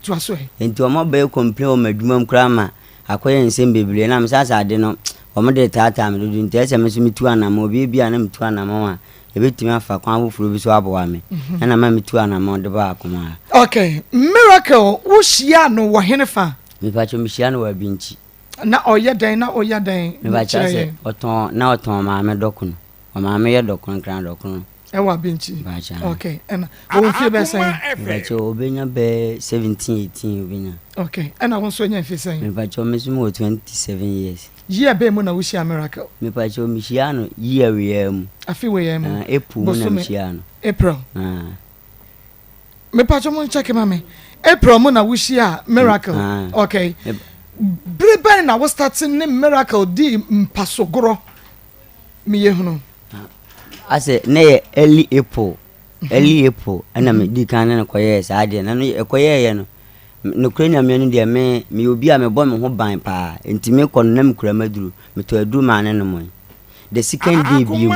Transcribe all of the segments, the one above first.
to aso enti o mo be complain o madwuma krama akoye nsem bebre na msasa ade no o mo de tata me do nti ese me so mitu anam obi bia na mitu anam a ebetimi afa kwan afufuro bi so aboa me na ma mitu anam de ba Akoma. Okay, Miracle wo hia no wo henefa me pa cho mi hia no wa binchi na oye den me ba cha se oton ma me dokun o ma me ye dokun kran dokun e wa binchi ba cha. Okay, and wo fie be sen me cho obenya be 17 18 obenya. Okay, and I want so nya fie sen me pa cho me sumo 27 years year be mu na wo hia Miracle me pa cho mi hia no year we am afi we am April mu na mi hia no April me pa cho mo check ma me April mu na wo hia Miracle. Okay, Brebe na wo starting ne Miracle di mpasogoro me ye hunu ase ne early April ana me di kan na koye sa de na no koye ye no no krenya me no de me obi a me bo me ho ban pa enti me kono na me kura maduru me to aduru ma ne no mo the second day bi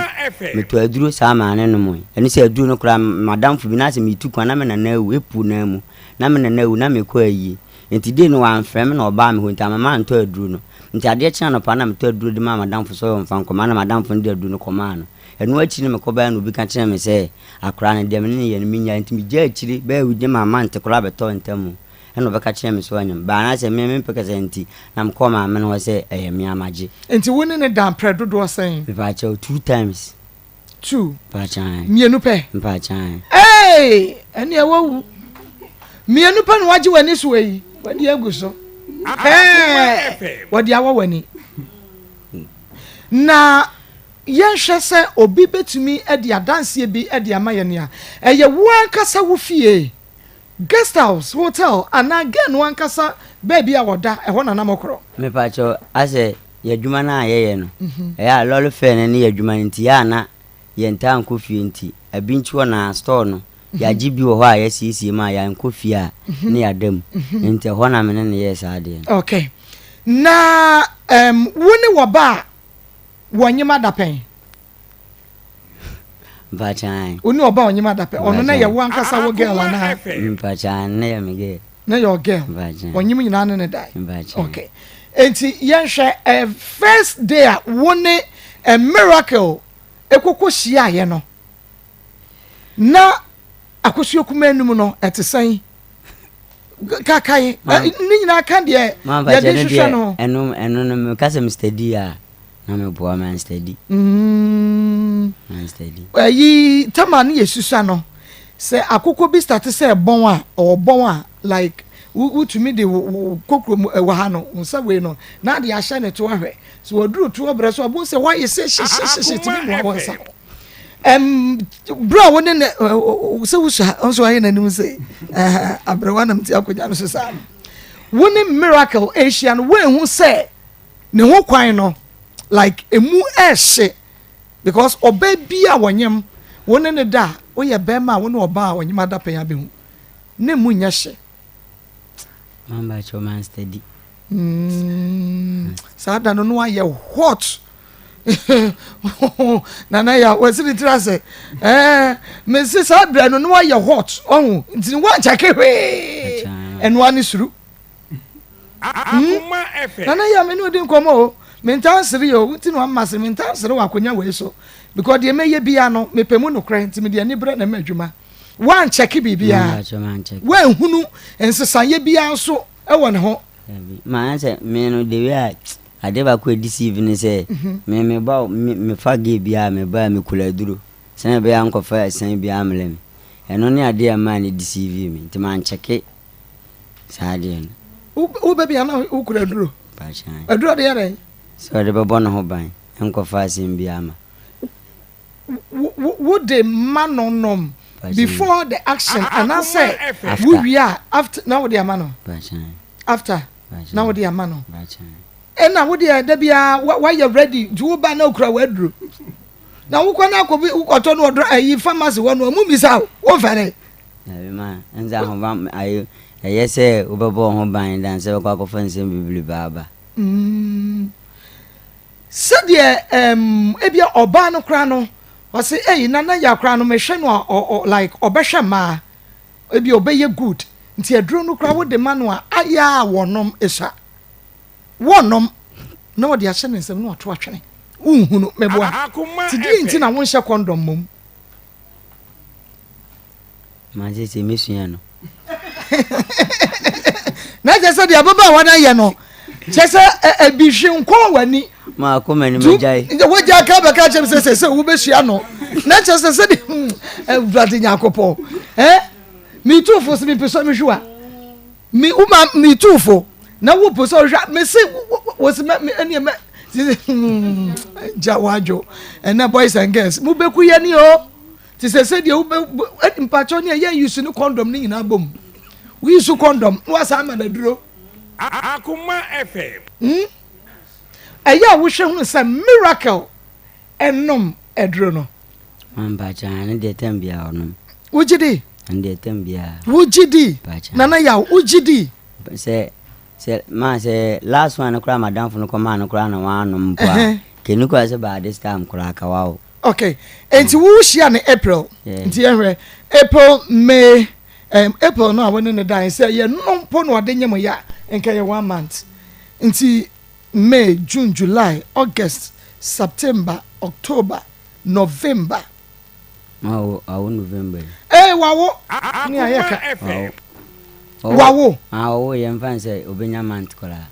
me to aduru sa ma ne no mo eni se aduru no kura madam fu bi na se me tu kwana me na ewu epu na mu na me na ewu na me ko ayi enti de no wan frem na oba me ho enti ama man to aduru no enti ade kyan no pa na me to aduru de ma madam fu so mfa nkoma na madam fu de aduru no koma no enu achi ne me ko ba no bi ka kyan me se akra ne de me ne ye no minya enti mi je achiri ba wi de ma man te kura beto entamu eno be ka kyan me so anyam ba na se me peke se enti na me ko ma me no se me amaje enti woni ne dan predo do sen be ba cha 2 times 2 ba cha mienu pe ba cha eni e wawu mienu pe no waje wani so yi wadi aguso wadi awa wani na yenhwe se obi betumi edi adanse bi edi amayene a eye wan kasa wo fie guest house hotel ana again wan kasa baby a woda e ho na namokro me pa cho ase yadwuma na ayeye no ya lolo fe ne yadwuma nti ya na ye nta nko fie nti abinchi wo na store no ya jibi wo ho a ya sisi ma ya nko fie a ne yadam nti ho na me ne ye sa de. Okay, na woni wo ba wonyima dapen Bachan oni oba onyima dapen ono na ye wan kasa wo girl na bachan na ya mege na your girl bachan onyima nyina ne dai. Bachan. Okay, enti yenhwe first day a woni a Miracle ekoko hia ye no na akosua kuma enum no etesen kakai ni nyina kan de ya de hwehwe no enu me kasa Mr. D a na me boa man steady man steady ayi tamani yesusa no se akoko bi start se bon a like to me de kokro wa ha no nsa we no na de ahye ne to ahwe so oduru to obre so obon se why se she ti me mo wonsa bro woni ne se wusa onso aye na nim se abrewa nam ti akoja no so sa woni Miracle Asian we hu se ne ho kwan no like emu ehye because oba bia wonyem woni ne da wo ye be ma woni oba wonyem adapen ya be hu ne mu nya hye mamba cho man steady sada no no aye hot nana ya wasiri trase me se sada no no aye hot ohun nti wan chake hwe enu ani suru Akoma efe nana ya me no din komo mentan sere yo nti no amase mentan sere wa konya we so because de meye bia no mepemu no kran nti me de ani bre na madwuma wan cheke bibia wan hunu ensesanye bia so e wo ne ho man say me no de we ade ba ko deceive ni say me ba me fage bia me ba me kula duro san be an ko fa san bia amlem eno ne ade ma ne deceive me nti man cheke sa de u baby ana u kula duro pa chan aduro de yare so de babo no ho ban en ko fa san bia ma would the man nom before the action and I say we are after now the amano after now the amano and now would the debia why you ready to ba na okra wadru na wo kwana ko bi ukoto no odro ayi pharmacy wo no mu bisa wo fere ma enza ho ba ayi yese ubebo ho ban dan se ko akofa nsem bibli baba sadia ebia oba no kra no wase nana ya kra no mehwe no like obehwe ma ebi obeye good nti aduro no kra wo de ma no a aya wonom esa wonom na wo de ahye ne nsem na wato atwene unhunu meboa ti di nti na wo nhye condom mom ma je se mesua no na je se de ababa wana ye no je se ebihwe nko wani ma Akoma ni majai wo ja ka ba ka chem se wo besua no na je se de brade nyakopo mi tufo se mi peso mi hwa mi uma mi tufo na wo peso hwa me se wo se me ene me jawajo and boys and girls mu beku ye ni o ti se de wo mpacho ne ye use no condom ni na bom we use condom wo sa ma na duro Akoma FM eya wo hwe hu se miracle enom eduro no mamba chana de tambia onom wujidi ande tambia wujidi nana ya wujidi se ma se last one kura madam fu no koma no kura na wano mpa kenu kwa se ba this time kura ka wao okay enti wo hia ne April enti ehwe April May April no awon ne dan say ye no mpo no ade nyem ya enka ye 1 month enti May June July August September October November awo November wawo ni ayeka wawo awo ye mfan say obenya month kola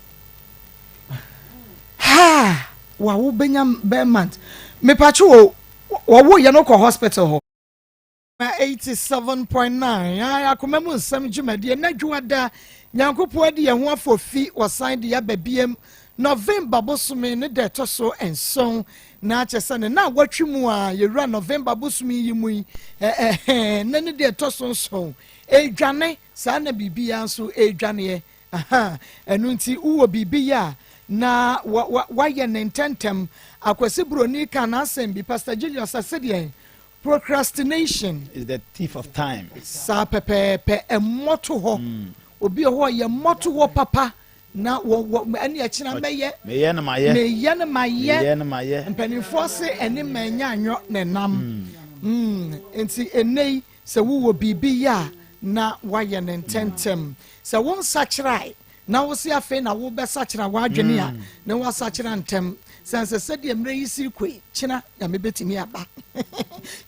ha wawo benya be month me pacho wawo ye no ko hospital ho 87.9 Akoma mu nsam dwumade na dwuada nyankopo ade ye ho afofi wasan de ya babiem November bosumi ne de toso enson na achese ne na watwimu a yewura November bosumi yimu na ne de toso nson edwane sa na bibia nso edwane enu nti uwo bibia na waye ne ntentem akwese broni kana asem bi Pastor Julius asede procrastination is the thief of time sa pepe emoto ho obi ho ye moto ho papa na ani akina meye na maye mpanimfo se eni manya anyo ne nam enti enei se wo bibi ya na waye ne ntentem se won sachrai na wo se afi na wo be sachra wa adwene a na wo sachra ntem sense se de mre yisi koi china ya mebetimi aba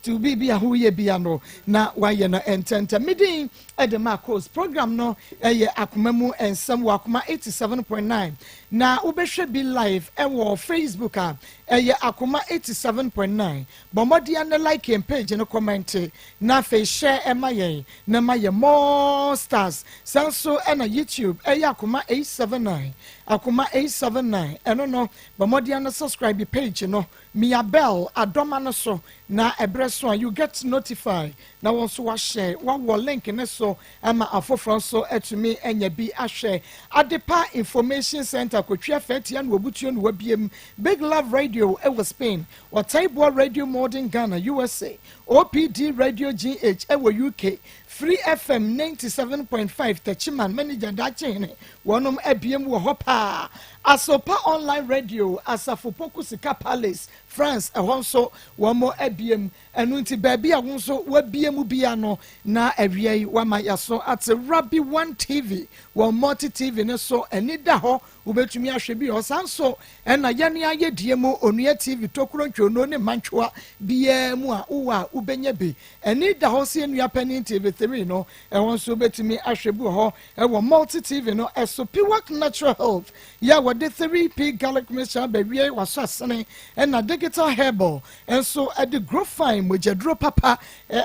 to bibi a hu ye bia no na waye na entente midin ede Maa Akos program no eye Akoma mu ensam wa Akoma 87.9 na ubehwe bi live ewo Facebook a eye Akoma 87.9 bomodi an like and page no comment na fe share emaye na maye more stars sanso na YouTube eye Akoma 879 Akoma 879 eno no bomodi an subscribe page no Mia Bell adoma no so na ebreso you get notified na won so wa share wa link ne so ama afoforo so etumi enya bi ahwe Adepa Information Center kotwa fetia na obutuo no wabiem Big Love Radio ewo Spain Otaibo Radio Modern Ghana USA OPD Radio GH ewo UK Free FM 97.5 Techiman manager dachene wonom abiem wo hopa Asopa Online Radio Asafo Pokusika Palace France ehonso womo abiem enunti baby a wonso wabiem bia no na awie wama yaso at Rabbi 1 TV wo multi TV ne so enida ho ubetumi ahwe bi osanso ena yane ayedie mu onua TV tokuro ntwono ne mantwa bia mu a uwa ubenya bi enida ho se enua pani TV 3 no ehonso ubetumi ahwe bi ho ewo multi TV no eso Piwak Natural Health ya wode 3P garlic mixture bawie waso asene ena digital herbal enso ade grow fine mojadro papa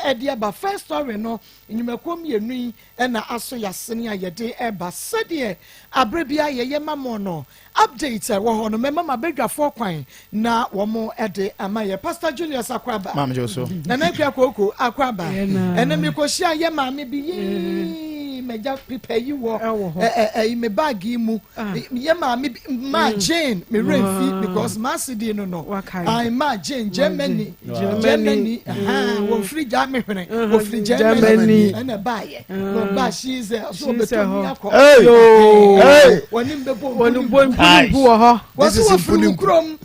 ede aba first story no nyumakom yenu ena aso yasene ayede eba sede abrebia ye mamo no update wo ho no mema bedwafo kwan na wo mo ede amaye Pastor Julius Akwaba mam joso na nakwa koko Akwaba ena mekohia ye maame bi meja prepare you wo me bag mu ye ma Jane me refi because ma city no I ma Jane Germany wo free Germany wo free Germany na buy no ba she is so beto yakọ hey wonim bebo wo ho this is krom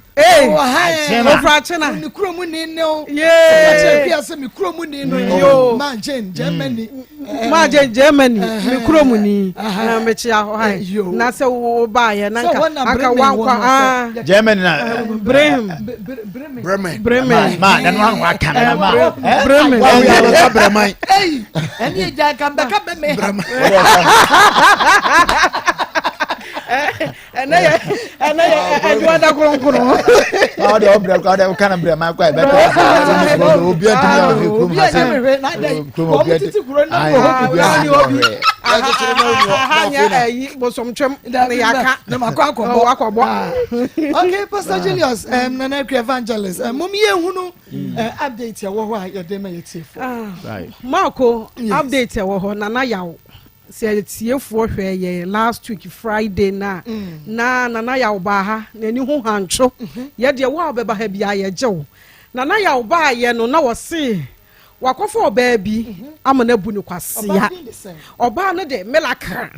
Frachena. Mikromunino. Yeah. Mikromunino. Manchen, Germany. Margin Germany. Mikromuni. Mechia. Nasa Obaya. Nanka Wanka. Germany. Bremen. Man, and one can. Bremen. Hey, and you can back up me. And I want to go. Oh, the obra got a kind of Bremen quite better. Okay, Pastor Julius, Nanaki Evangelist, Mummy, who update your demo. Right. Marco, update your Nana Yao. Said for last week Friday na Nana Yao Baha, Nenu Hancho, yet your wow beba hebia Joe. Nana Yao Ba no na was see. Wako for baby, I'm an ebunu kwasia. Oba no de melakra.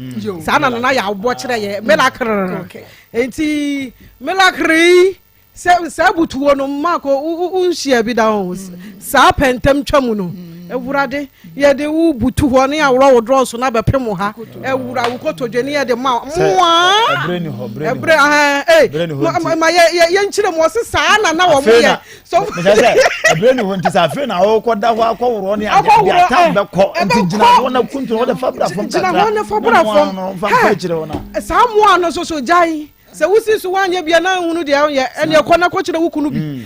Sana Nana Yao watch ye melakra. Enti melakri. Sabutu ono Marco unshia bi down. Sa pentem twamuno. Ewurade ye de wu butu ho ne awro wodro so na bepem ha ewura wo kotodwene ye de ma ebre ma ye nchire mo se saa na wo mo ye so ebre ni ho ntisa afi na wo koda ho akowro ne ade bia tam be ko ntigina ho na kuntu ho da fabra fom kakra na fabra fom fa chire ho na saa mo ano so jai se wusi so wanye bia na hunu de ye ene ekona ko kire wukunu bi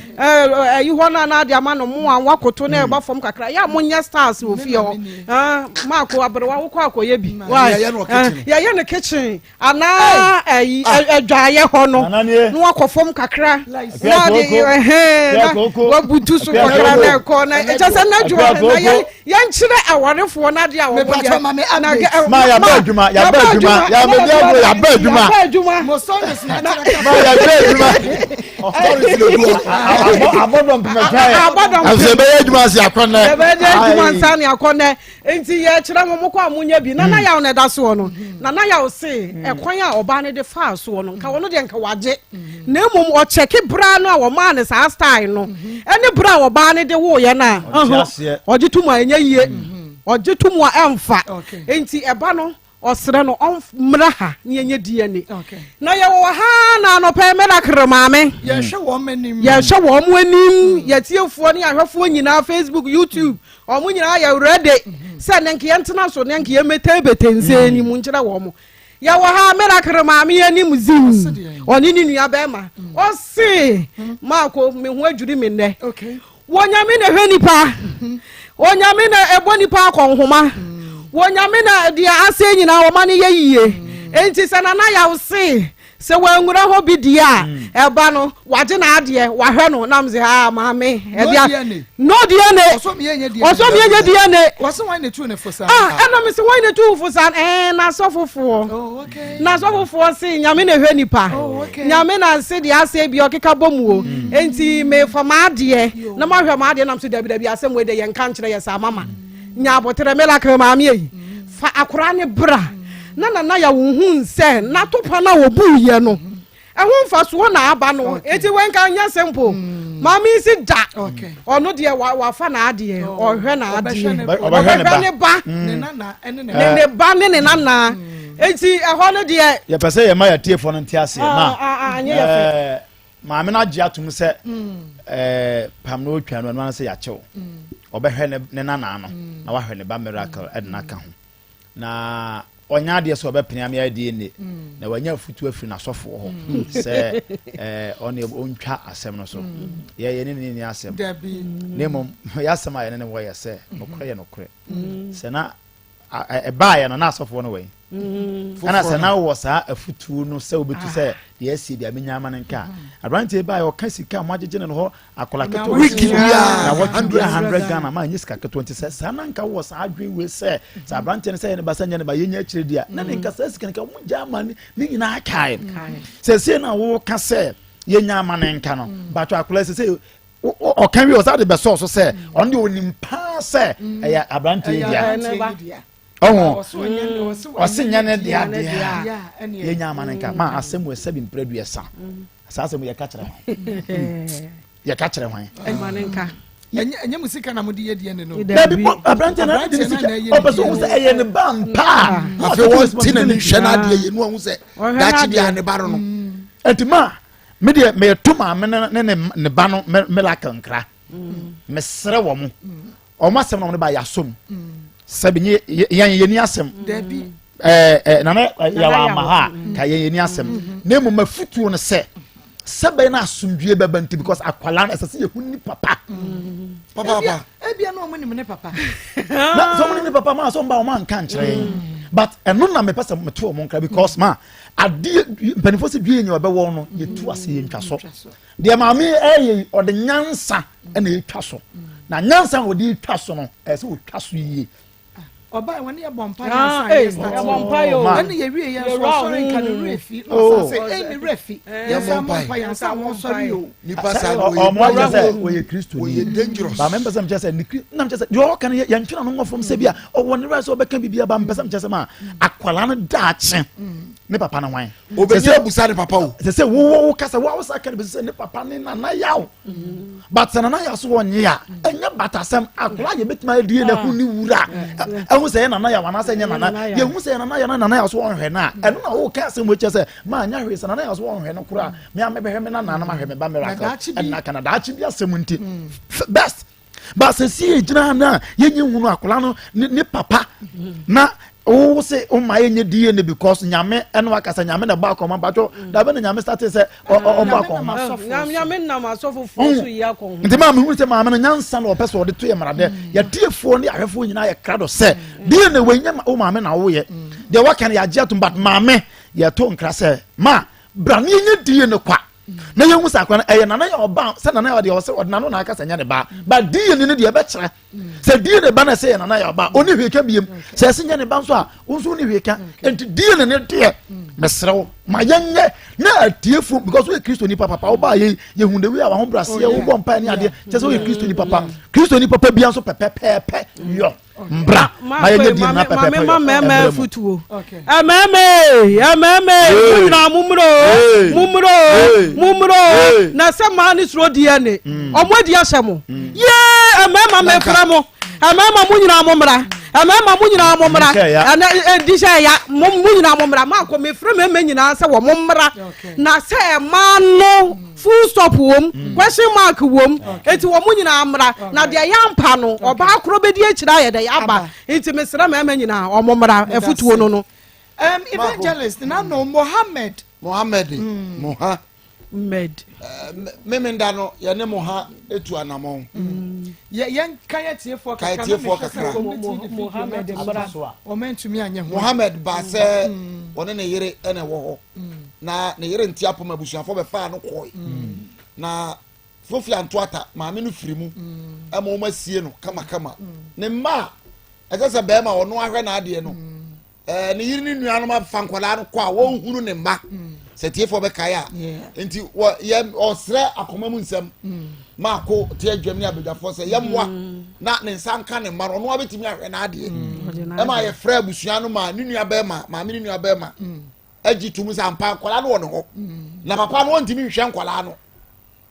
yi ho na de ama no mo an wakoto na e ba fom kakra ya mo nya stars wo fie ho Marco abrewa wo kwa akoye bi ya ye no kitchen ana adwaye ho no no wakofom kakra na de wo butu so kakra na ko na e chase na dwo na ye nchire awarefo na de a wo ma ya ba adwuma ya ba adwuma mo songs na ma ya ba adwuma abodom pemeka afse be adwuma si akona be adwuma nsa ne akona enti ye kire mo kwa amunya bi na ya na da so no na ya se ekwan a oba ne de fa so no nka wono de nka waje na emom o cheki bra no a wo ma ne sa style no ene bra oba ne de wo ye na oje tumu anya yie oje tumu emfa enti eba no osre no omra ha ne enye DNA na ye wo ha na no pe me na kremame ye hwe wo manim ye tiefo ne ahwefo nyina Facebook YouTube omo nyina ya ready se ne nke yentena so ne nke ye metebete nse ni mu nkira wo mo ya wo ha me na kremame ye ni muzim oni ni nua be ma o se Marco me hu adwuri me ne wonyame na hwanipa wonyame na ebonipa akonhoma wonyame na dia ase nyina wo mane ye yie enti sana na ya wo se wangura ho bidia eba no waje na ade wahwe no nam ze ha maame ebia no DNA oso me yenye DNA waso wan ne tu ne fosa ena me se wan ne tu fosa na sofofo na sofofo se nyame na hwanipa nyame na se dia ase bia okeka bomuo enti me fama ade na ma hwe ma ade nam se dabi asem we de ye nka nkire ye sa mama nya botere mela krema me fa akora ne bra na ya wo hu nse na topa na wo buye no ehun fa so na aba no eti wen kan nya sempo mama isi da ono de wa fa na ade o hwe na ade ne ba ne nana ne ba ne nana eti eho no de ye pese ye ma ya tiefo no ntiase ma maame na gye atum se pam no otwa no na se ya chew obehwe ne nana no na wahwe ne ba miracle edna ka ho na onya de so obepenia me ade ne na wanya futu afiri na sofo ho se on ontwa asem no so ye ne asem ne mom ya asem aye ne wo ye se nokre se na e ba ye no na sofo no we ana se na wo sa afutu no se obetu se de asi de amenya ama nka abrante ba ye o ka sika mo agege ne ho akola keto wiki na 100 Ghana ma nyi sika keto 20 se na nka wo sa adwen we se sa abrante ne se ne basanya ne ba yenya akire dia na ne nka sa sika nka mo gya ama ne nyina akai se na wo ka se yenya ama nka no ba to akola se o kan wi o sa de be so se on de onimpa se ya abrante dia wasinya ne dia ye nya manenka ma asem we sabi mpredu esa sasa mu yɛka kyerɛ yɛka kyerɛ hwan ɛmanenka ɛnyɛ musika na mode yɛ deɛ ne no dabi abrante na de sika ɔpɛ so hu sɛ ɛyɛ ne ban pa afei wɔ tina ne hwɛ na adeɛ yɛ no hu sɛ daakye deɛ ne ba no ɛntima me deɛ meyɛto maame ne ba no melakel nkra mesrɛ wɔ mo ɔmo asɛm na ɔmo ne ba yɛasom sɛ bi yɛni asɛm nana yɛwɔ ama ha ka yɛni asɛm na mmom mafutuo no sɛ sɛbɛn na asomdue bɛba nti because akwala no ɛsɛ sɛ yɛhu ni papa ebia na ɔmo nim ne papa na sɛ ɔmo ne papa ma sɛ ɔmba ɔmo anka nkyerɛ but ɛno na mepɛ sɛ meto ɔmo nkra because ma adeɛ mpanimfoɔ sɛ due nyɛ ɔbɛwɔ no yɛtu ase yɛntwa so deɛ maame ɛyɛ ɔde nyansa ɛna yɛtwa so na nyansa a ɔde yɛtwa so no ɛsɛ ɔtwa so yie ọba wọn ni ẹ bọ mpa yẹn ẹni yẹ wie yẹn sọ sọrọ nka ne wura fi ọsàn sẹ ẹ ni wura fi yẹn sọ mọ mpa yẹn sọ àwọn sọrọ yìí o. nípa sáà ọmọ ọjọ sẹ oyè kristu oyè dangerous bàmẹ mpẹsẹ mi kyẹ sẹ nìkiri nna mi kyẹ sẹ yọ ọkàn yẹn ntwena no ngọ fọm sẹ bi a ọwọ ne rice ọbẹka bibi aba mpẹsẹ mi kyẹ sẹ ma akwala no daakye ne papa na wan. obìnrin ebusa ne papa o. sẹ wo kasa wo awusa kẹrẹ bẹsẹ ne papa ne nana yaw but sẹ nana yaw so wọ nye ya ẹnyẹ batasẹm akwala yẹ bẹtuma edie na hu ni wura ẹhu sẹ yẹ nana yaw anase nyɛ nana yɛ hu sɛ nana yɛ nana yɛ so wɔn hwɛ na ɛno na wo ka asɛm wo kyɛ sɛ ma anya hwɛ sɛ nana yɛ so wɔn hwɛ no kora me a mebɛhwɛ me na nana ma hwɛ me ba miracle ɛna kana daakye bi asɛm nti best ba sɛ si gyina na yɛnyi hu no akola no ne papa na wo se o ma yenye die ne because nyame eno akasa nyame na ba akoma bacho da be na nyame start se o ba akoma nyame na masofo so yi akon nti ma me hu se ma me nyansa na opese ode to ye marade ya tiefo ne ahwefo nyina ye krado se die ne wenya o ma me na wo ye de waka na ya je atum but ma me ye to nkra se ma bra ne yenye die ne kwa na yehu sakwa na nana ya oba se nana ya de o se odana na aka sanya ne ba die ne ne de be kire se die ne ba na se nana ya oba oni hweka biem se se nya ne ba nso a unso ne hweka enti die ne de mesrew ma yenye na atiefu because we Kristo ni papa oba ye hu de we a ho brase ye wo bom pa ni ade se se we Kristo ni papa bia nso pepepepe yo mbra ma yenye die na pepepe ma futuo ameme na mumro na sama ni suro die ne omodi asemo ye amema me framo amema munyina momra ana disha ya munyina momra ma ko me frame me nyina se wo momra na se ma no full stop wom question mark wom enti wo munyina amra na de yampa no oba akro bedi akira ye de yaba enti me sra me nyina o momra efutuo no evangelist na no Mohammed memenda no yɛne mo ha etu anamon yɛn kaya tiefo kakra Mohammed mbra omentumi anye ho Mohammed ba sɛ one ne yere ene wo ho na ne yere ntia pom abusuafo be fa no koi na fofi antoata maame no firi mu ama o masie no kama ne ma ɛsɛ be ma ono ahwɛ na ade no ne yiri ne nuanom afa nkwala no kɔ a wo hunu ne mba setiefo be kaya enti ye osre akoma mu nsem ma ko te adwam ne abedwafo se yemwa na ne nsanka ne maro no abetimi ahwe na ade e ma ye fra abusua no ma ne nua be ma me ne nua be ma agi tumu sampa kwala no won ho na papa no ontimi hwe nkwala no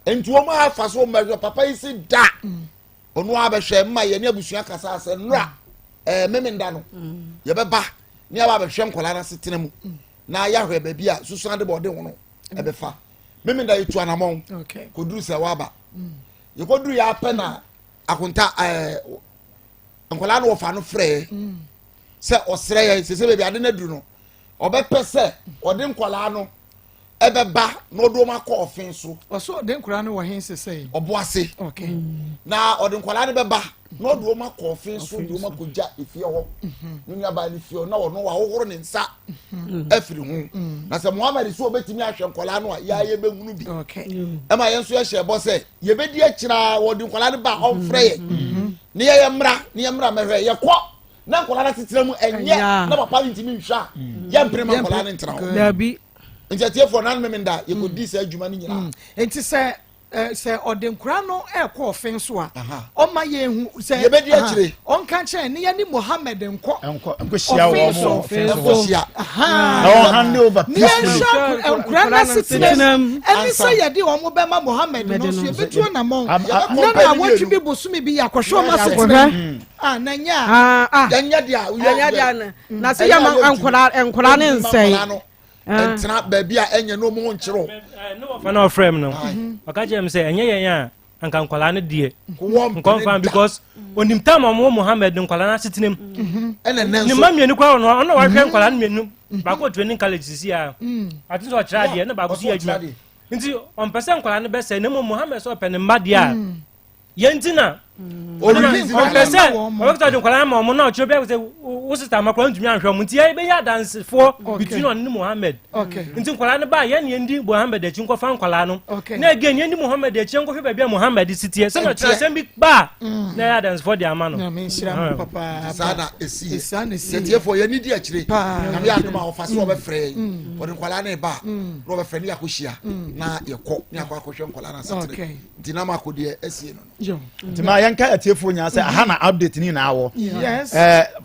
enti wo ma afa so ma papa yi si da ono abehwe ma ye ne abusua kasa ase nra memenda no ye beba ne aba behwe nkwala na setena mu na yahwe baby a susu ade bode wono ebefa memenda yitu anamon koduru se waba ye koduru ya pe na akunta nkola no wofa no frɛ se osrɛ ye se baby ade na duru no obepe se ode nkola no ebeba no do ma kɔ ofin so oso ode nkola no wo hen se sei oboase na ode nkola no beba no do ma kɔ ofin so do ma kɔgya efie ho nnya ba ni fie na wono wa hohoro ne nsa afiri hu na se Muhammad so obetimi ahwe nkola no a ya ye behunu bi ema ye nso ye hye bo se ye bedi akira wodi nkola no ba onfrɛ ye ne ye mra mehwe ye kɔ na nkola na titira mu enye na papa ntimi nhwa ye mprema nkola no ntra ho dabi ntia tie for nan memenda ye ko di se adwuma ni nyina enti se sɛ ɔde nkura no ɛkɔ ɔfen so a ɔma yɛ hu sɛ yɛbɛdi akyire ɔnka kyɛn ne yɛ ne Mohammed nkɔ nkɔhyia wɔ mo nkɔhyia na ɔhande over peacefully nkura na sitinam ɛne sɛ yɛde wɔn bɛma Mohammed no so yɛbɛtuo namɔn na wɔtwe bi bosome bi yɛ akɔhwɛ ɔma sitinam na nya yɛnyɛ dia na sɛ yɛ nkura ne nsɛn entena baabi a enye no mo nkyero no fa no frame no aka jem say enye yen a anka nkwala ne die confirm because onim time mo Mohammed nkwala na sitinem ne mamie ni kwa no wa hwe nkwala ne menu ba ko training college sisi a ati so kira die ne ba ko si adwuma nti on pese nkwala ne be say ne mo Mohammed so pe ne mma die a yentina on pese o ta nkwala ma mo na o chiro be say wo sister makwa ntumi anhwe mo nti e be ya dance for between on Mohammed nti nkwala ne ba ye ne ndi Mohammed achi nko fa nkwala no na again ye ndi Mohammed achi nko hwe ba bia Mohammed sitie se no tira sem bi ba na ya dance for the amano na me nhira papa sada esi setie for ye ni di akire na me adoma o fa so o be frɛ o nkwala ne ba no be frɛ ne yakohia na ye kɔ ne akɔhwɛ nkwala na satire dinama akode esie no ntima yanka atiefo nya say aha na update ni na awo yes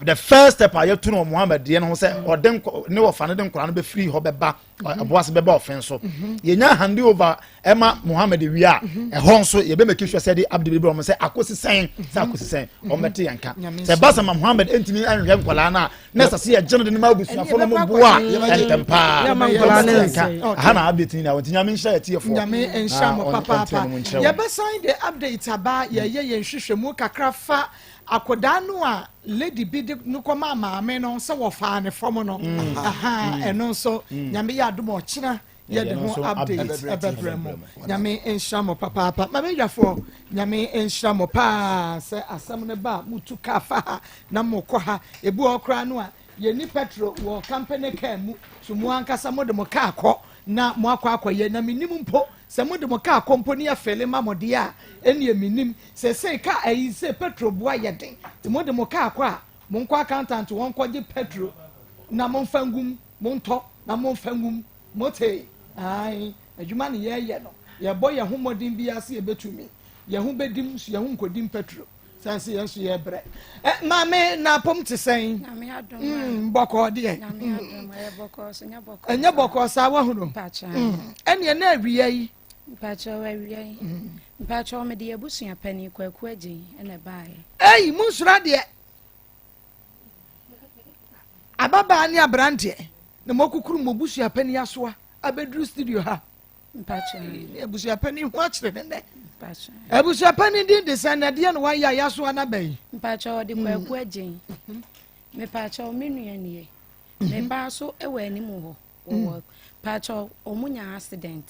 the first step I to no Mohammed de no say odem ne wo fa ne den kora no be free ho be ba aboase be ba ofen so ye nya hand over ema Mohammed wi a ho nso ye be make sure say the update be o say akosi sen o mete yanka say basa Mohammed entimi anhwe nkola na na sase ye gene de ma busuafo no mo boa entempa ya man kola ne aha na update ni na won tinya me nhya atiefo nyame enhya mo papa ye be sign the update aba ye nhwehwemu kakra fa akoda no a lady bi de no koma maame no se wo fa ne from no eno so nyame ya adom ochina ye de ho update ebebremo nyame enshamo papa mame yafo nyame enshamo pa se asam ne ba mutu kafa na mokɔ ha ebu okra no a ye ni petro wo company car mu so mu ankasa mo de mo car kɔ na mo akɔ ye na minim mpo se mo de mo car company afele ma mo de a eni minim se ka ayi se petro boa ye den te mo de mo car kɔ a mo nkɔ accountant won kɔje petro na mo fangum mo ntɔ na mo fangum mo te ai adwuma ne ye no ye boy ye homodin bi ase ye betumi ye ho bedim so ye ho nkodim petro sanse ye so ye bre mame na pom te sen na me adom boko de na me adom e boko so nya boko enya boko sa wa hunu pacha ene na awiya yi pacha wa awiya yi pacha me de abusua pani kwaku agin ene bae ei munsura de ababa ni abrante na mokukuru mobusua pani asoa abedru studio ha pacha abusua pani ho akire ne pacha abusua pani din de sanade na wa ya yasoa na bai pacha de kwaku agin me pacha o menua nie me ba so ewa ani mu ho wo pacha omunya accident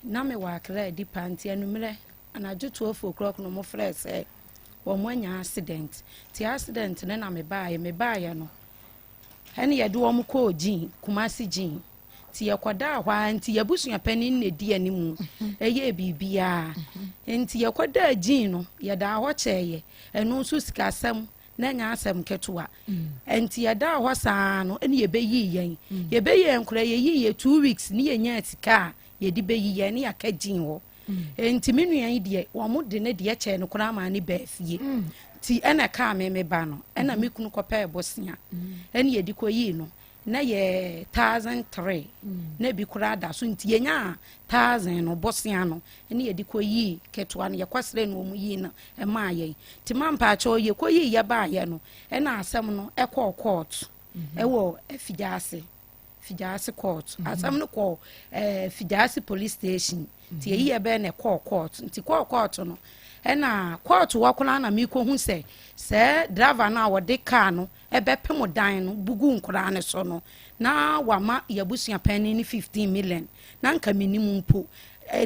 na me wa kra di panti anumre anajo 12 o'clock no mo fresh wo mo nya accident ti accident na me baaye no ene ye de wo mo ko gin kumasi gin ti yekoda hwa nti yebusua pani ne di animu eye bibia nti yekoda gin no ye da ho cheye eno so sikasem na nya asem ketua enti ye da ho saa no ene ye beyi yen ye beyi enkura ye yi 2 weeks ni ye nya sika ye di beyi yen ne akagin ho enti menua yi de wo mo de ne de che no kura ma ne ba fie ti ena ka me ba no ena me kunu kopa ebosia ene ye di koyi no na ye 1003 na bi kura da so nti ye nya 1000 no bosia no ene ye di koyi ketwa no ye kwasre no mu yi na e ma ye ti mampa a cho ye koyi ye ba ye no ena asem no e court e wo Fijase court asam no ko Fijase police station ti ye be na court nti court no ena court wakona na mi ko hu se driver na wode car no e be pem dan no bugu nkura ne so no na wama yabusua pani ni 15 million na nka minimum mpo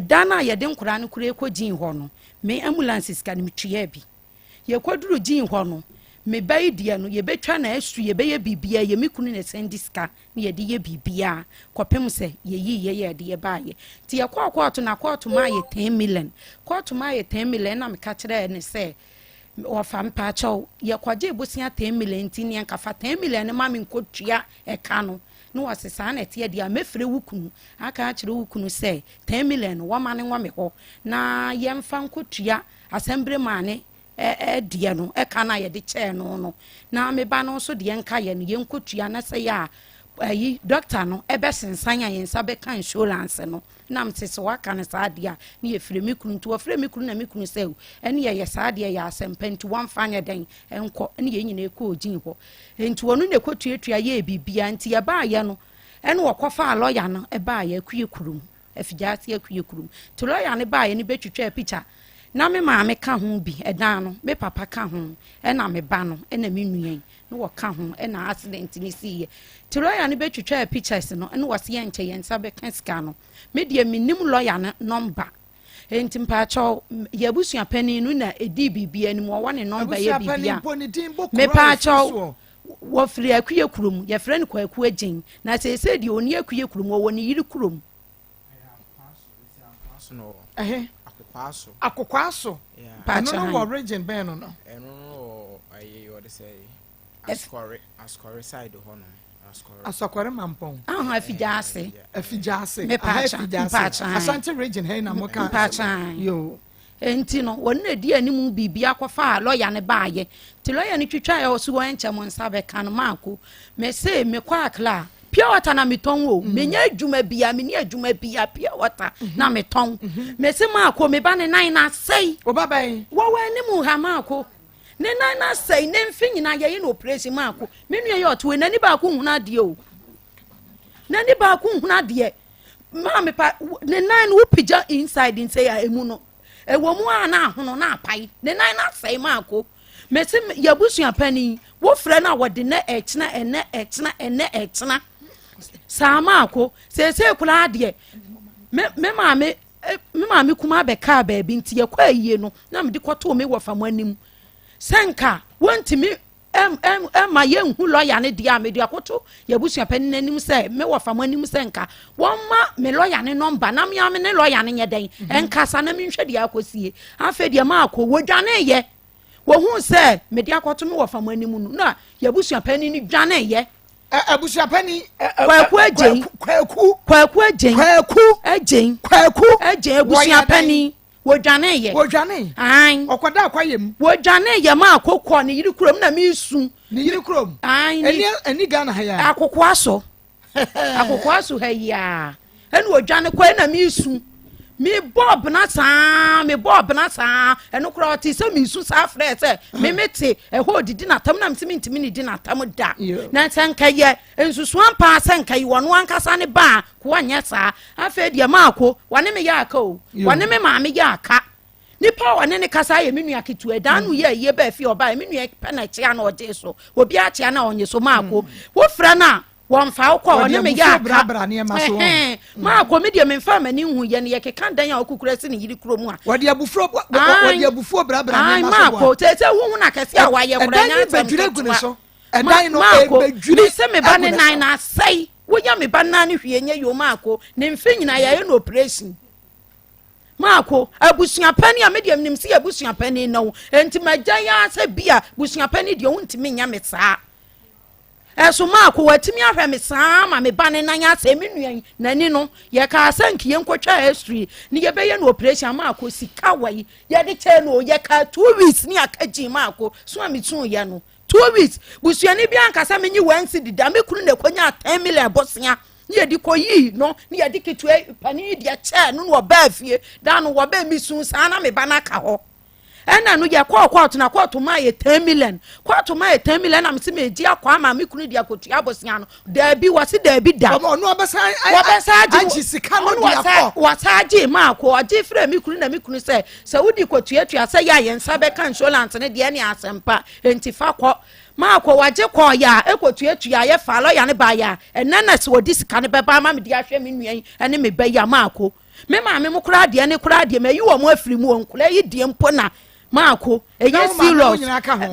dana ye de nkura ne kura ekogin ho no me ambulances ka ne metwe bi ye koduru gin ho no me bayi dia no ye betwa na asu ye beye bibia ye mikunu ne sendiska ne ye de ye bibia kopem se ye de ye baaye ti ye court na court ma ye 10 million court ma ye 10 million na me ka kire ne se wɔfa mpakyɛw yɛkɔgye bosia 10 million nti ne nkafa 10 million ne ma me nkɔtua ɛka no no wɔse saa na ɛteɛ deɛ a mɛfrɛ wo kunu aka akyerɛ wo kunu sɛ 10 million wɔma ne nwɔ me hɔ na yɛmfa nkɔtua asɛmbre maa ne ɛdeɛ no ɛka no a yɛde kyɛɛ no na meba no nso deɛ nka yɛ no yɛnkɔtua na sɛ yɛ a ayi doctor no ɛbɛsensan a yɛnsa bɛka insurance no na mte sɛ waka no saa deɛ a ne yɛfrɛ me kunu nti wɔfrɛ me kunu na me kunu sɛ ɛne yɛyɛ saa deɛ yɛ asɛmpa nti wɔmfa nyɛ dɛn ɛnkɔ ne yɛn nyina ɛkɔ ɔgyin hɔ nti wɔno na ɛkɔtuatua yɛɛ biribia nti yɛbaayɛ no ɛne wɔkɔfa a lɔya no ɛbaayɛ akue kurom afigyaase akue kurom nti lɔya no baayɛ ne bɛtwitwa picture na me maame ka ho bi ɛdan no me papa ka ho ɛna me ba no ɛna me nuan no wɔka ho ɛna accident ne siiɛ nti lɔya no bɛtwitwa pictures no ɛne wɔse yɛ nkyɛ yɛn nsa bɛka sika no me deɛ menim lɔya no nɔmba nti mpaakyɛw yɛabusua panin no na ɛdi biribia anim wɔwɔ ne nɔmba yɛ biribia mepaakyɛw wɔfiri akuyɛ kurom yɛfrɛ no kwaku agyen na sɛsɛ deɛ ɔni akuyɛ kurom wɔwɔ ne yiri kurom akokwaso ɛno no wɔ region bɛn no no ɛno no ayɛ wɔde sɛ asɔre side hɔ no asɔkɔre mampɔn afigyaase asante region hɛ na moka yo enti no wɔn na di anim bibia kɔfa a lɔya ne baayɛ nti lɔya ne twitwa yɛ ɔso wɔn nkyɛn mo nsa bɛka no maako mɛse mekɔ akla pure water na metɔn o menya adwuma bia me ne adwuma bia pure water na metɔn mɛse maako me ba ne nan na sɛi obabai wɔwɔ anim ha maako ne nan na sɛi ne mfi nyina yɛyɛ no operation maako me nua yɛ ɔto nani baako huna deɛ o nani baako huna deɛ ma me pa ne nan no pigya inside nsɛ ya emu no ewo mu a na ahono na apai ne nan na sɛi maako mɛse yɛbusua pani wo frɛ na wɔde ne ɛkyena saa maako sɛsɛ kula deɛ me maame kuma bɛka baabi nti yɛkɔ ayie no na mede kɔtoo me wɔ fam anim sɛnka wɔntimi ma yɛnhu lɔya ne deɛ a mede akɔto yɛbusua pani n'anim sɛ me wɔ fam anim sɛnka wɔma me lɔya ne nɔmba na meame ne lɔya ne nyɛ dɛn ɛnkasa na menhwɛ deɛ akɔsie afei deɛ maako wɔdwaneyɛ wɔhu sɛ mede akɔto me wɔ fam anim no na yɛbusua pani ne dwaneyɛ abusua pani kwaku agyen abusua pani wodwane an ɔkɔda akwayem wodwane yɛ ma akokɔ ne yiri kurom na mesu ne yiri kurom ani Ghana ha ya akokɔ aso ha ya ɛne wodwane kɔ na mesu me bob na saa ɛno kora ɔte sɛ mesu saa frɛ sɛ memete ɛhɔ didi natam na mesɛ mentimi ne di natam da na sɛ nka yɛ nsusuan paa sɛ nka yi wɔno ankasa ne ba a kowa nyɛ saa afei deɛ maako wɔne me yɛ aka o wɔne me maame yɛ aka nipa wɔne ne kasa yɛ me nua ketewa da no yɛ yie ba fi ɔba me nua pɛ na kyea na ɔgye so obi akyea na ɔnye so maako wo frɛ na wɔn fa wokɔ wɔne me yɛ aka maa kɔ me deɛ memfa m'ani hu yɛ ne yɛkeka dan a wokukura si ne yiri kuro mu a wɔde abufuo brabra ne ma so maa kɔ sɛ huhu na kɛse a wayɛ kora nya badwire gu ne so ɛdan no badwire sɛ me ba ne nan na asɛe wonya me ba nan ne hwie nyɛ yo maa kɔ ne mfe nyina yɛyɛ no operation maa kɔ abusua pani a me deɛ menim sɛ abusua pani no enti magya yɛ asɛ bia abusua pani deɛ wontimi nya me saa ɛso maako watimi ahwɛ me saa ma me ba ne nan asɛ me nuan nani no yɛka asɛnki yɛnkɔtwa history ne yɛbɛyɛ no operation maako sika wai yɛde kyɛ no yɛka 2 weeks ne akagye maako so a metu yɛ no 2 weeks busuani bi ankasa menyi wansi dida me kunu ne konya 10 million bosia ne yɛde kɔyi no ne yɛde ketua pani deɛ kyɛ no wɔ baa fie da no wɔ baa mi sun saa na me ba na ka hɔ ɛna no yɛ kɔɔkɔɔto na kɔɔto ma yɛ 10 million kɔɔto ma yɛ 10 million na me se me di akɔ ama me kunu di akotua bosia no daabi wɔse daabi da ɔno ɔbɛsa agye sika no di akɔ wɔsa agye ma akɔ ɔgye frɛ me kunu na me kunu sɛ wodi kɔtuatua sɛ yɛ ayɛ nsa bɛka insurance ne deɛ ne asɛmpa enti fa kɔ ma akɔ wagye kɔ ya ekotuatua yɛ fa lɔya ne ba ya ɛnɛ na sɛ wɔdi sika ne bɛba ma me di ahwɛ me nuan ɛne me bɛya ma akɔ me maame mo kora deɛ ne kora deɛ mayi wɔ mo afiri mu wɔ nkora yi deɛ mpo na maako ɛyɛ serious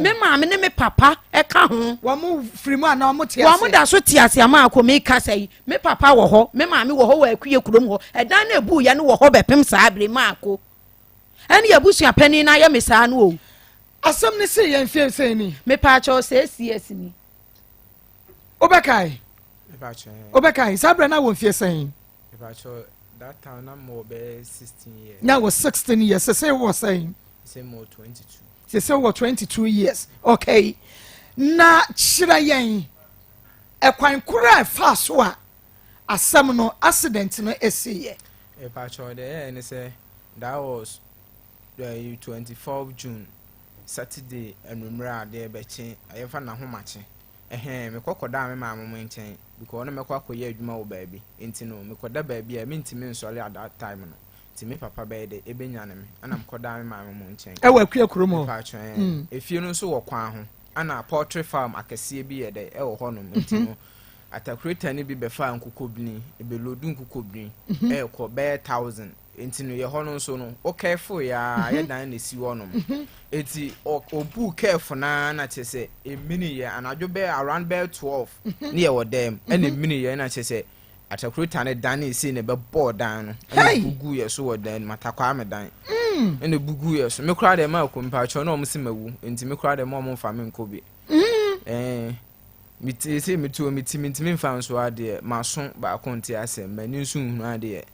me maame ne me papa ɛka ho wɔn firi mu ana wɔn te ase wɔn da so te ase maako me kasa yi me papa wɔ hɔ me maame wɔ hɔ wɔ akuye kurom hɔ ɛdan na ebu yɛ no wɔ hɔ bɛpem saa abiri maako ɛne yɛbusua panyin na yɛ me saa no o asɛm ne se yɛn fie sɛ ni me pa cho se cs ni obekai me pa cho obekai sabre na won fie sɛn me pa cho that time na mo be 16 years now was 16 years say was saying say mo 22 say was 22 years okay na kyerɛ yɛn ɛkwan kora fa so a asɛm no accident no ɛsiyɛ me pa cho the ne say that was the 24th June Saturday enumra de beche ayefa na homache me kokoda me ma mom nchen because no me kwakoye adwuma wo baabi enti no me koda baabi a me ntimi nsole at that time no ti me papa be de ebenya ne me ana me koda me ma mom nchen e wa kua kromo efie no so wo kwan ho ana poultry farm akese bi ye de e wo ho no enti no atakreta ni bi be fa nkokobini ebe lodu nkokobini e ko be 1000 enti no ye ho no so no o careful ya ye dan na si ho no enti obu careful na chese e mini ye anadwo be around be 12 ne ye wo dem e na mini ye na chese atakreta ne dan na si ne be board dan no e bugu ye so wo dan matakwa me dan e na bugu ye so me kura de ma kompa cho na o msi mawu enti me kura de ma o mfa me nkobi miti se mitu mitimi mfa nso ade maso ba konti asem mani nso hunu ade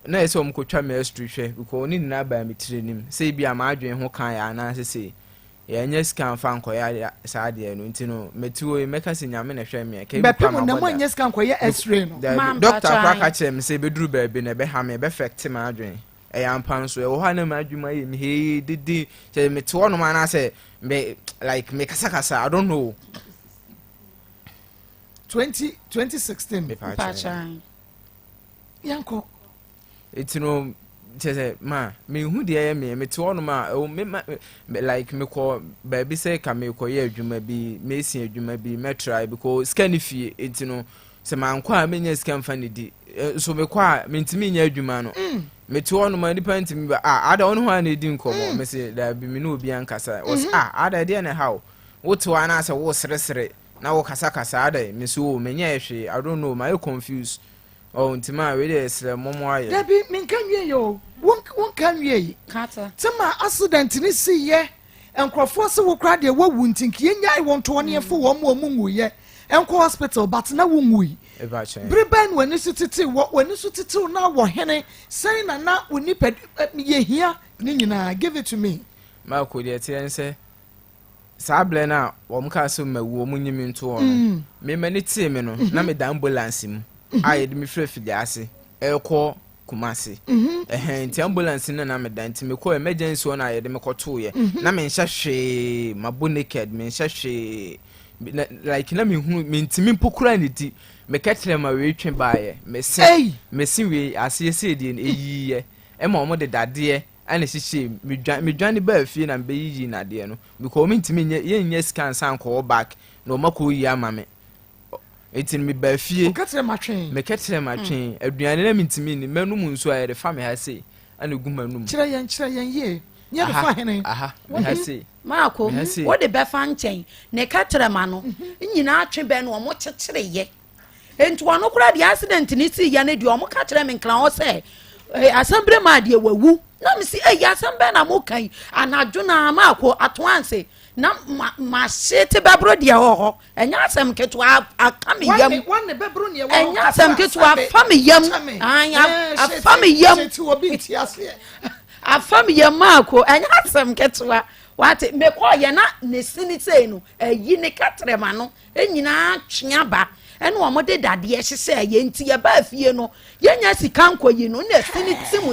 na ese om kotwa me street hwe because oni na ba mitire nim se bia ma adwen ho kan ya na se ya nya scan fa nkoya sa ade no ntino metuo meka se nyame na hwe me ke bi pa ma mo nya scan nkoya x-ray no doctor kwaka chem se beduru ba bi na be ha me be effect ma adwen ya mpan so e wo ha na ma adwuma ye me he didi se metuo no ma na se me like me kasa I don't know 2016 pacha yanko etino chese ma me hu de me te ono ma like me ko ba bi say ka me ko ye adwuma bi me si adwuma bi me try because scan fie etino se man kwa me nya scan fa ne di so me kwa me ntimi nya adwuma no me te ono ma nipa ntimi ba ada ono ha na di nkomo me se da bi me no obi ankasa was ada de na how wo to ana se wo sere na wo kasa ada me so me nya ehwe I don't know my confused oh ntima we dey sere momo aye da bi me kan wie yo won kan wie kata tema accident ni si ye enkrofo se wo kra de wo wu ntinki nya I want to ne fo wo mo mu ye enko hospital but na wo ngui e ba chen briban wani su titi na wo hene sai na oni ped ye hia ni nyina give it to me ma ko de tie nse sable na wo mka so mawu mu nyimi nto on me mani tie me no na me da ambulance mu aye de me frefide ase ekọ kumase nti ambulance na me da nti me ko emergency one aye de me koto ye na me nhahwe mabo naked me nhahwe like na me hu me ntimi mpokura ne di me ketre ma we twe baaye me si we ase ese de eyiye e ma omo de dade ana hihye me dwane ba afie na be yiyi na de no because me ntimi ye scan san ko back no mako yi ama me etin me ba fie me ketre matwen aduane na me ntimi ni manum nso aye de fa me ha sei ana gu manum kire yen ye nya de fa hene me ha sei Maako wo de be fa nchen ne ketre ma no nyina atwe be no mo kyekere ye enti wono kura de accident ni si ya ne de o mo ka kire me nkran ho se asambre ma de wawu na me si asambe na mo kan anadwo na Maako atoanse na ma shete bebro de ho enya asem keto akame yam one bebro ne wo enya asem keto afame yam afame yam afame yam Maako enya asem keto wate me ko ye na ne sini sei no ayi ne katrema no enyina twea ba ene wo mo de dade ye hyese ye nti ye ba afie no ye nya sika nkoyi no ne sini timu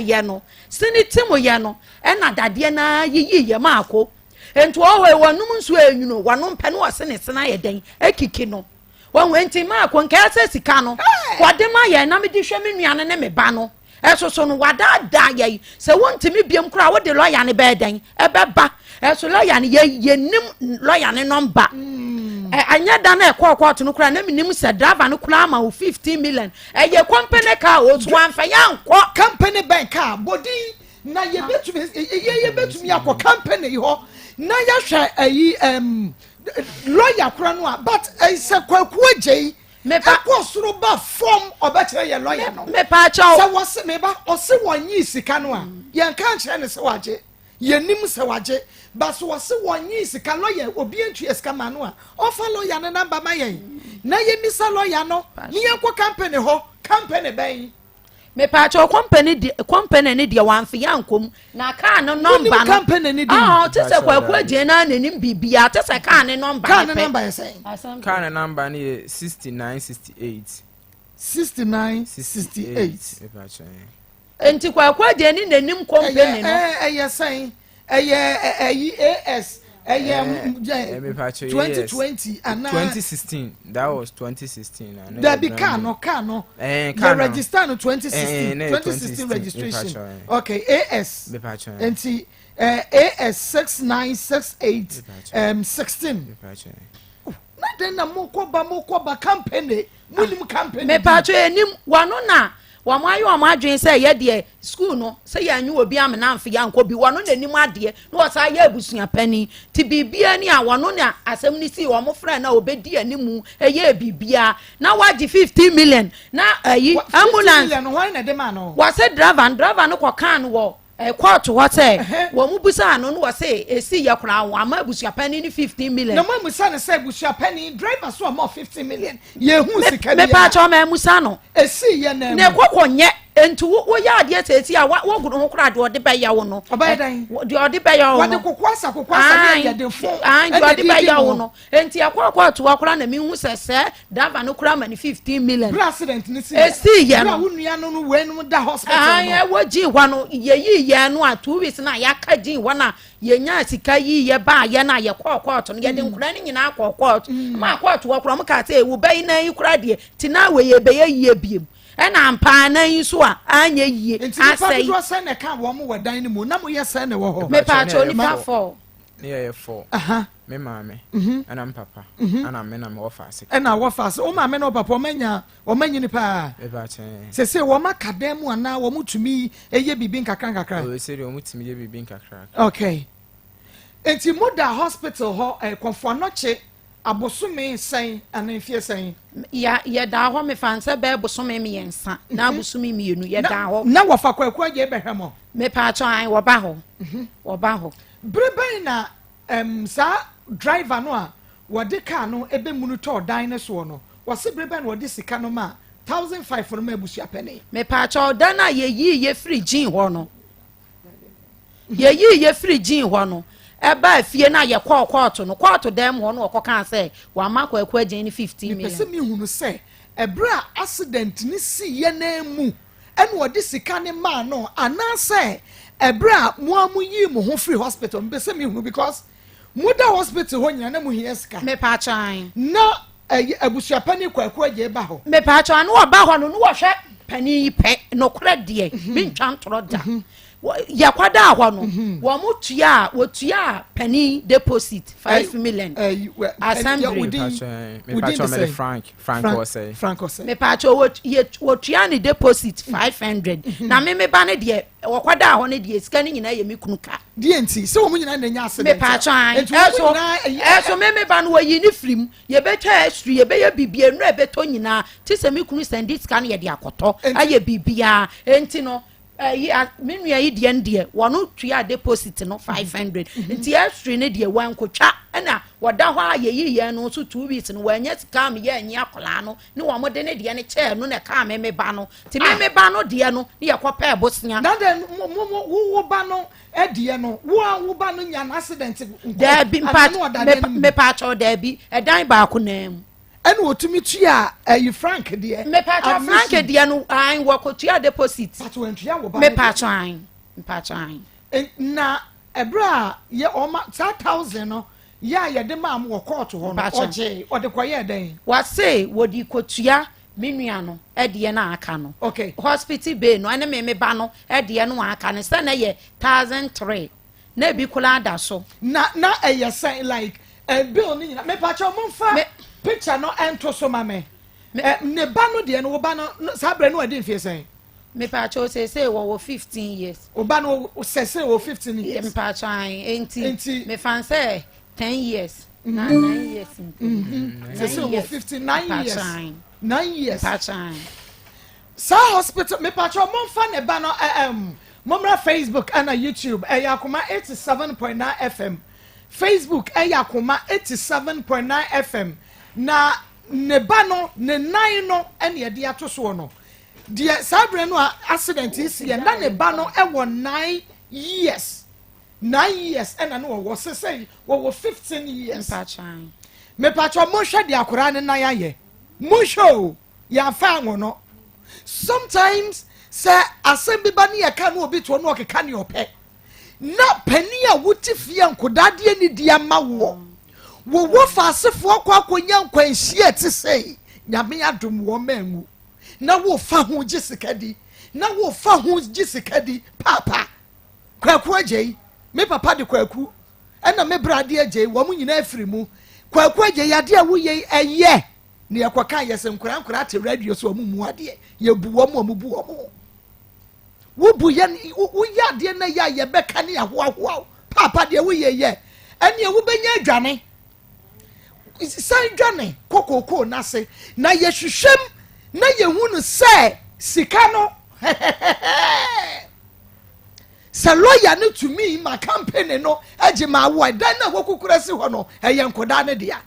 ye no ena dade na yiyi ye Maako enti o we wanum nso enyuno wanum pe no wose ne sena ye den ekiki no won enti Maako nka se sika no wade ma ye na me di hwe me nuane ne me ba no eso no wada da ye se wontimi biem kura wo de lawyer ne be den ebeba eso lawyer ne ye nim lawyer ne number anya da na ekọ no kura na minim se driver no kura ma 15 million ye company car o so anfa yankọ company bank car body na ye betumi akọ company ho na ya hwe ayi lawyer kura no but se kwaku agei me pa suru ba form obekere ye lawyer no me pa chaw se wose me ba ose wonyi sika no a ye nka kire ne se waje yenim se waje ba so wose wonyi sika lawyer obi entu esika ma no a ofa lawyer ne number ma yen na yemisa lawyer no ni yenko company ho company ben me pacho company ni de wan fi yankom na car no number no company ni di te se kwaku agye na nanim bibia te se car ne number car ne number is car ne number ni 6968 6968 me pacho enti kwaku agye ni nanim company no say AS 2020 and 2016 that was 2016 there be car no the register no 2016 registration okay AS enti AS 6968 16 na den na mokoba company munim company me pacho enim wano na wamayo amadwen say ye de school no say ya nyu obi am na mfe ya nko bi wano nanim ade no wasa ya abusua pani ti bibia ni a wano na asem ni si wo mo frɛ na obedi animu eye bibia na waji 50 million na ambulance 50 million why na de ma no wase driver no kwa kan wo court what say wo mu busa no no wase esi ya kra wo ama abusua pani ni 15 million na mo musa ne say abusua pani driver so mo 50 million ye hu sika me pa cho me musa no esi ye na ne kokonye entu wo ya ade teti a wo guru ho kra de ode baya wo no obadan de ode baya wo no de kokwasa ne ya de fo de ode baya wo no enti akwa to akra na mi hu sese driver no kra mani 15 million president ni si esi ye no wo nua no we no da hospital no wo ji hwa no ye no a 2 weeks na ya ka ji hwa na ye nya sika yi ye ba ye na ye court no ye de nkura ni nyina court ma court wo kra mo ka te wo bai na yi kra de tina we ye be ye yie biem ena ampa na yi so a anya yie asai do se na ka wo mo wadan ni mu na mo ye se na wo ho me pa cho ni pa 4 ne 4 me mame ana papa ana me na me office ena office o mame no papa o manyi ni pa e ba chen se wo makadam ana wo mutumi eye bibi nkakra o se wo mutumi ye bibi nkakra okay enti moda hospital ho konfo noche abosome sen anafie sen ya da ho me fanse be bosome me yensa na abosome mienu ya da ho na wo fa kwaku age behwemo me pa cho an wo ba ho breben na sa driver no a wode car no ebe munu to dan ne so no wose breben wode sika no ma 1500 no ma abusua pene me pa cho dan na ye free gin ho no ye free gin ho no eba fie na ye court no court dem ho no okoka say wa makwa akwa agyen ni 15 million pese mi hunu say ebra accident ni si ye na mu ene wode sika ne ma no ana say ebra mo amu yi mo ho free hospital pese mi hunu because muda hospital ho nyana mu hie sika me pa chan na abusua pani kwaku agye ba ho me pa chan no ba ho no no hwe pani pe no kra de bi ntwa ntoro da ya kwada ho no wo mutua wotua pani deposit 5 million assembly me pa chan me frank say me pa chan wotua ni deposit 500 na me ba ne de wo kwada ho ne de sika ni nyina ye me kunuka DNT se wo nyina na nya ase me pa chan eso me ba no yi ni frim ye betwa estri ye be ye bibie no e beto nyina ti se me kunu send sika na ye de akoto aye bibia enti no menu yi de ndie wono tua deposit no 500 nti estri ne de wan kotwa na wada ho ayeyi no so 2 weeks no wanya sika me ye anya kola no ne wo mo de ne de ne chair no na ka me ba no ti me ba no de no ne ye kopa ebosia na de wo ba no edie no wo ba no nya accident da bi me pa cho da bi edan ba ko nam ene otumi tua you frank de me pa cho frank de no an wo ko tua deposit but when tua wo ba me pa cho an na ebra ye o ma 1000 no ya ye de ma am wo court ho no oje o de koye den wa say wo di kotua menua no de na aka no okay hospital bay no ene me ba no de no aka no say na ye 1003 na bi kula da so na ye say like bill ni na me pa cho mo fa picture no ento so ma me ne ba no de no wo ba no sa bre no ade mfie sen me pa cho say wo 15 years wo ba no say wo 15 years me pa cho enti me fan say 10 years 9 years say wo 59 years 9 years pa cho sa hospital me pa cho mo fa ne ba no Momra Facebook and YouTube Akoma 87.9 FM. Facebook Akoma 87.9 FM. Na nebano ne nine no ene de atoso no. De sabre no accident is ye na nebano e 9 years. 9 years and no was say we 15 years. Me pacho mo hwe de akora ne nan aye. Mo show ya fa no. Sometimes say asem ba ne yaka no obi to no okeka ne opɛ na pani a wuti fie nkodade ni dia ma wo fa asefo akonya nkwanhie te sei nyame adom wo mangu na wo fa ho gisikadi na wo fa ho gisikadi papa kwaku agei me papa de kwaku ɛna me brade agei wo mu nyina afiri mu kwaku agei ade a wo ye ɛyɛ ne yakwaka yɛsɛ nkura te radio so wo mu ade ye bu wo mu bu wo mu wo bu ye wo ya ade na ya ye beka ne ahoahoa papa de wo ye ye ɛne wo benya adwane san dwane kokoko na se na ye hwehwem na ye hunu sɛ sika no sɛ lawyer no to me my company no age ma wo dan na wo kukura si ho no ɛyɛ nkoda ne dia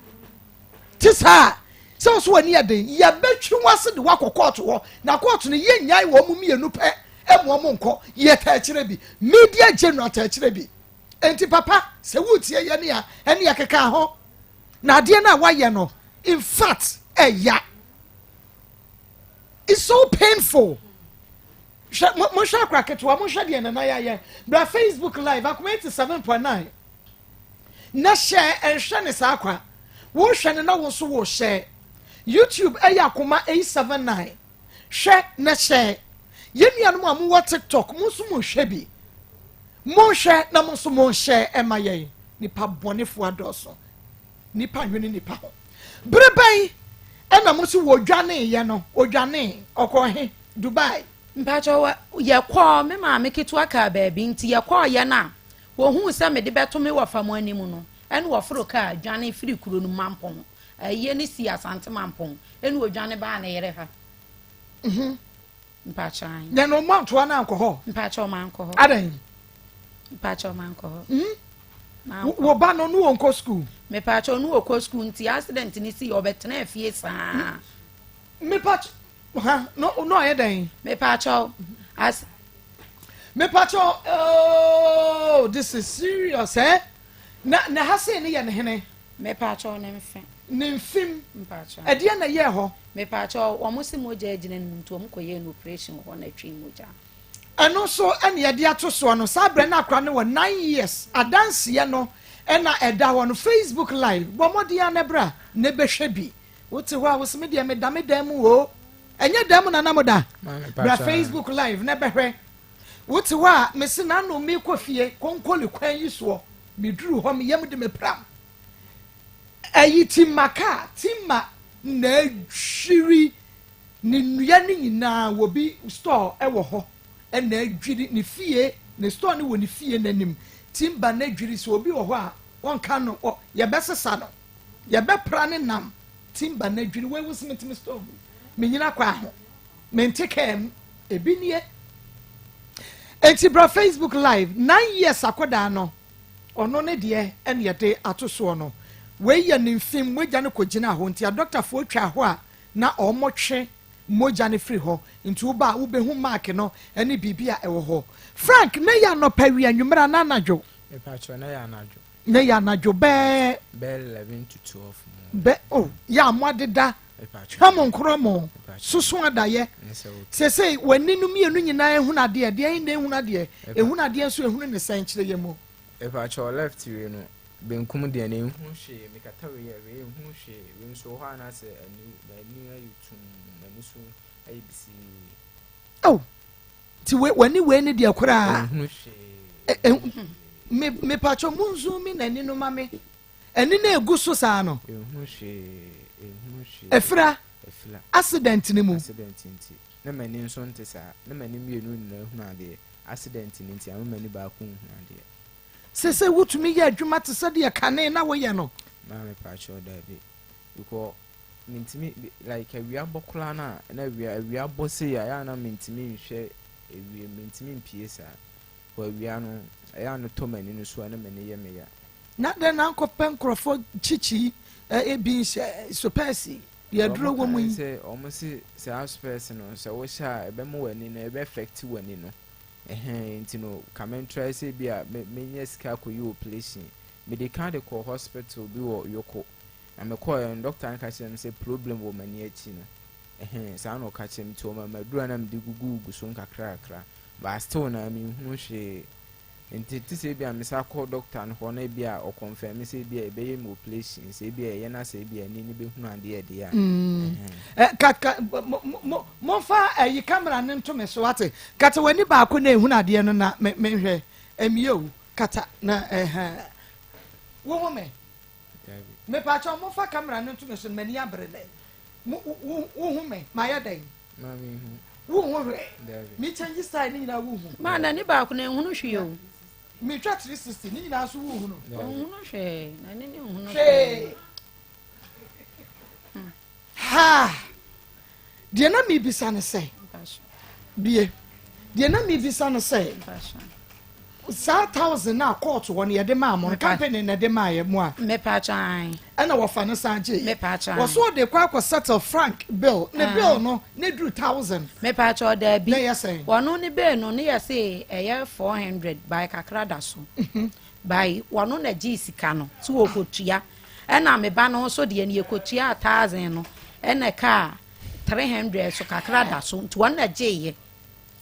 tisa so so ani ade ye betwi wase de wakɔ ho na court no ye nyai wo mu mienu pɛ emu mo nko ye ta kire bi media general ta kire bi enti papa sɛ wutie ye ne a ɛne ye keka ho na ade na waye no in fact ɛya it's so painful mo sha kraketwa mo hwɛ de na na ya bra Facebook live Akoma 87.9 na share ɛhwɛ ne sa akwa wo hwɛ ne na wo so wo share YouTube Akoma 879 hwɛ na share yenu no amu wa TikTok mo so mo hwɛ bi mo hwɛ na mo so mo share ema yɛn nipa bɔnefo adoso nipa hwene nipa ho breban ɛna mo so wo dwane ye no odwane ɔkɔ Dubai mpacho ye kwa me ma me ketu aka baabi nti ye kwa ye na wo hu se me de beto me wo fam animu no ene wo foro ka dwane firi kuro no mampon ye ne si asante mampon ene wo dwane ba na yere ha mpacho an ye no manto na anko ho mpacho man ko ho adan mpacho man ko ho wo ba no no onko school me pacho no okɔ school nti accident ni si obetena afie saa me pacho ha no ye dan me pacho as me pacho oh this is serious na ha say ne ye ne hene me pacho ne mfe ne mfim pacho e de na ye ho me pacho wo mo se moja agina ntu om koye no operation ho na twi moja eno so ene ye de atoso no sabre na akra ne wo 9 years adanse ye no ena eda wo no Facebook live bo modi ya ne bra ne behwe bi wote ho a wo se me de me dam wo enye dam na namoda bra Facebook live ne behwe wote ho a me se na no me kofie konkole kwan yi so me duru ho me yam de me pram ayi timaka timma na hwiri ni nua ni nyina wo bi store e wo ho na adwiri ni fie ne store ni wo ni fie nanim timba na adwiri so obi wo ho a won ka no ye besesa no ye be pra ne nam timba na adwiri we wo simetimi store me nyina kwa ho me ntekem ebi nie enti bra Facebook live 9 years akoda no ono ne de ene ye de atoso no we ye ne mfim moja ne kogina ho ntia doctor fo twa ho a na omotwe moja ne free ho nti wo ba wo be hu mark no ene bibia e wo ho Frank ne ya no pawi anwumra na anadwo e patcho na ya anadwo ne ya anadwo be 11 to 12 be oh ya modeda e patcho ha mon kromo susu adaye se waninu mienu nyina ehunade de na ehunade ehunade so ehunu ne san kire yemo e patcho left we no benkum de na ehunu hwe mekata we ye we ehunu hwe we nso ho ana se ani ayitum ani so ayibisi oh ti we ne de akura ehunu hwe me pacho munzu mi na ni no mame eni na egu so saa no ehunu hwe efra accident ni mu accident nti na mani nso nte saa na mani mienu na ehunu ade accident nti am mani ba ko ehunu ade se wutumi ya adwuma te se de kane na wo ye no na me pacho da bi because mintimi like awia bokula na awia bosse ya na mintimi nhwe ewie mentimi mpie saa wa wia no ɛyɛ no tomani no so na me ne yɛ me ya na den na nkɔpɛ nkurɔfo chichi ebi sopɛsi yɛduro wɔ mu yi sɛ ɔmo si sɛ aspɛs no sɛ wohyɛ a ɛbɛma w'ani no ɛbɛ affect w'ani no nti no kamentra sɛ bi a menyɛ sika akɔyɛ operation mede ka de kɔ hospital bi wɔ yoko na mekɔɛ no doctor nka kyerɛ me sɛ problem wɔ m'ani akyi no saa na ɔka kyerɛ me nti ɔma madura na mede gugu so nkakrakra but still na menhunu hwee nti ti sɛ bi a mesa kɔ doctor no hɔ na bi a ɔconfirm sɛ bi a ɛbɛyɛ me operation sɛ bi a ɛyɛ na sɛ bi a ni ne bɛhunu adeɛ ɛdeɛ a momfa ayi camera ne nto me so ate kata w'ani baako na ehunu adeɛ no na mehwɛ emio kata na wo ho me mepacha momfa camera ne nto me so mani abre ne wo ho me ma ya dan mami wo ho hwɛ me change style ni na wo ho ma na ni baako na ehunu hwe o me twa 360 ni nyina so wo hu no ehunu hwe na ni ehunu hwe ha deɛ na mebisa no sɛ bie deɛ na mebisa no sɛ saa 1000 na court wɔ no yɛde maa mo no company na de maa yɛ mo a mepatwan ɛna wɔfa no san gye mepatwan wɔso de kɔ akɔ settle frank bill ne bill no ne duru 1000 mepatwan da bi na yɛ sɛn wɔno ne bill no ne yɛ se ɛyɛ 400 by kakra da so by wɔno na gye sika no so wɔkɔtua ɛna meba no so deɛ ne yɛkɔtua 1000 no ɛna ka 300 so kakra da so nti wɔn na gye yɛ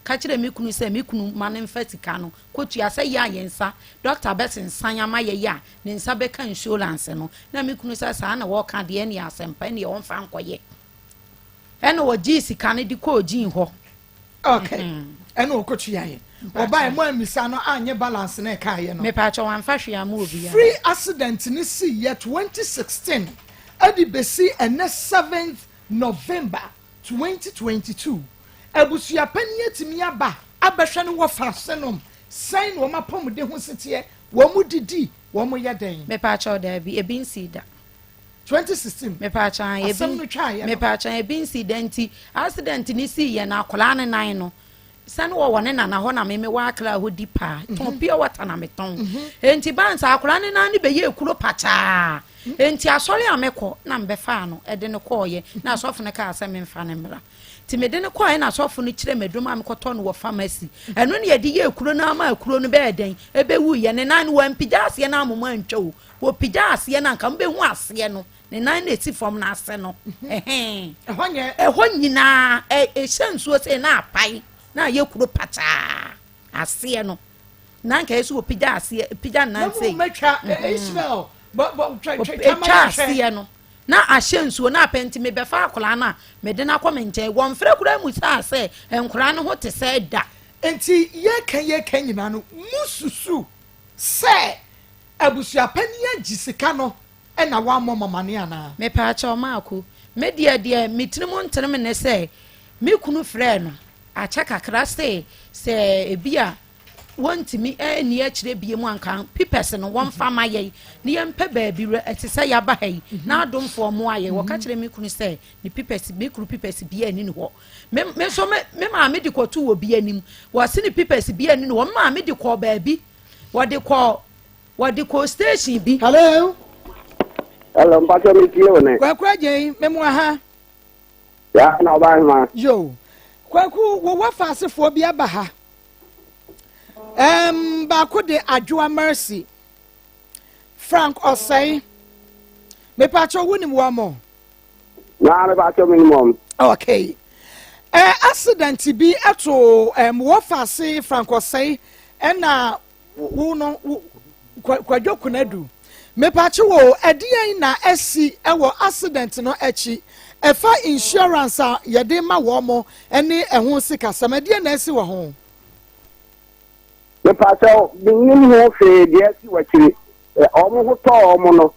ka kyerɛ me kunu sɛ me kunu ma ne mfa sika no kɔtua sɛ yɛ ayɛ nsa doctor bɛsen nsan ama yɛ yɛ ne nsa bɛka insurance no na me kunu sɛ saa na wɔka deɛ ne asɛmpa ne wɔmfa nkɔyɛ ɛna wɔgye sika no de kɔɔgyin hɔ okay ɛna wɔkɔtua yɛ ɔbaa mo amisa no anyɛ balance na ɛka yɛ no mepatwa wɔmfa hwee ama obi ya free accident ne si yɛ 2016 adi besi ɛnɛ 7th November 2022 abusua panyi atimi aba abɛhwɛ no wɔ fasenom sɛn no ma pomde ho setie wɔ mu didi wɔ mu yɛ den mepatwa da bi ebi nsi da 2016 mepatwa ebi asɛm no twa yɛ mepatwa ebi nsi da nti accident ni si yɛ na akola ne nan no sani wɔ ne nana hɔ na me wa akra hɔ di pa ton pia wata na me ton enti bansa akola ne nan ne be yɛ ekuro pacha enti asɔre amekɔ na mbɛfa no ɛde ne kɔɔyɛ na asɔfo ne ka asɛ me mfa ne mbra ti me de ne kɔɔyɛ na asɔfo ne kyerɛ medum amekɔtɔ no wɔ pharmacy ɛno ne yɛde yɛ ekuro na ama ekuro no bɛɛ den ebewu yɛ ne nan wɔ mpigya aseɛ na amoma ntwa wo pigya aseɛ na nka mbehu aseɛ no ne nan na esi fam na ase no ɛhɔ nyinaa ɛhyɛ nsuo sɛ na apai na ye kuro pacha aseɛ no na nka yesu opija aseɛ pija nan sei na metwa Ismail twa aseɛ no na ahyɛ nsuo na apɛnti me bɛfa akola na me de na kɔ me nkyɛn wɔn frɛ kura mu sɛ nkora no ho te sɛ da enti ye kan nyina no mususu sɛ abusua pani agyi sika no ɛna wa mɔ mama ne ana me pa acha Maa Akos me deɛ metrim ntrem ne sɛ me kunu frɛ no acha kakra sɛ ebi a wɔntimi ni akyire bie mu anka pipes no wɔmfa ma yɛ ne yɛmpɛ baabi ɛte sɛ yaba ha yi na adomfo mo ayɛ wɔka kyerɛ me kunu sɛ ne pipes me kunu pipes bie ani ne hɔ me so me ma me de kɔto wɔ bie anim wɔse ne pipes bie ani ne hɔ ma me de kɔ baabi wɔde kɔ station bi hello mpacho mi tie one kwakwa gyen me mo ha ya na ba ma yo kwaku wo wafasefo bi aba ha baako de adwoa mercy frank osai me pacho wonim wa mo na me pacho minimum okay accident bi ato wo fase frank osai na wo no kwadwo kunadu me pacho wo edian na asi ewo accident no echi efa insurance a yede ma wo mo ene ehun sika samade na asi wo ho me pacho binim ho fe de asi wakire omo ho to omo no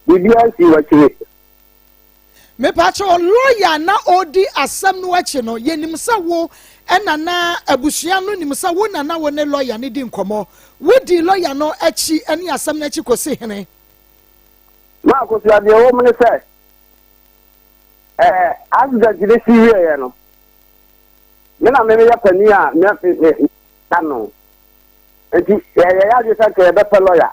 bibi asi wakire me pacho lawyer na odi asem no achi no yenim sa wo ena na abusua no nim sa wo na wo ne lawyer ne di nkomo wo di lawyer no achi ene asem na achi kosi hene Maa Akos ya de wo mo ne se accident de si wie no me na me ya pani a me tano enti ya je san ke be lawyer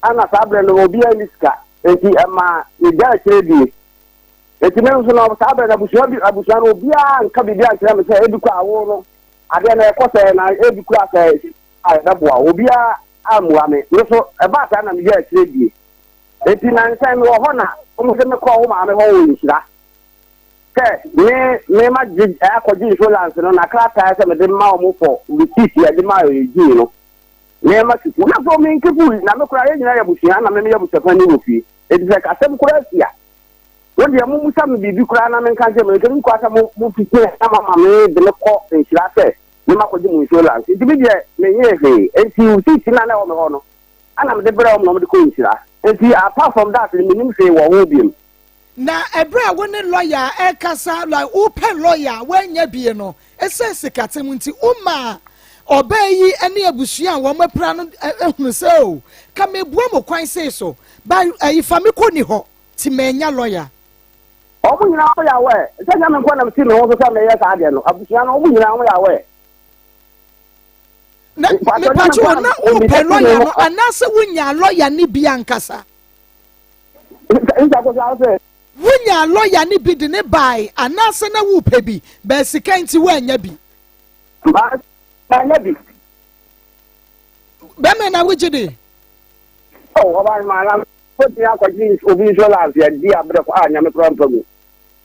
ana sabre no obi aliska enti ama ni ja kredi enti me nso no sabre na abusuan obi a nka bibi a kire me se eduku awo no ade na ekose na eduku aka ai da boa obi a amua me so e ba ta na me ja kredi enti na nsan me wo ho na o se me ko wo ma me ho wo nhira ke me ma akọji insurance no na krata se me de ma o mo for receipt ya de ma eji no me ma tutu na so me nkefu na me kura ye nyina ya busia na me ya busia fa ni wofi e de ka asem kura sia wo de mo musa me bibi kura na me nka je me ke nko asa mo fiti na mama me de me ko insurance me ma kọji insurance e bi de me ye he enti receipt na na o me ho no ana me de bra o no me de ko insurance enti apart from that me nim say wo ho biem na ebra wo ne lawyer e kasa like open lawyer wanya bie no ese sikatem nti uma obayi ene abusua wo mapra no ehunu se o ka mebua mo kwan sei so ba ifa me ko ni ho ti menya lawyer obu nyina ho ya we se nya me ko na ti me ho so sa me ye sa ade no abusua no obu nyina ho ya we na me pacho na open lawyer no anase wunya lawyer ni bia nkasa nta ko sa se wunya lawyer ni bi de ne bai anase na wu pebi ba sika nti wanya bi ba anya bi be me na wujide oba ma na ko ti akọji obi insurance ya di abre ko anya me problem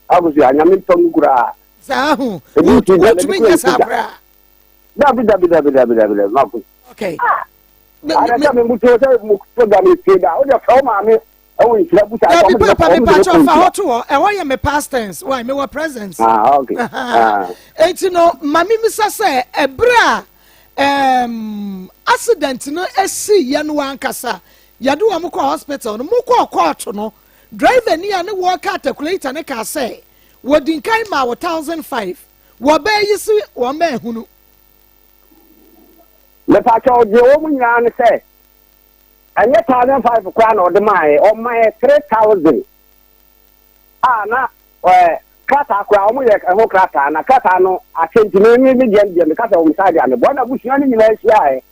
abusu anya me tongu kura sa hu tu mi nya sabra dabi ma ko okay ara me mutu se mu program ti da o de fa ma me oh it's like that papa me patch off how to e wo ye me past tense why me were present okay enti no mami mi say ebra accident no esi ye no ankasa yade wo mo hospital no mo court no driver ni ane wo car calculator ne ka say wo din kai ma 1005 wo ba yi si wo ma ehunu le patch o je wo mu nya ne say and yet 1,500 crown or the my 3,000. Ah, na kata kwa omu ye ho kata na kata no atenti me me kata o misadi ame bona busuani nyina ahia e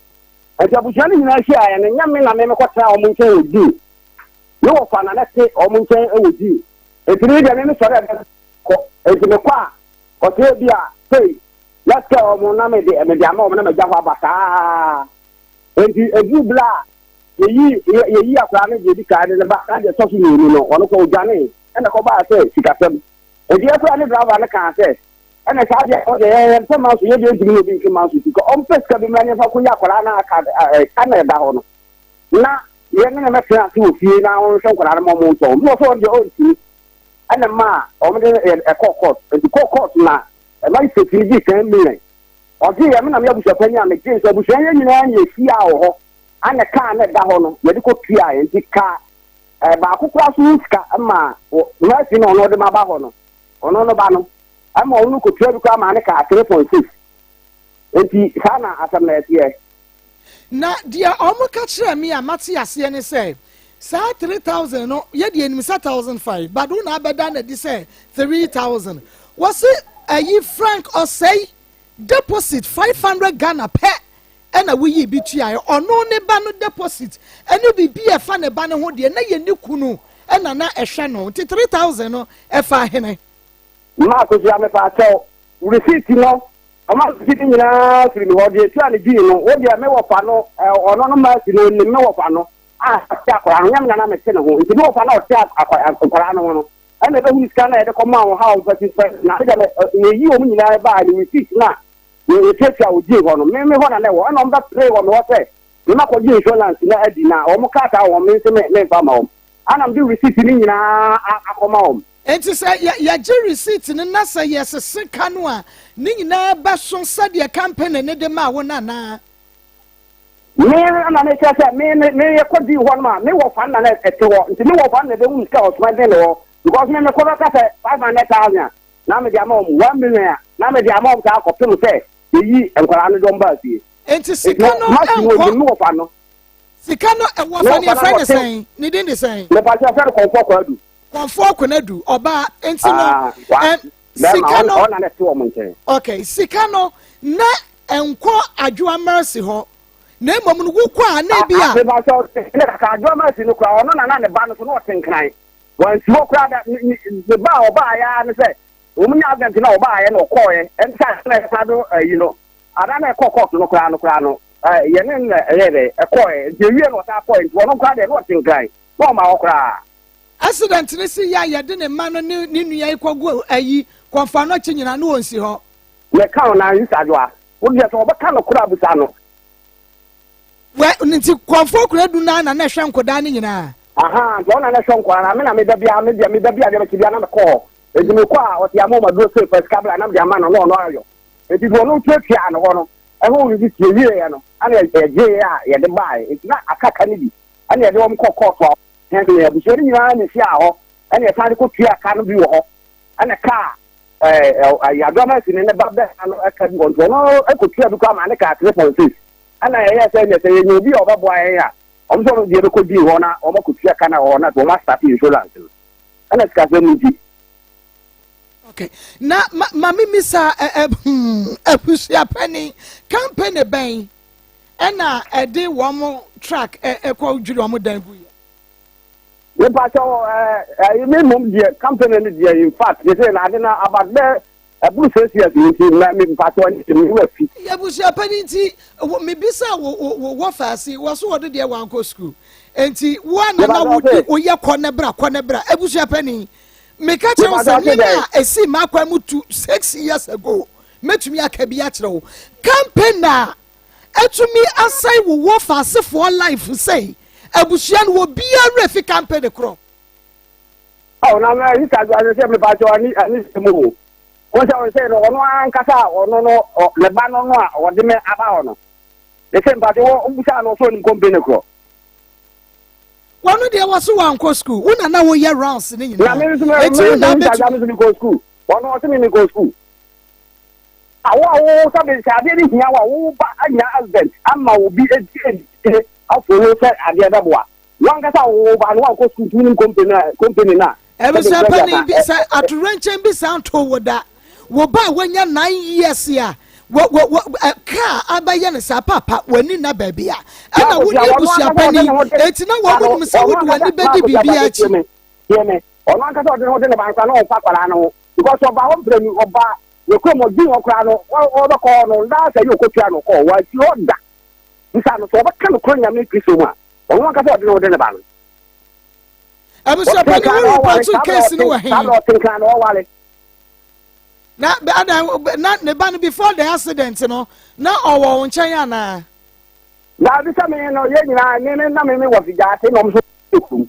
ati busuani nyina ahia e ne nyame na me kwatra omu nchen odi no wo fa na na se omu nchen odi etiri de me sore ko eti me kwa ko te bia sei let's go omu na me de ama omu na me jaho abata enti ebu bla yeyi akwa ne je di ka ne ba ka de so so ni no ono ko jane ena ko ba se sikasem e di akwa ne driver ne ka se ena sa de o de se ma so ye de ndimi obi nke ma so ko on pes ka bi mane fa ko ya kwara na aka ka na da ho no na ye ne me tra ti ofie na on so kwara mo mo to mo so de o ti ena ma o me de e court na e ma se ti di kan mi ne o ti ye me na me abuso pani a me je so abuso ye nyina ye fi a ho ana ka na da ho no ye de ko tua ye di ka ba akukura so ska ma na si no no de ma ba ho no ono no ba no ama onu ko tua du ka ma ne ka 3.6 enti sana asam na tie na dia omo ka kire me a mate ase ne say sa 3,000 no ye de enim sa 1,500 but do na abeda na di say 3,000 was it ayi frank or say deposit 500 Ghana per ena wuyi bi tua ono ne ba no deposit ene bibi e fa ne ba ne ho de na ye ne kunu ena na ehwe no 3,000 no e fa hene ma ko sia me pa tell receipt no ama receipt nyina firi ho de tua ne bi no wo de me wo fa no ono no ma si no ni me wo fa no tia kwa nyam na me se ne ho nti wo fa no tia akwa no no ena be hu scan na de ko ma wo ha wo fa na de me yi o mu nyina ba ni receipt na we take our deal on me ho na wo na mba pray wo me say me ma ko insurance na adi na o mo kata wo me se me fa ma wo ana mbi receipt ni nyina akoma wo enti say ya je receipt ni na say yes sika no a ni nyina ba so sade campaign ne de ma wo na na me ana me say me ye ko di ho ma me wo fa na na ete wo nti me wo fa na de hu sika o tuma de no because me ko ka say 500,000 na me di ama 1 million na me di ama ka ko pem say yi enkwara no don ba sie enti sika no enko sika no e wo fa ne friend sen ni din de sen me pa cha fer konfo kwadu konfo kwanadu oba enti no sika no ona na se o monche okay sika no na enko adwoa mercy ho na emom no wukwa na bia a ba so ne ka adwoa mercy no kwa ono na ne ba no so no tenkran wan si okra da ne ba oba ya ne se o munya agent na oba ya no koye ensa na sa do no ada na kokot no kra no ye ne ere koye je wie no ta koye ono kra de no tenkran no ma okra accident ni si ya ye de ne ma no ni nua ikogu ayi konfa no chinyina no onsi ho me ka na nsadwa wo de so obeka no kura busa no we nti konfo kura du na hwe nkoda ni nyina aha do na hwe nkoda na me na me da bia de bia na me ko ejimi ko a o ti amoma do so first kabla na me ama no no ayo eti do no tuatua no ho no e ho ri ti wie ya no ana eje ya ye de bai eti na akaka ni bi ana ye de wo mko to he ya bu sheri nyina ni si a ho ana ye tare ko tua ka no bi wo ho ana ka ya do ma si ne ba be ano aka bi wonto no e ko tua bi ko ma ne ka 3.6 ana ye se ne se ye obi o ba bo aye ya o so bi e ko di ho na o ma ko tua ka na ho na to ma start insurance ana ska se mu di okay na mami misa apusia pani campaign ben ena ede wo mo track ko dwiri wo mo dan bu we pa so me mum die campaign ni die in fact they say na na about the blue faces ni me pa so ni me wa fi ya busia pani nti me bisa wo faasi wo so wo de wan ko school enti wo na wo ye kɔnebra abusia pani me ka tell say na esi makwa mu 6 years ago metumi akabia kyerɛw campaign na etumi asai wo faase for life say abusia no bia refi campaign de kro oh na me ita do say me ba jo ani semu ko say no ono ankasa ono no le ba no a wo de me aba ono de say ba jo obusa no so ni campaign kro wonu de waso wanko school una na wo year rounds ni nyina na me me go school ono o me go school awo sabe sabe ni hia wo ba anya husband amma wo bi afolo se ade da boa wanga sa wo ba no wanko school tu ni company na ebe se pani bi se aturenchen bi san to woda wo ba wanya 9 years ya ka abaye ne sa papa wani na babia ana woni busia pani etina wo mu se wo wani bedi bibia chi yeme ono anka so de ne banka no fa kwala no because oba ho bremi oba we ko mo di okra no o ba ko no nda sa yo ko tua no ko wa ti oda bisa no so ba kan ko nya me kristo ma ono anka so de ne banka abusia pani wo report case ni wa he na ne ban before the accident no na owo nchen ya na bisa me no ye nyina ne na me wo figate no so ku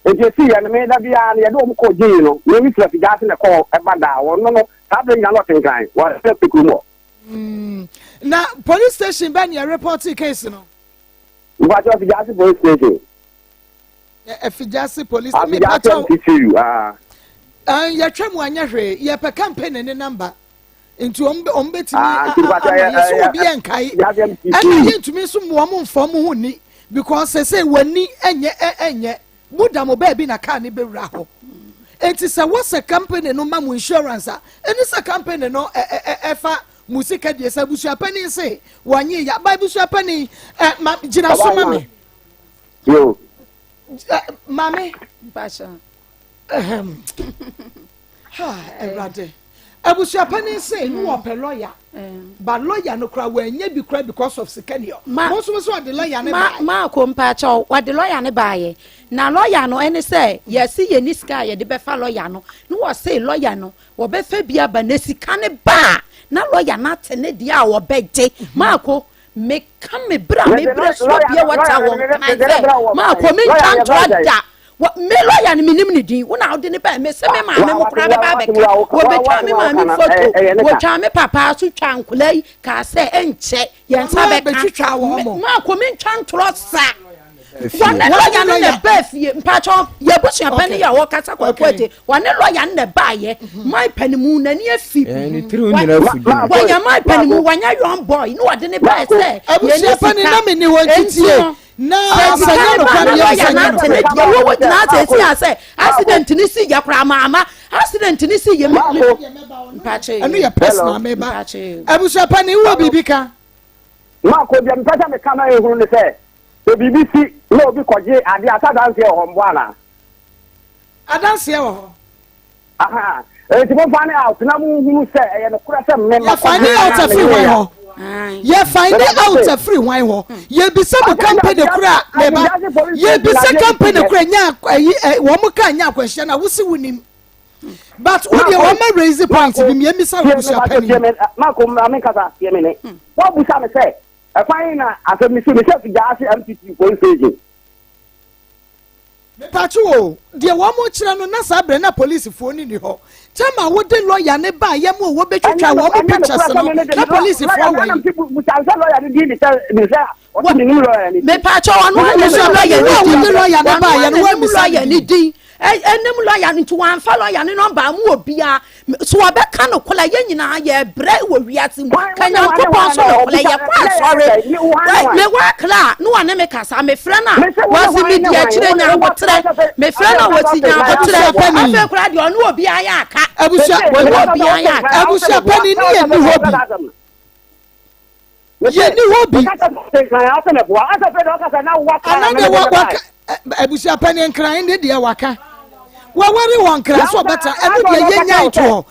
e si ya me da bia ne do mo ko ji no me mi figate ne ko e bada wo no ta be nya no tenkan wa se ku mo na police station ban ya report case no wa jo figate police station Fijasi police me patrol ya twam anya hwe ya pe campaign ne number nti ombetimi yeso obi enkai ana yentumi so mo mfom ho ni because say wani enye mudamo ba bi na car ni bewura ho enti say what's a company no ma insurance any sa company no efa musika de sa busu pani say wanye ya ba busu pani gina so mame yo mame pasha Erade abusia pani say no ope lawyer but lawyer no kra wanya bi kra because of sikanio most so the lawyer ne ba ma ko mpacha wa the lawyer ne ba ye na lawyer no ene say yes ye ni sika ye de be fa lawyer no wo say lawyer no wo be fa bia ba na sika ne ba na lawyer na tene dia wo beje ma ko me kam me bra so bia wata wo ma ko me kan trada me lawyer ni minim ni din wona ode ne ba me se me ma me mukura be ba be ka wo be twa me ma me photo wo twa me papa so twa nkula yi ka se enche ye nsa be ka ma ko me twa ntro sa wane lawyer no ne ba fie mpacho ye busua pani ya wo kasa kwa kwete wane lawyer ne ba ye my panimu na ni afi ni tiri nyina fudi wanya my panimu wanya young boy no ode ne ba se ye ni pani na me ni won titie na sanya no kwa ya sanya no wo na say accident ni si ya kra mama accident ni si ye mpache anu ye personal meba abusa pani wo bibika Marco dem pesa me kama ehunu ne se the BBC no bi koje ade atadanse e ho mboana adanse e ho aha ti mo fane out na mu hunu se e no kura se me ya fane out of free wan ho ya fane out of free wan ho ye bi se mo company kura meba ye bi se company kura nya wo mo ka nya kwahye na wo si wunim but who dey want me raise the point bi me misa wo busa pani Marco amekasa ye me ne wo busa me se e fine na asem mi se fi gas MTT police station Pacho, dear one more children, no Sabra, na police phone in the hall. Tell my what the lawyer never, Yamu, what bet you try one pictures, no police phone. Enem lawyer into one follow ya no ba mu obia so abeka no kola ye nyina ye bre wo wiase mu kanya kopon so no kola ye kwa sorry me wa kla no wane me kasa me frɛ na wasi mi dia kire nya botre me frɛ na wasi nya botre afa kura de ono obia ya aka abusia obia ya aka abusia pani ni ye ni hobi ye ni hobi anade waka abusia pani nkran ne de waka wawari wan kra so beta enu de ye nya nto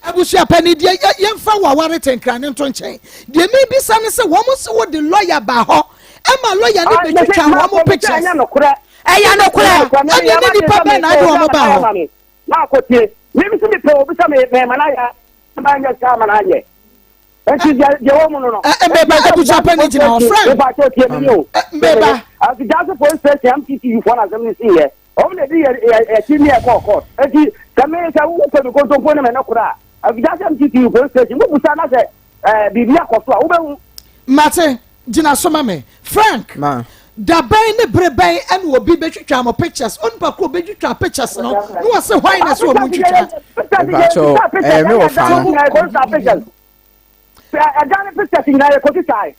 abusia pani de ye mfa wawari tenkran nto nchen de me bi sa ne se wo mo se wo de lawyer ba ho e ma lawyer ne be twitwa wo mo pictures eya no kura ani ne di papa na de wo mo ba ho na akotie me bi se me pe obi sa me manaya ba nya ka manaya enti je wo mo no mbeba abusia pani ti na friend mbeba the Gaza police station MTT for as we see here. Only the team here court. And the Samay who put the control for them and Okra. The Gaza MTT police station, who was another Bibia Costa. Mate, Jina Somame, Frank, da bay ne brebe and will be better chamo pictures. On Paco better pictures. No, was a wine as well. I done pictures in the Cotisai.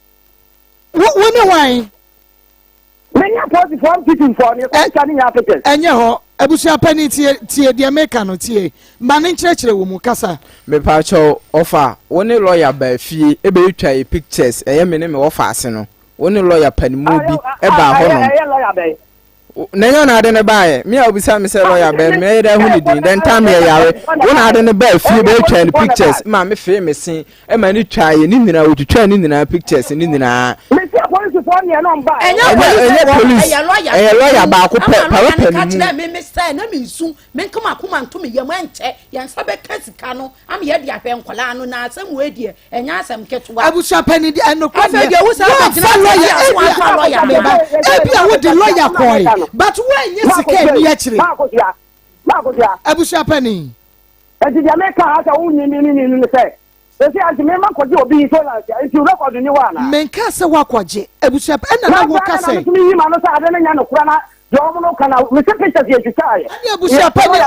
What wine? Many are from teaching for you. And your abusia penny tie the American tie. Man church wo kasa. Me pacho offer one lawyer by fee e be try pictures e me me offer ase no. One lawyer pen mu bi e ba ho no. Na yo na ade ne bae. Me obisa me say lawyer by me da hu ni din then time ye yare. One ade ne ba fee be try pictures. Ma me fe me sin e ma ni try ni nyina wo twa ni nyina pictures ni nyina. Police for me no ba. Police. Lawyer ba ko pa me say na me su me nkama akoma nto me yam anche yan sabe kasika no am ye dia hwe nkola no na asem we die enya asem ketuwa abusa pani di anokwa afa dia wo sa lawyer me ba ebia wo di lawyer koi but when you sika mi akire abusa pani enti dia me ka ha sa unyi ni say esi anti me makoje obi so la enti record ni wa na men ka se wakoje abusa na na wo ka se mi yi ma no sa ade na nya no kura na yo mo kana me se pictures ye twae ani abusa pani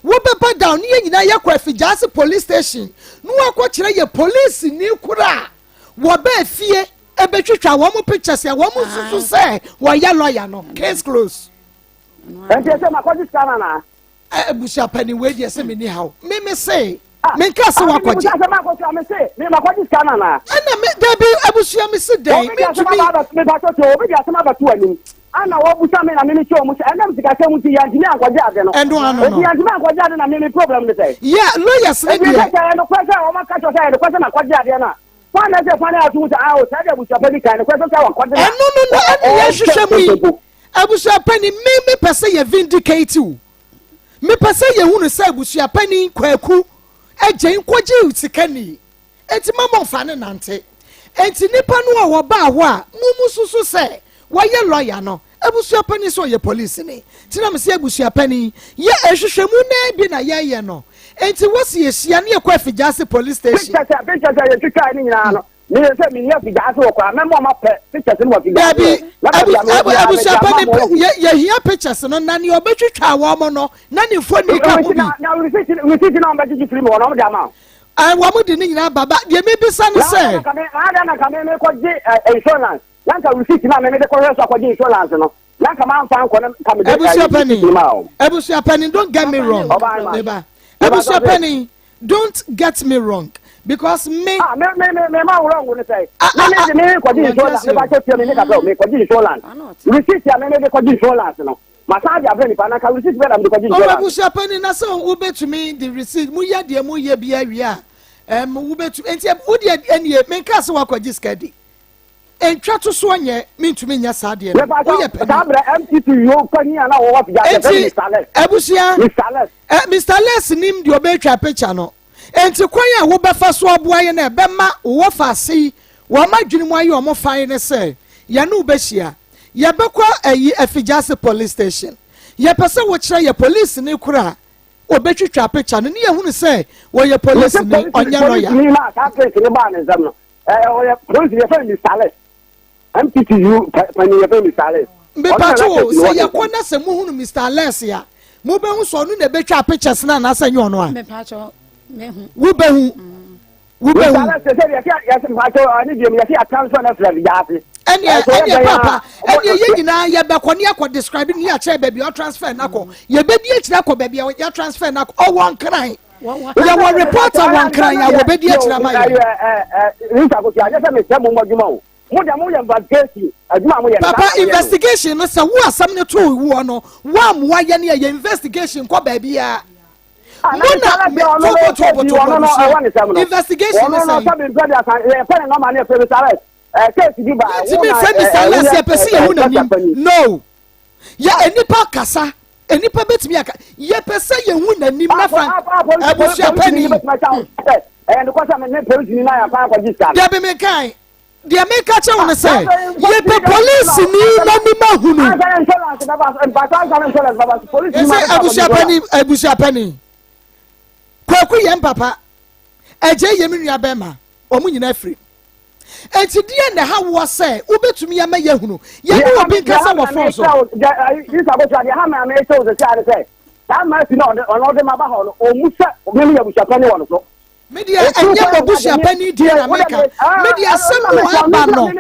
wo beba down ni nyina yakwa afijase police station no akwa kire ye police ni kura wo ba fie ebetwitwa wo mo pictures ya wo mo susu se wo ya lawyer no case close enti se makoje scanner na abusa pani we dey se me ni how me say men ka se wakoje me makoje scanner na ana me dabi abusa me se dey me tumi me ba to obi dia se ma ba to anim ana wo busa me na me cho mu se enam sika se mu ti ya njini akwaje ade no endo ano no ya njini akwaje ade na me problem ne say yeah lawyers ne dey no kwese o ma ka cho say no kwese na akwaje ade na fa na se fa na atu sa o sa de busa pani kan kwese sa wa kwase no ani ya hwehwɛ mu abusa pani me pese ye vindicate you me pese ye hunu say abusa pani kwaku agye nkwaje utikani enti mama fa ne nante enti nipa no a wo ba ho a mumu susu say woye lawyer no abusa pani so ye police ni tina me say abusa pani ye ehwehwɛmu na bi na ye no enti wosi ehia ne ekwa afijase police station pictures ye twa ni nyina no me say me here afijase wo kwa memo ma pe pictures ni wo afijase abusa pani ye hia pictures no na ne obetwitwa wo mo no na ne foni ka ho bi na receipt na mbagi free me wo no dia ma wo mo di ni nyina baba ye me bi sa no say na ka me ko ji insurance yanka receipt na me de ko reso ko ji insurance no na come on fan come Ebusia Penny, don't get me wrong. Ebusia Penny, don't get me wrong. Because me me wrong when say me ko di insurance me ba che me ka me ko di insurance receipt ya me ko di insurance no massage abeni pa na ka receipt be na me ko di insurance Ebusia Penny na so wo betumi the receipt mu ya de mu ye bia wi a wo betumi enti wo de eni me ka se wa ko gi skadi entwa to so anye me ntumi nya sa de no wo ye penny MTT yo pani na wo wa fija Ebusia Mr. Les nim de obetwa picture no enti kwan a wo befa so aboa ye na be ma wo fa sei wo ma dwene mu aye o mo fan ne se ye no be hia ye be kwa ayi Afijase police station ye pese wo kire ye police ni kura obetwitwa picture no ne ye hunu se wo ye police ni onya roya ni na ka ke ni ba ne zam no o ye police ye fa ni sale MTTU pani ye fa ni sale me pacho se ye kwana se mu hunu Mr. Les ya mo be hu so no na betwa pictures na na se nyo no a me pacho wo be hu anya papa anya ye nyina ye be kɔ ne akɔ describe ne ya kyerɛ baby o transfer na kɔ ye be di akyira kɔ baby ya transfer na kɔ o won kran ya wo reporter won kran ya wo be di akyira ma ye papa investigation no se wo asam ne to wo no wa mo wa ye ne ye investigation kɔ baby ya investigation no ya enipa kasa enipa betimi aka ye pese ye hu nanim na fa Abusia Penny ya be me kai dia me ka che won say ye pe police ni na ni ma hunu Abusia Penny kwaku yem papa eje yem nua be ma omu nyina free enti die na ha wo say ubetumi ya ma yahunu ye ni obi kasa wo fon so this Abusia dia ha ma me so se say that man si no de ma ba ho no omu se me ya Abusia Penny won so media enye Abusia Penny die na meka media sem no aba no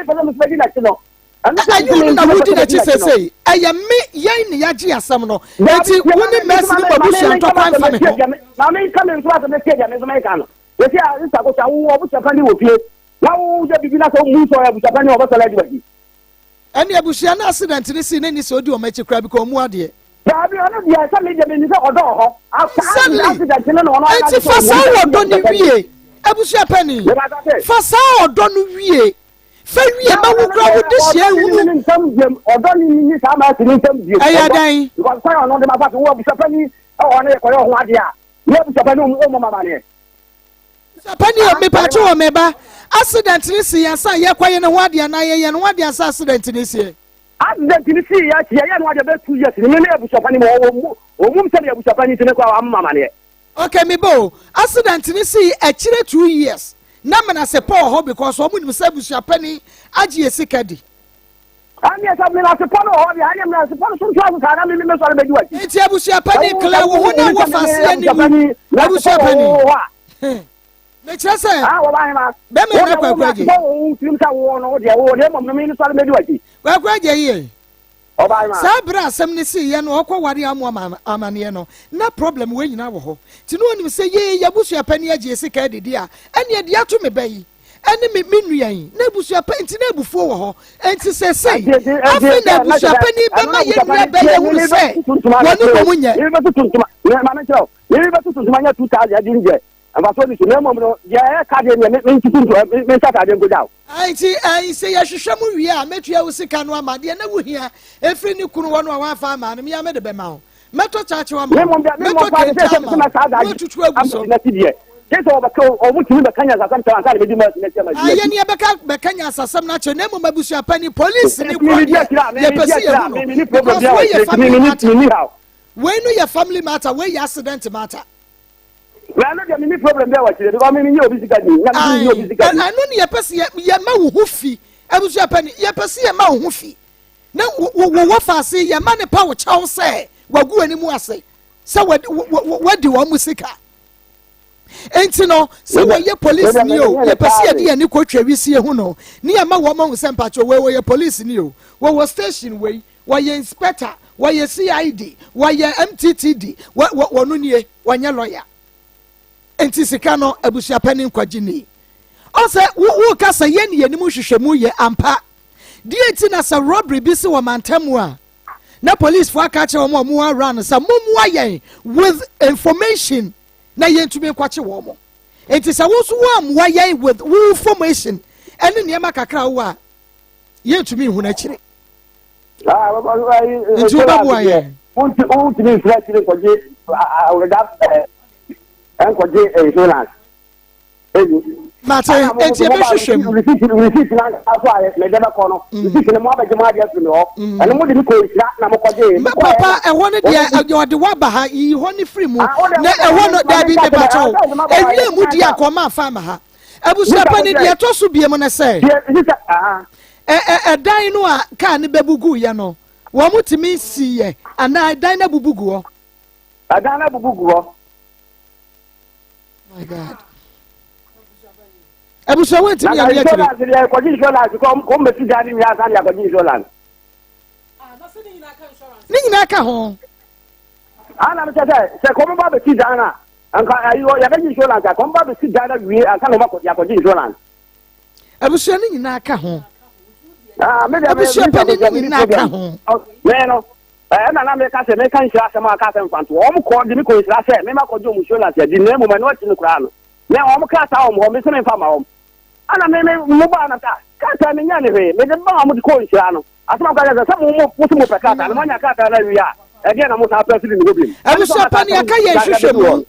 ayu na wudi na chi sesei eye me yen ne yagi asam no enti woni mess ni Abusia ntokwan fa me na me come in so as me stage me so me kan we see this Abusia wo Abusia Penny wo pie na wo je bibi na so mu so Abusia Penny wo basala di ani Abusia na accident ni si ni so odi o machi kra bi ko mu ade Baby, I know the assembly de me say odo ho. Accident no no. Enti fa sa odo ni wie. Abusia Penny. Fa sa odo no wie. Fa wie ma wo kra wo de hia hunu. Odo ni sa ma ti ntem die. Aya dan. Because kwa no de ma fa wo Abusia Penny e o na e ko ho ade a. Ye Abusia Penny o mo mama ne. Abusia Penny o me pa cho o me ba. Accident ni si ya sa ye kwaye ne ho ade na ye no ade sa accident ni si. Accident ni si ya ti ya no ade be 2 years ni me na Abusia Penny o mu se Abusia Penny ti ne kwa mama ne. Okay, me bo accident ni si e kire 2 years. Na me na se Paul ho because o mu ni se Abusia Penny agi esikadi. Ani esa me na se Paul ho bi ani me na se Paul so twa ka na me so le bedu ati. Enti Abusia Penny kla wo ho na wo fase ani wu. Abusia Penny. Me kire se wo ba ma. Be me na kwakwaje. Wo tim sa wo no de wo de mo me so le bedu ati. Kwakwaje yi. Oba ma. Sabra asem ni si ye no okwa ware amu amane no. Na problem we nyina wo ho. Ti no onim se ye Abusia Penny agi esika didi a. Ene de ato me bayi. Ene me nuan. Na Abusia Penny ti na ebufuo wo ho. Enti se sei. Afi na Abusia Penny be ma ye nua be ye hu se. Woni ko munye. Ye be tuntuma. Ma me tro. Ye be tuntuma nya 2000 adi nje. Amba so ni so na mo no ye ka de me tuntuma me sata de go dawo. Ai se ya hwehwɛ mu wie a metua wo sika no amade na wo hia efri ni kunu wo no wa fa ma no me ya me de be ma ho meto chache wa ma meto kenta ma metutu aguso na tidie keso obaka omutimi be kanya zasam tan kan be di ma na aye ni be kanya sasam na che na mu Abusia Penny police ni kwa ye pesi ye no we no ye family matter we ye accident matter. I know the mini problem there was because me ni obi sika ni. I know ni ye pesi ye ma wo ho fi. Abusia Penny ye pesi ye ma wo ho fi. Na wo fa ase ye ma ne pa wo chaw se wagu animu ase. Se wadi wo musika. Enti no se wo ye police ni o ye pesi ye de ani ko twa wisi ye hu no. Ni ye ma wo ma hu se mpacho we ye police ni o. Wo station we wɔyɛ inspector wɔyɛ CID wɔyɛ MTTD wɔno nie wɔnyɛ lawyer enti sika no abusuapani nkwagye ni ɔsɛ wo kasa yɛ ne yɛnim hwehwɛmu yɛ ampa deɛ nti na sɛ robbery bi si wɔ mantamu a na police fo aka kyerɛ wɔn a wɔn around sɛ mommua yɛn with information na yɛntumi nkɔkye wɔn mo enti sɛ wo nso wo amoa yɛn with information ɛne nneɛma kakra wo a yɛntumi ihu n'akyire nti wobɛboa yɛn wontumi mfiri akyire nkɔgye nkɔgye insurance mate enti ɛbɛhwehwɛ mu receipt na aso a mede bɛkɔ no receipt no mo abɛgye mo adeɛ firi me hɔ ɛno mode me kɔnhyira na mokɔgye papa ɛhɔ no deɛ ɔde woaba ha yi hɔ ne firi mu na ɛhɔ no daabi mebakyɛw ɛwie mu di akɔma afa ma ha abusuapa ne deɛ ɛtɔ so bie mu ne sɛ ɛdan no a kaa ne bɛbugu yɛ no wɔn mo tumi si yɛ anaa ɛdan na bubu gu hɔ ɛdan na bubu gu hɔ my god abusua wo ntimi yɛ yɛ kɔgye insurance kɔ mbɛsi dan ne nyinaa san de akɔgye insurance ne nyinaa ka ho ana me sɛ kɔm ba bɛsi dan na anka yɛbɛgye insurance a kɔm ba bɛsi dan na wie anka na ɔmakɔgye insurance abusua ne nyinaa ka ho abusua pa ne nyinaa ka ho mɛ no na meka sɛ meka nhyira asɛm a ka sɛ mfanto ɔm kɔ de me kɔ nhyira sɛ mema kɔgye ɔmu insurance adi na mmom ɛne ɔkyi no koraa no na ɔm ka saa ɔm hɔ me sɛ memfa ma ɔm ana mobaa na ta kata menya ne hwee mede ba mo de kɔ nhyira no asɛm ka sɛ sɛ mo so mo pɛ kata no moanya kata na wie a ɛdeɛ na mo saa pɛ siri ne hɔ bim abusua pa ne yɛka yɛ hwehwɛ mu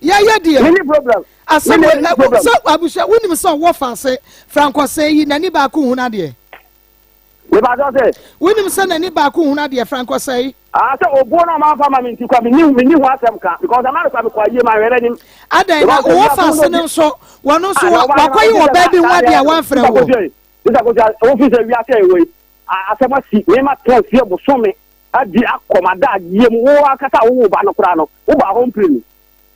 yɛyɛ deɛ mini problem asɛm sɛ abusua wonim sɛ ɔwɔ fa ase frankɔsɛ yi n'ani baako hu n'adeɛ mebaadɔ sɛ wonim sɛ n'ani baako hu n'adeɛ frankɔsɛ yi sɛ obuo no ma fa ma me nti kwa menni ho asɛm ka because amane kwa mekɔ ayie ma wɛrɛ nim adan na ɔwɔ fa ase no nso wɔno nso wakɔyi wɔ baabi ho adeɛ a wɔamfrɛ wɔ isakoja ofi sɛ wiase ɛwɔ yi asɛm asi mema tena fie bosome adi akɔmada agyie mu wo akasa wowo ba no koraa no woba hɔ mpire no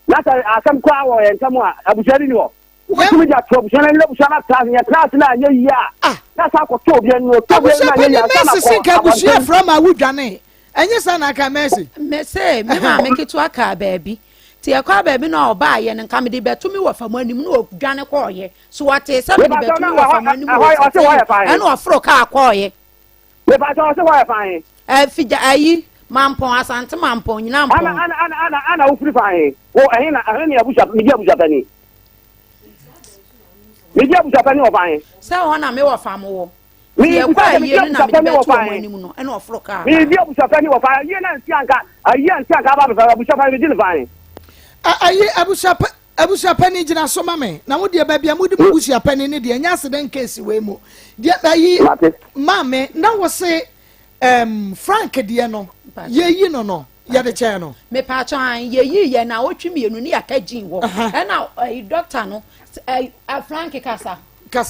na sɛ asɛm koraa wɔ yɛ ntam a abusuani ni hɔ wobɛtumi de ato abusua no ne abusua no class nyɛ class no anyɛ yie a na sa akɔtɔ obia no abusua pa ne mɛsisi nka abusua frɛ ma wodwane ɛnyɛ sa na aka mɛsi mɛsɛ me maame ketewa kaa baabi nti ɛkɔ baabi na ɔbaayɛ no nka mede bɛtumi wɔ fam anim na ɔdwane kɔɔyɛ so wɔte sɛ mede bɛtumi wɔ fam anim ɛne ɔforo kaa kɔɔyɛ mebakyɛ ɔse wɔyɛ fan afigya ayi mampɔn asante mampɔn nyina mpɔn ana wofiri fan wo ɛhe ne abusua medi abusua pani wɔ fan sɛ hɔ na mewɔ fam wɔ yɛkɔ ayie no na mede bɛto ɔmo anim no ɛne ɔforo kaa medi abusua pani wɔ fan ayie na nsi anka aba bɛfɛ abusua pani medi ne fan ayi abusua pani gyina so ma me na wo deɛ baabi a mode mu abusua pani ne deɛ nyɛ accident case wei mu deɛ ayi maame na wo se Frank deɛ no yɛyi no yɛde kyɛn no mepatɔ an yɛyi yɛ na wotwi mmienu ne yɛka gyin wɔ ɛna doctor no Frank kasa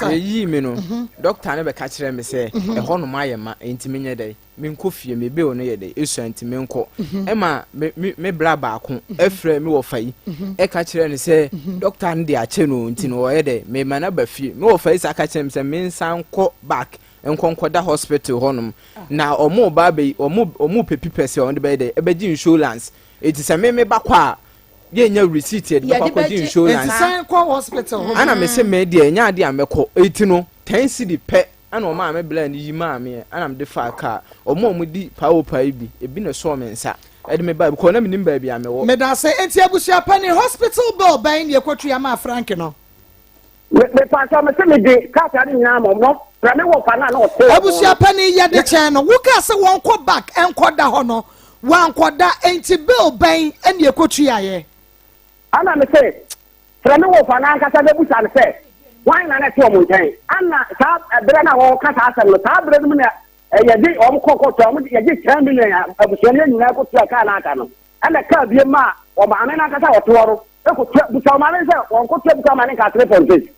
yɛyi me no doctor no bɛka kyerɛ me sɛ ɛhɔ nom ayɛ ma enti menyɛ dɛ menkɔ fie mebeo no yɛ dɛ ɛsua nti menkɔ ɛma me bra baako ɛfrɛ me wɔ fa yi ɛka kyerɛ no sɛ doctor no de akyɛ no nti no wɔyɛ dɛ mema no ba fie me wɔ fa yi sɛ aka kyerɛ me sɛ mensa nkɔ back nkɔnkɔda hospital hɔnom na ɔmo ba bɛ ɔmo pepi pɛsɛ ɔmo de bɛyɛ dɛ ɛbɛgye insurance eti sɛ me ba kɔ a yɛ nya receipt yɛ de ba kɔ gye insurance ɛsan kɔ hospital hɔ ana me sɛ me deɛ nya ade a mɛkɔ eti no 10 cedi pɛ ana ɔmo a me bla ne yi maa me ana me de fa kaa ɔmo di pawo pa bi ebi na so me nsa ɛde me ba kɔ na me nim baabi a me wɔ me da sɛ enti abusua pa ne hospital bill bɛn ne yɛkɔtu ya ma Frank no me pa sɛ me sɛ me de kaasa ne nyinaa mɔ no na me wɔ fa na ɔtɔ abusua pa ne yɛ de kyɛn no wo ka sɛ wɔn kɔ back ɛnkɔ da hɔ no wɔn da enti bill bɛn ɛne yɛkɔtu ya yɛ ana me sɛ sɛ me wɔ fa na ankasa de busa ne sɛ wɔn na te ɔmo nkyɛn ana saa bere na wɔn kasa asɛm no saa bere no mu na yɛde ɔmo kɔkɔtɔ ɔmo yɛde 10 million abusua ne nyinaa kɔtu aka na aka no ɛna kaa bie ma ɔmaame na ankasa ɔtɔɔro ɛkɔtu busa ɔmaame sɛ wɔn kɔtu busa ɔmaame ka 3.6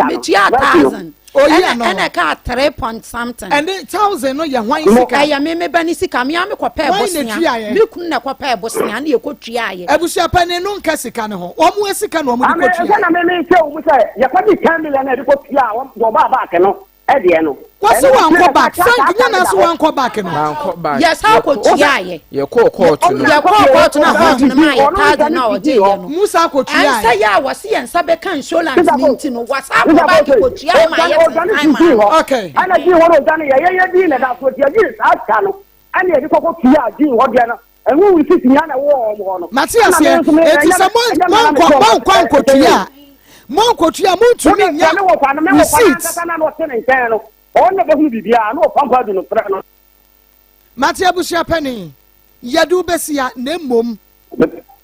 metua 1,000 ɛna ka 3 point something and 1,000 no yɛ hwan sika ɛyɛ me ba ne sika me ame kɔpɛ bosnia me kun na kɔpɛ bosnia ne yɛkɔtua yɛ abusua pa ne no nka sika ne ho ɔmo sika no ɔmo de kɔtua na me sɛ wo sɛ yɛkɔdi 10 million na de kɔtua wɔ ba ke no ɛdeɛ no What's the one go back? Frank, you know, one go back. Yes, how could you? You call court. You call court now. Musa could say, I was here and Sabekan Sholan meeting. What's up about you? Okay. And I do want to done a dinner that's what you did. I can. And you go to your what and we will sit in a war. Matthias, it is a monk, Kotia, Matia Busia Penny, Yadu Bessia, Nemum,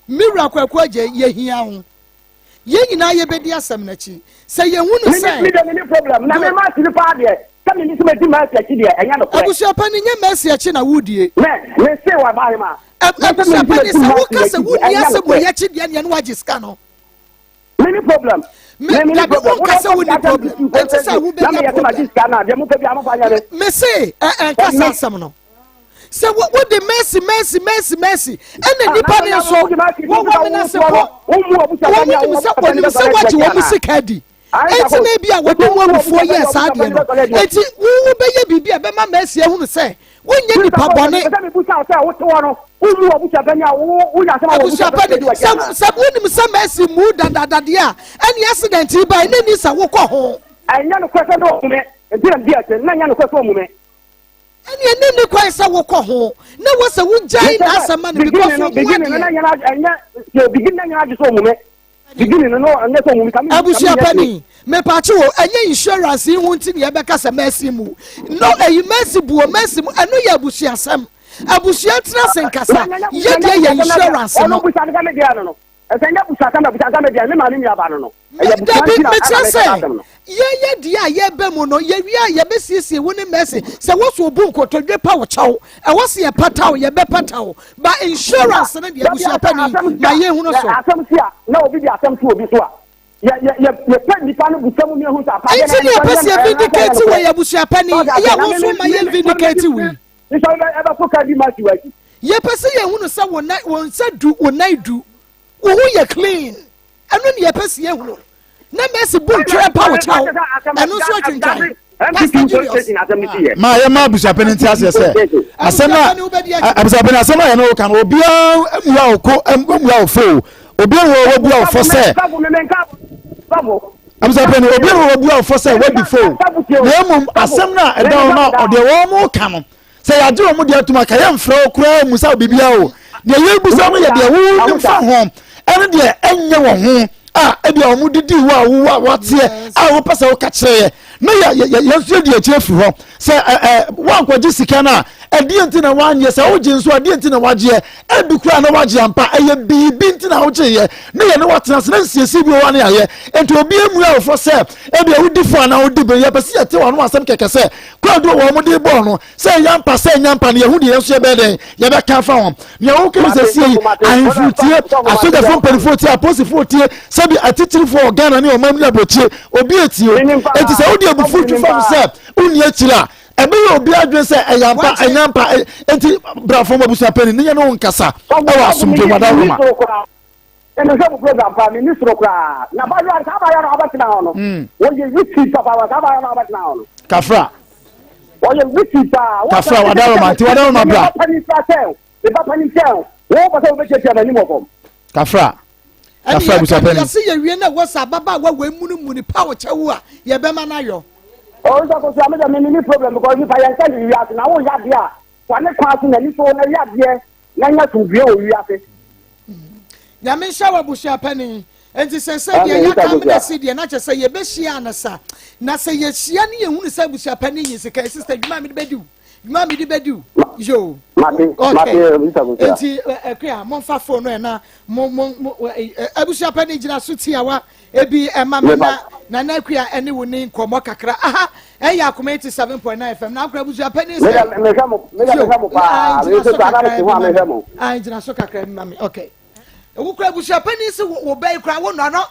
Miracle Quaje, ye here. Ye na ye bedia samnachi. Say ye wouldn't say any problem. Na me ma the party. Come in to me mercy here. Busia Penny, ye mercy china woody. Me say wa ba ma. Busia Penny say wo kasa woody asebo ye chi dia ne waji scano. Many problem. Me kasa woody problem. Enti say wo be ya. Me say kasa sam no. Say what the mercy and the nipa so what woman say what you want sick heady enti na bia we do one 4 years ade no enti wo be ye bibia be ma mercy ehunu say wonye nipa bone say wonim say mercy mu dadadade a any accident ba ene ni sa wo kɔ ho anya no kwese do me enti na bia na anya no kwese mu me and you need to quite say, walk home. No, what's a wood giant as a man because of beginning Abusia Penny, me pacho, and your insurance, you won't see Yabaka a mercy move. No, a mercy boo, mercy, I know Yabusia Sam. Abusia Trans and Casa, yet your insurance. Yeah, Bemono, yeah, Bessie, winning mercy. So what's your book or to get power chow? I was here patao, ya be patao, by insurance and the Abusia Penny, my year who knows. No, be the attempt to be so. You put the panel with some who's a person vindicated where Abusia Penny, I also my vindicated way. It's all ever put a demarcation. Ye person, you want to say one night, one said do, one night do. Who you clean? And when you pass here, no mercy book trap power chow. And no swatching time. My Busia Penny tells us, Asema, Asema, no can Obia fool. Obia for say. I'm saying, Obia for say, what before? Asema, and down now, or the one more canon. Say, I do a modia to my Kayam Fro, Crow, Musa Bibio. The Yabusa, the woo, home. And there, and you won't. And you are moody. What's here? I will pass out catch. No, you're the chef. Say, one what Jessica. I didn't in a 1 year, so James, I didn't in a 1 year. And be crying a watch and be bint in out here. No, you know what? See 1 year. And to be a well for sale. And be a different now. Do be a passia to one some cake. Say, crowd do one more bono. Say, Yampa, say, Yampa, who the answer better. Yabba can't found. You okay, say, I'm 40. I saw the phone 40, I posted 40. Sabi a teaching for Ghana and your mamma boche, or be it you. It is audio before to from yourself. Unyetila. Ebe obi adwen se ayampa enti bra from Abusia Penny ne no nkasa e wa asumdwe wada roma eno se program pa ministro kra na ba yo ka ba ya na abatina hono wo ye wiki papa wa ka ba ya na abatina hono kafra wo ye wiki pa kafra wada roma ti wada roma bra pani sa tel e ba pani tel wo ba se wo be cheche na ni mo kom kafra Abusia Penny se ye wie na wo sa baba wa muni power chewu a ye be ma na yo. Oh, so I'm a mini problem because if I tell you that now, yeah, one person and so on, yeah, Nanya to grow, you have it. Yamin shower Busia Penny, and this says, you come to see the not just say, you best Shiana, sir. Now say, yes, Yanni, and who say Busia Penny is a case, sister, Mammy Bedu, Mammy de Bedu, Joe. Okay, Monfa phone, and Abusia Penny, Sutia, Ebi Mamma. Na na kwa ene woni nkomo kakra aha eya Akoma 87.9 FM na akwa Busia Penny me hamo pa me so ana me ho me hamo ai jina so kakra mami okay wo kwa Busia Penny se wo bai kra wo no no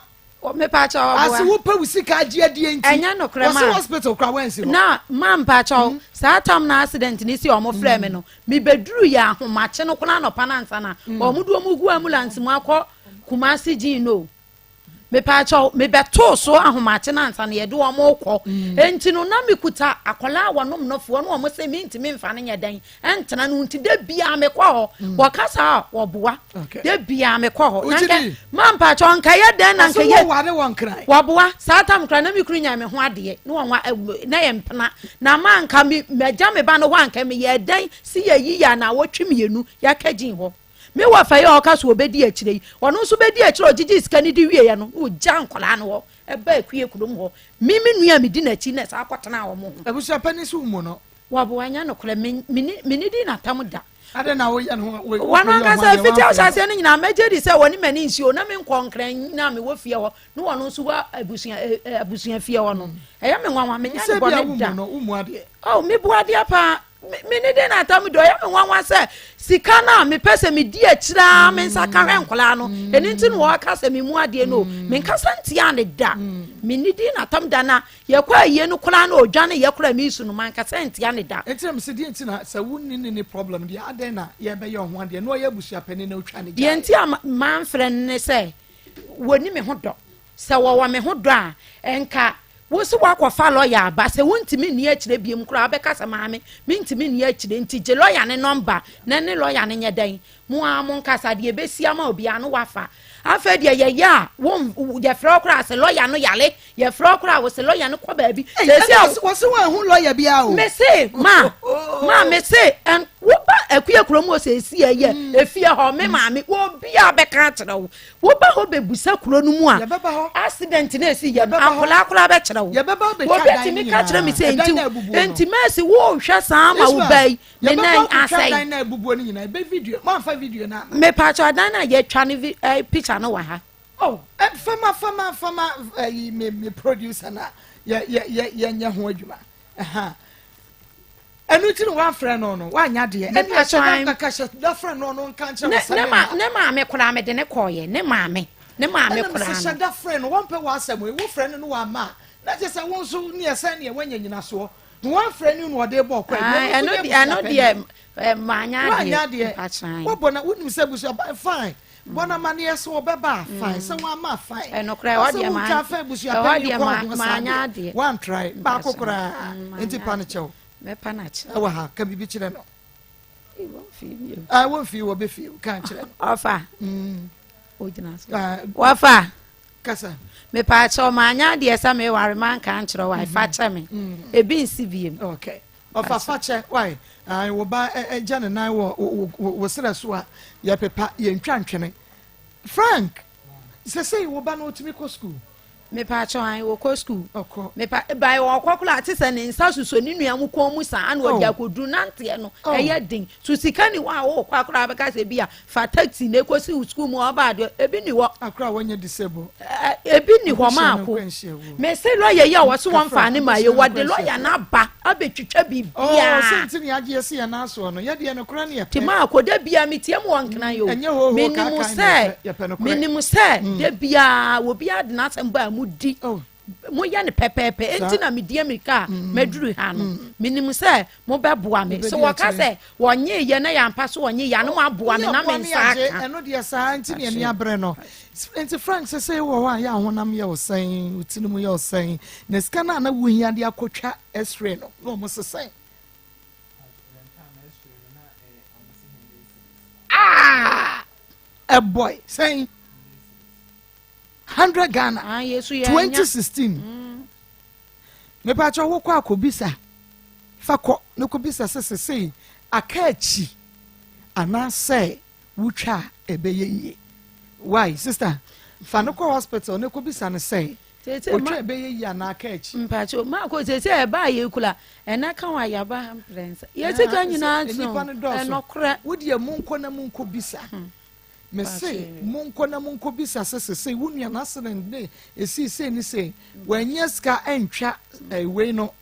me pa cha wo asi wo pa wusika agi adi enti enya no kra ma hospital kra wansi na mam pa cha sa tam na accident ni si omo frɛ me no me beduru ya ahomache no kona no panansa na omo du omo gu ambulance mu akɔ Kumasi Gino me pa cho me beto so ahomache na ansa na ye de wo mokọ enti no na mekuta akola wonom nofo no wo se me ntimi mfa ne nyedan entena no nti de bia me kọ ho wo kasa wo boa de bia me kọ ho na ma pa cho nka ye den na nka ye ware won kran wo boa satam kra na me kuru nya me ho ade no wo na ye mpena na ma nka me meja me ba no ho anka me ye den si ye yi ya na wo twemienu ya kagin ho me wa fa ye okaso obedi akire yi ono so bedi akire ogigi sika ni di wie ya no o ja nkola no ho e ba akue kudum ho mimi nua me di na chi na sa akotena wo mo ho abusu apani su mu no wa bo anya no kole mini di na tam da ade na wo ya no wono ka sa fiti o sase no nyina meje di se woni mani nsuo na me nkonkran na me wo fie ho no wono so wa abusuan fie ho no e ya me nwanwa me nya ne bo ne da oh me bo ade apa mini de na tam do ya me nwanwa se sika na me pese me di akira me nsaka hwe nkola no eni nti no wa ka se me mu ade no me nkasa ntia ne da mini di na tam da na ye kwa ye no kola na odwane ye kora me isu no man kasa ntia ne da etim se di nti na se wonni ni problem dia ade na ye be ye ho ade no ye busu apani na otwa ne dia nti man frɛ ne se woni me ho do se wo wa me ho do a enka wo se wakɔfa lawyer ba se wontimi ni akire biem kura abɛka maame mentimi ni akire nti je lawyer ne number na ne lawyer ne nyedan mu a mo nkasa de besia ma obi anu wafa afa de ye ya wo ye frɛ kura se lawyer no yale ye frɛ kura wo se lawyer no kɔ baabi se wo se wa hu lawyer bia o me se ma me se en wo ba akuya kura mu se si ye efie ho me maame wo bia bɛka kyerɛ wo ba ho bebusa kura no mu a accident na esi ye akola akora bɛkyerɛ wo obi mi ka kyerɛ me se enti mesi wo hwɛ saa ma wo bai me nan asai na bubuo ni nyina be video ma fa video na me pa cho dan na ye twa ne picture no wa ha oh fama me producer na ye nya ho adwuma aha enu ti no wa frɛ no wa nya de enu ya ka sha da frɛ no nka nkyerɛ ne ma me kora me de ne kɔye ne ma me kora no sha da frɛ no won pɛ wa asɛm wo frɛ no wa ma na je se won so ne yɛsɛ ne wanya nyina so one friend you no dey ball kwa I know the manya de wo bona wonim se busu fine bona mane yeso obeba fine se wa ma fine no cry what the manya de one try ba kokora enti pa ne chew me pa na che wa ha ka bibi kire no I won't feel be feel kan kire ofa ojina so wafa kasa me pa cho manya de esa me ware man kan kire wa fa che me ebi nsi biem okay ofa fa che why wo ba jane na wo sera so a ye pepa ye ntwa ntwene Frank say wo ba no otimi ko school me pa cho an wo ko school okọ me pa by wo kwakula atese ne nsa suso ni nua mu ko mu sa an wo dia kodu nante no eye din so sika ni wa wo kwakula abeka se bia fa taxi ne ko si school mu oba de ebi ni wo akra wonye disable ebi ni ho ma ko me say lawyer ya wo so won fa ne ma ye wo de lawyer na ba abetwitwa bibia oh senti ni age ese ya na so no ye de no kra ne ye ti ma ko da bia metie mu wankana yo minimu se de bia wo bia de na samba mudi mo ya ne pepepe enti na medie America meduru ha no minimu se mo beboa me so waka se wonye ye na ya mpa so wonye ya no mo aboa me na me nsaka eno de sa enti ne ni abre no enti Frank say wo wa ya honam ye osan utinu ye osan na ska na wo hia de akotwa x-ray no mo sesen a boy saying 100 Ghana 2016 me pa cho wo kwa kobisa fako ne kobisa sesese akachi ana say wutwa ebeye yi why sister fa no ko hospital ne kobisa ne say wutwa ebeye yi ana akachi mpa cho ma ko sese e ba ye kula ena kan wa ya ba prince ye se kan nyina enokra wodi munko na munko bisa me say munko na munko bisa sesese wunua na accident dey esi say ni say wanyeska entwa we no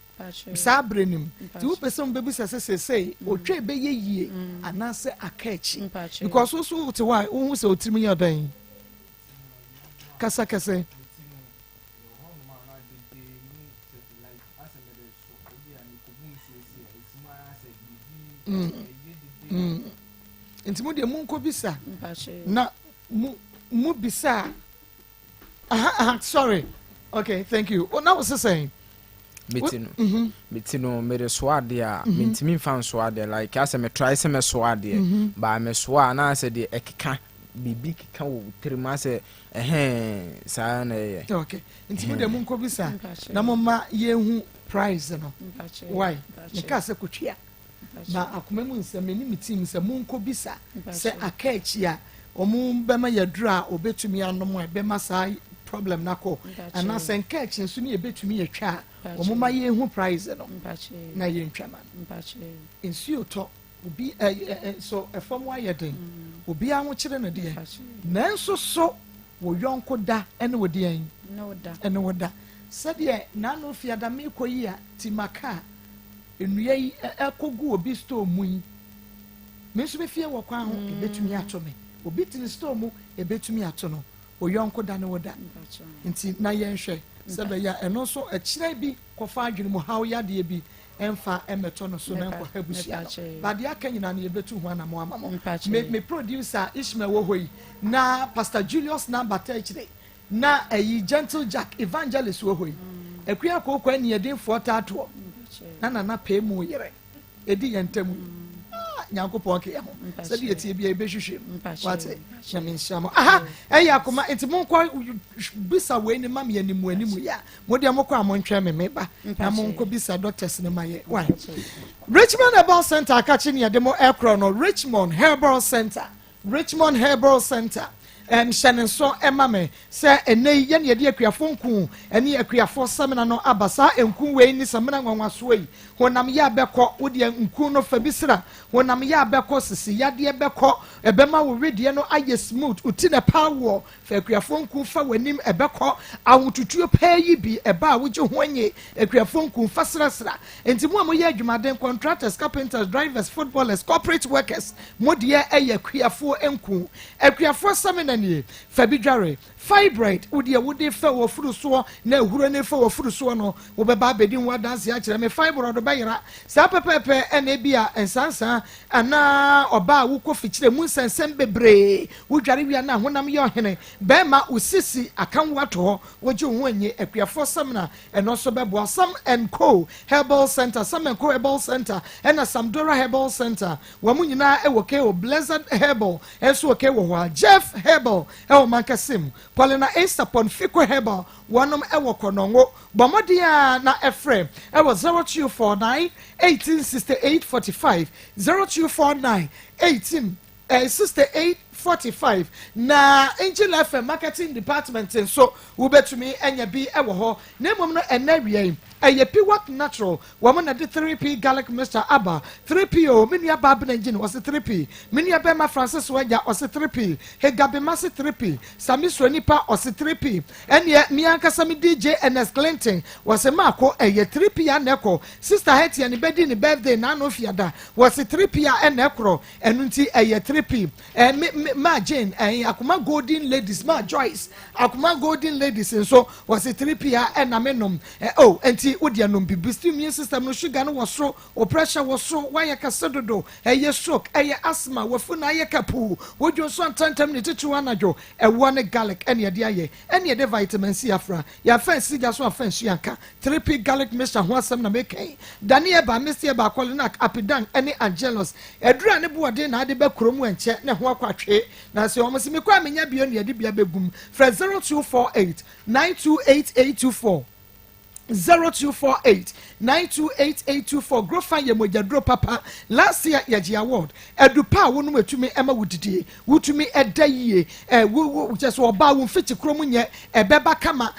sa brenim ti wo person be bisa sesese otwa be yeye anase akachi because so to why who say otirimi yodan kasa kasa enti mo de munko bisa na mu bisa Sorry. Okay, thank you. What now was I saying? Metino mere swade a mentimi fan swade like ase me try se me swade ba me swa na ase de ekeka bibi keka wo trima se sa na ye. Okay. Nti mo de mo nko bisa na mo ma ye hu prize no. Why? Me ka se kotwia. Na akoma mu nsem ni metim se mo nko bisa se akachi a omu bema yadura obetumi anom e bema sai problem nako ana senka chinsu ni ebetumi yetwa omuma ye hu prize no na ye ntwama nsuo to obi so efom wa yeden obi anwo kire no de nanso so wo yonko da ene wo de an ene wo da sade na no fiada me koyi a timaka enua yi ekogu obi store mu yi me nso be fie wo kwa ho ebetumi ato me obi tin store mu ebetumi ato no oyonko da ne woda nti na yenhwe sebe ya eno so akira bi kofa adwene mu hawo yade bi emfa emeto no so na nko habusia ba de aka nyina na yebetu ho na mo amamo me producer Ishmael wo hoyi na Pastor Julius na batachire na ayi Gentle Jack Evangelist wo hoyi akuya kokwa ni yedin fo tato na pe mu yere edi yentamu nyankopon ke ho sadi etie bia ebehwehwem wate nyamensiamo Akoma enti monko bisa we ni mam yanimu animu ya mode amokọ amontwe meba na monko bisa doctors ne maye why Richmond Herbal Center akachi ne yedemo ekro no Richmond Herbal Center Shanenso emame se enei ye ne yede akuafo nku ene akuafo semina no abasa enku we ni semina nwanwaso yi honam ya beko wode nku no fa bisira honam ya beko sisi yade beko ebema wo redie no aye smooth uti na power fa akuafo nku fa wanim ebeko awotutuo payi bi eba woje honye akuafo nku fa srasra enti mo amoye adwumaden contractors carpenters drivers footballers corporate workers modie eye akuafo enku akuafo semina February fibroid wode fa wo furu so na ehuro ne fa wo furu so no wo be ba bedin wa dance ya kire me fibroid do bayira sa pepepe ene bia ensansan ana oba wo kofi kire mu nsensem bebre wo dware wi na honam ye ohene be ma usisi akan wato wo je ho anye akuafo samna eno so bebo Sam and Co Herbal Center Sam and Co Herbal Center ena Samdora Herbal Center wo mu nyina e wo ke o Blessed Herbal enso ke wo Jeff Herbal mankasim Paulina Estapon Fico Herbal wanom ewo konongo bomodia na Ephraim ewo 0249 186845 0249 186845 na Angel FM marketing department so ubetumi enya bi ewo ho na mom no enawie P what natural woman na de 3p garlic mixture aba 3p o menua bab na engine was 3p menua be ma Francis waja was 3p he gabe mase 3p sami so nipa was 3p ene mi ankasa mi DJ NS Clinton was maako 3p ya neko sister Hetty ni bedi ni birthday na no fiada was 3p ya enekro enu nti 3p ma Jane Akoma Golden Ladies ma Joyce Akoma Golden Ladies so was 3p ya enamenom enti wodia no bibisti immune system no sugar no was o pressure was so why kasedodo stroke asthma wafuna kapu wodio so antantem ne titu anajo one garlic ene de aye ene de vitamin C afra ya fancy ga so afansu yanka 3p garlic mixture ho asem na make daniel ba mr ba kolinak apidan ene angelos edura ne boode na ade be kromu enche ne ho akwatwe na se omo se me kwa menya bio ne de bia begum fra 0248 928824 0248 928824 grow fire mojadro papa last year yaji award edupa wonu metumi ema wudidie wutumi edayie just oba wo fiti kromu nye ebeba kama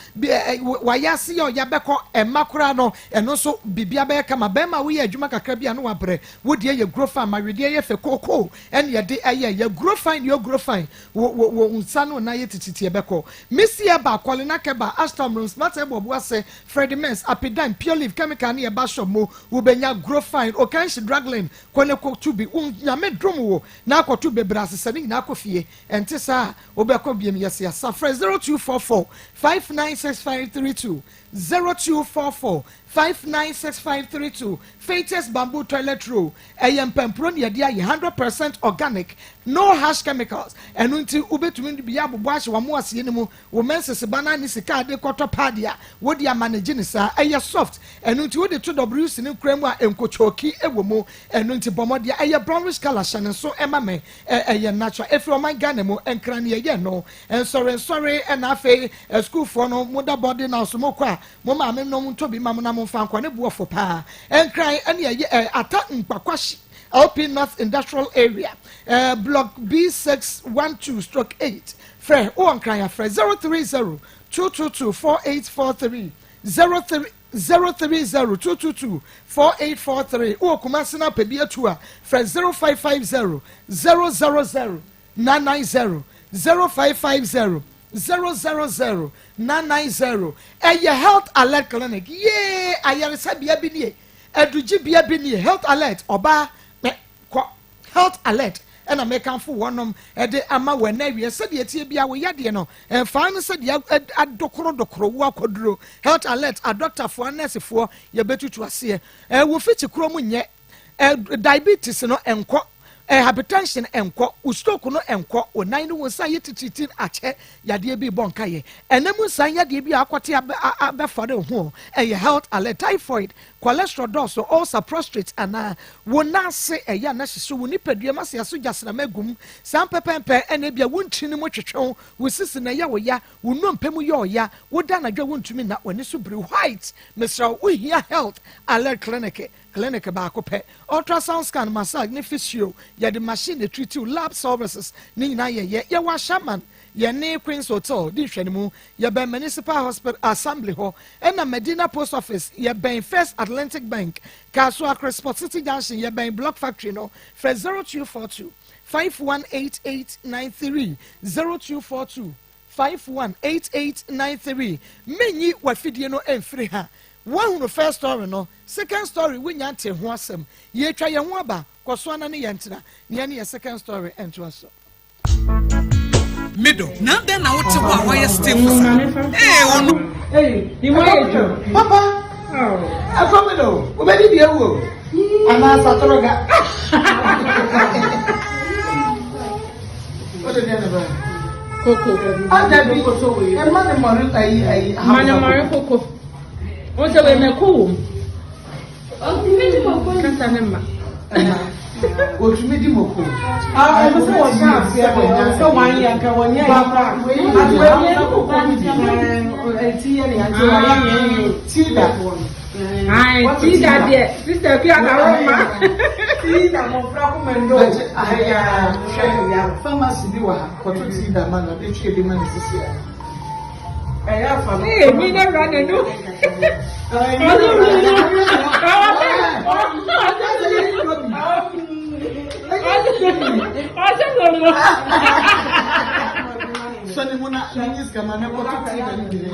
wayasi yo yabeko emakura no eno so bibia be kama be ma wo ye adwuma kakra bia no wabre wodie ye grow fire ma wedie ye fe koko ene ye de ye grow fire yo grow fire wo nsano na ye tititi ebeko misia ba kwale na keba astom smart ebo bo ase Fred vitamins apidine pure leaf chemical ne eba shop mo wo benya grow fine o kan shi drugline kone ko tubi nyame drum wo na akoto bebrase sane nyina akofie ente sa obekọ biem yes ya safra 0244 596532 0244 596532 Fates bamboo toilet roll ayem pempro ne dia 100% organic no harsh chemicals enunti ubetumi bi abobo ahye wo mo ase ni mu wo menses bana ni sika ade koto padia wo dia manage ni sa aye soft enunti wo de to WC ni kram a enkochoki ewo mu enunti bomodia aye brownish color shine so ema me aye natural if you man Ghana mu enkran ne ye no sorry and afi school for no moda body na so mo kwa mo ma me no to bi ma mo na mo fa kwa ne buofo pa enkran ene ye ata nkpakwashi LP North Industrial Area, Block B612/8. Fre, on cry, Fre 030-222-4843. 030-222-4843. Oh, Kumasina Pebia Tour, Fre 0550-000-990. 0550-000-990. Your health alert clinic. Yeah, I am Sabia Bini. Eduji Bia Bini, health alert, Oba. Health alert and I make for one de ama when we said the TBA we yadi no and finally said ya dokro wakodro health alert a doctor for nurse for you better to see we fit kromu nye diabetes no enko hypertension enko stroke no enko o nine no say yetitin ache yade bi bonka ye enemu san yade bi akote abefore ho health alert typhoid cholesterol dose also prostate and wona se eya na hyeso woni padua mase aso jasna magum sam pepempe ene bia wontini mo twetwe wo sisi na ya wo ya wonu mpemu yo ya woda na dwa wontumi na woni so bri white Mr. Uhia health alert clinic ba ko pe ultrasound scan massage ne physio ya the machine treat you lab services ni na ye wa shaman ye ne Queen's Hotel di hwanimu ye ben municipal hospital assembly ho na Medina post office ye ben First Atlantic Bank Kaso Accra Sport City Junction ye ben block factory no for 0242 518893 0242 518893 menyi wa fidie no emfiri ha one the first story no second story we nyante ho asem ye twa ye ho aba koso ana ne yentina ne ye second story ento aso middle na den na wote ho a why stay for ono you want to papa Akoma no we be bi ewu ana satoroga What the name Coco Adabi Coco we e ma ne mori ai Coco o se we me ku o ti me di moko kanta ne ma o ti me di moko e mo se wo gas e so wan ya ka won ya ati we ko kan ti ti ye ni ati wa ya ni ti that one ai ti da de sister ki aka ro ma ti da mo fra ko mendo aya shehu ya pharmacy bi wa ko to ti da man na de chike bi man sisi ya fa mi na ra na no Sani muna nangis kama ne ko to ti da ni dire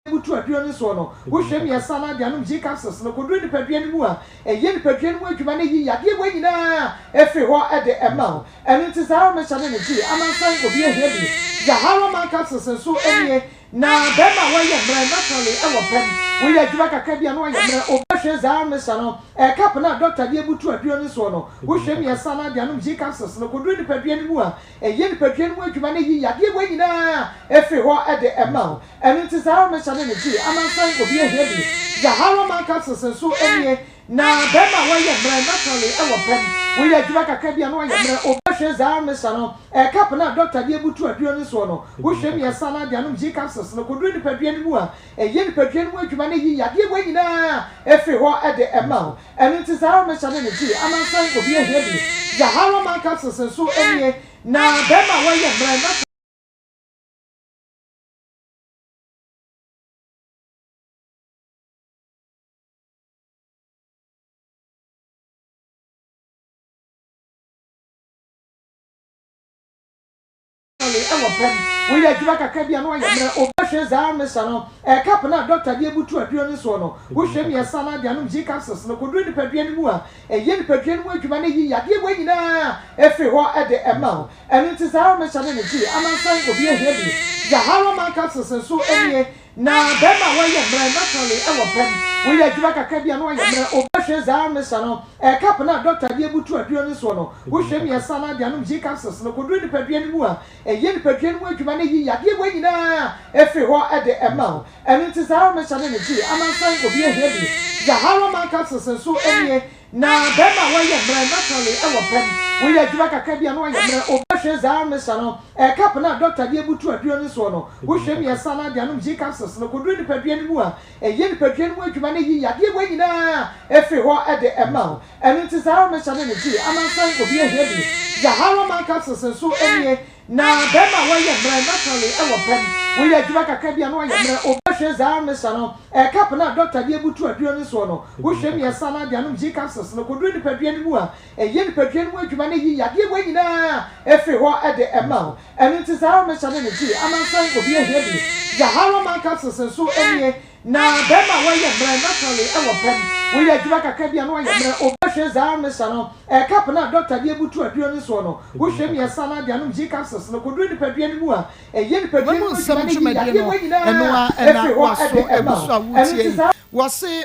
butu aduo ne so no wo hwem ye sana dia no ji capsules no kodru ni padua ni mu a eye ni padua ni mu adwuma na yi yade gwa nyina efi ho e de ema eni ti sa me chane ne ji amansan obi ehia bi ya haro man capsules so enie na bema wa ye mra naturally e wo pem wo ye adwuma kakra bia no wa ye mra obehwe za me sa no cap na doctor dia butu aduo ne so no wo hwem ye sana dia no ji capsules no kodru ni padua ni mu a eye ni padua ni mu adwuma na yi yade gwa nyina efi ho e de ema eni ti sa me chane ne ji amansan obi ehia bi ya haro man capsules so enie na bema wa ye mra naturally e wo pem wo ye adwuma kakra bia no wa ye mra obehwe za me sa no cap na doctor dia butu aduo ne so no wo hwem ye sana dia no ji capsules no kodru ni padua ni mu a eye ni padua ni mu adwuma na yi yade gwa nyina efi ho e de ema eni ti sa me chane ne ji amansan obi ehia bi Jahara man capsules and so any na bema wa ye brand we are Jaka Cabia, no, Obashes arm, Sano, a couple of Doctor Yabutu, a Dion Sono, who shame your son, Dianum G. Capsules, no could read the Pedrian Moore, a young Pedrian Moore, Humanity, Yaki, everywhere at the amount, and it is our messality. I'm not saying will be a heavy. Jahara man capsules and so any. Now, Bema, why you brand naturally, our pen. We are Jaka Cabia, no, Obashes arm, Sano, a couple of Doctor Yabutu, a Dion Sono, who shame your son, Dianum G. Capsules, no could read the Pedrian Moore, a young Pedrian Moore, Humanity, Yaki, everywhere at the amount, and it is our messality. I'm not saying will be a heavy. Jahara man capsules and so any. Now, Bema, why you brand naturally, our pen. We are Jaka Cabia, no, Obashes arm, Sano, a couple of Doctor Yabutu, a Dion Sono, who shame your son, Dianum G. Capsules, no could read the Pedrian Moore, a young Pedrian Moore, Humanity, Yaki, everywhere at the amount, and it is our messality. I'm not saying will be a heavy. Jahara man capsules and so any. Now, Bema, why you brand naturally, our pen. We are Jaka Cabia, no, Obashes arm, Sano, a couple of Doctor Yabutu, a Dion Sono, who shame your son, Dianum G. Capsules, no could read the Pedrian Moore, a young Pedrian Moore, Humanity, Yaki, everywhere at the amount, and it is our messality. I'm not saying will be a heavy. Jahara man capsules and so any. Now, Bema, why you brand naturally, our pen. We are Jaka Cabia, no, Obashes arm, Sano, a couple of Doctor Yabutu, a Dion Sono, who shame your son, Dianum G. Capsules, no could read the Pedrian Moore, a young Pedrian Moore, was say,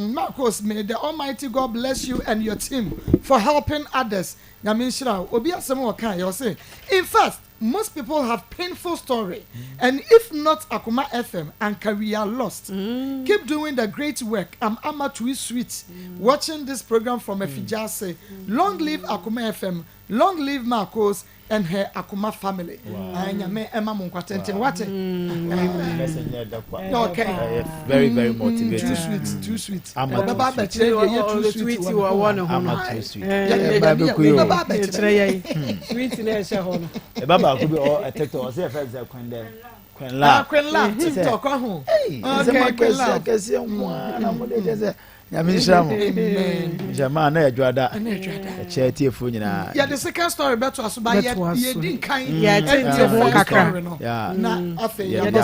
Marcos, may the Almighty God bless you and your team for helping others. Namishra, Obia Samoa Kai, you'll say. In fact, most people have painful story, and if not Akoma FM and career lost, keep doing the great work. I'm Amatui Sweet, watching this program from Efijase. Long live Akoma FM, long live Maa Akos and her Akoma family. Okay. Very, very motivating. Too sweet. I'm too sweet. Baba could be all a TikTok or say a Queen La, TikTok, I can see one. Jaman, I dread that a charity for you. Yeah, the second story better us by yet. Didn't kind. Yeah, the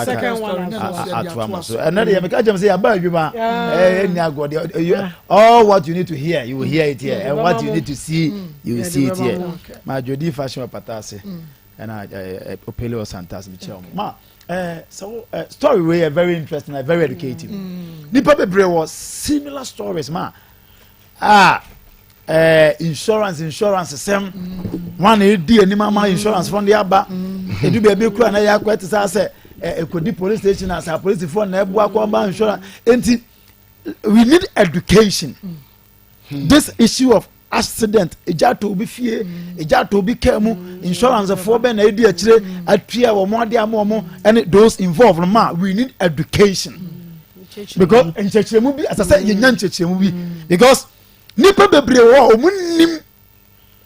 second one at another because say about you, all what you need to hear, you will hear it here, and what you need to see, you will see it here. My Jody fashion patase, and I Opelio Santas Michel. So story way very interesting and very educative. Nipa bebre was similar stories ma. Insurance sem one e ni mama insurance fund aba e do be kura na ya kwete say ekodi police station as a police phone na ebu akwa insurance enti we need education. This issue of accident eja to be fie eja to be kemu insurance for be na edi akire atria wo mo ade amomo and those involved ma we need education because enchechemu bi as I say yenya enchechemu bi because nipa bebre wo omunnim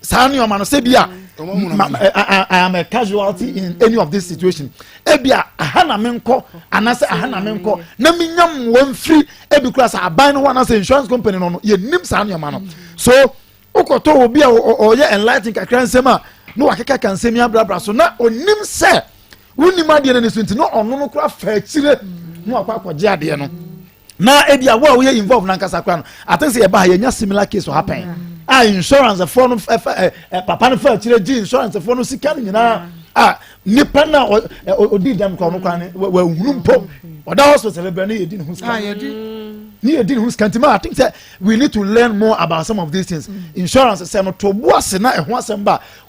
sani o ma no se bia I am a casualty in any of this situation ebia ahana menko anase ahana menko na minyam wan free ebi kura sa aban no wana say insurance company no ye nim sani o ma no so ukoto obi o ye enlighten kakran sema no wakeka kan semi abrabra so na onim se wonim ade na nesunti no ono no kura fa chire no akwaje ade no na edi awo we involved na nkasa kra no I think say e ba ye nya similar case will happen insurance for no papa no fa chire ji insurance for no sika nyina nipa na odi dem kwa no kwa ne wa hunu mpo oda hospital be na ye di ne huska ni did who's can't I think that we need to learn more about some of these things. Insurance say no to boss na e ho asem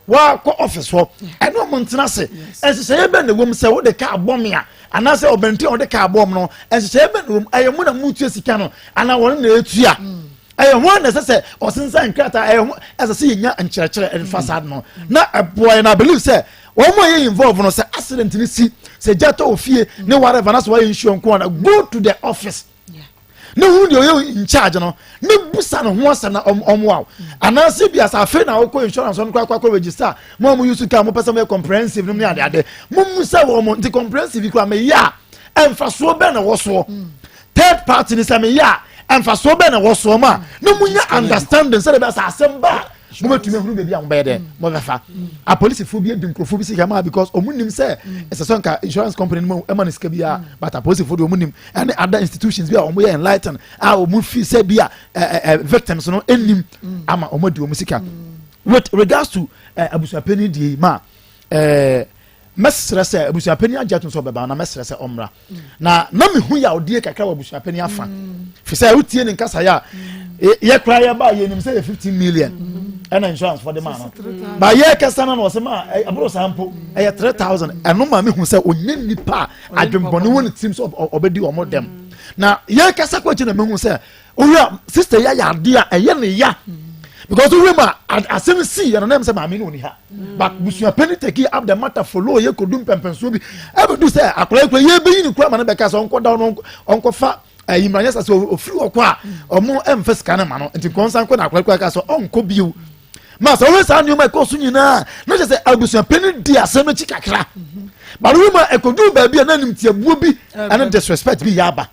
wa ko office for and no montena say and say be the woman say wo de car bomb ya and I say obenti o de car bomb no and say be room ayemu na mutu sika no ana won na etua ayemu na say o sensan krata ayemu as say nya nkyerkyere and facade no na boy na believe say one more involved no say accident ni si say jato ofie ne whatever na so why insure nko na go to the office. ne hu de oye in charge no ne busa no ho asa na omwa anase bia sa fe na wo insurance on kwa register mo use ka mo pesa mo comprehensive no me ade mo musa wo mo nti comprehensive kwa me ya emfa so be na wo so third party ni say me ya emfa so be na wo so ma ne munya understanding say be sa asem mo betumi hunu be bia mo be de mo befa a police phobia di microphobia sika ma because omunim say esesonka insurance company mo e man sika bia but a police phobia omunim and other institutions bia omo ye enlighten a omu fi say bia victims no enim ama omo di omu sika with regards to abusuapeni di ma mesre say abusuapeni ajeto so beba na mesre say omra na me hu ya odie kakra wa abusuapeni afa fi say utie ni nkasa ya ye kra ya ba ye nim say 15 million and insurance for the man but ye kasa na no se ma abro sampo 3000 eno ma me hu say onye nipa adwembone won teams obedi omo dem na ye kasa kwachi na me hu say oya sister ya ade a eye ne ya because we ma asem see and name say ma me no ni ha but busuya penny take up the matter follow ye kodum pempenso bi e do say akora ye be yin kura ma na be ka so onko down onko fa imranya sa so ofiri okwa omo emfes kana ma no nti konsan ko na akora ka so onko biu ma so we sa nyoma ko so nyina no je say abusuya penny di asem no chikakra but we ma ekodu ba bi na nim tiabuo bi and disrespect bi yaba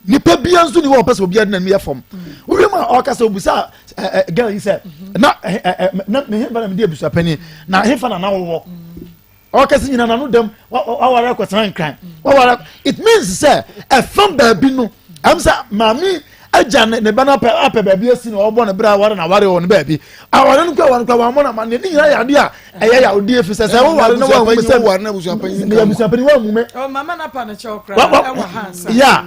nipa bia nso ni wo pese obi adna mi afom we ma o ka se obusa girl he said na me he bana me di abusa pani na he fa na wo o ka se nyina na no dem wa ko tran kran wa it means say e fam ba bi no am say mami aja ne bana pa ba bi asi no obo ne bra ware na ware wo ne ba bi aware no kwa wa mo na ma ne ni ya de a eye ya odi efi se wo ware no wa mu se ware na abusa pani wa mu me o mama na pa na chokra e wa hansa yeah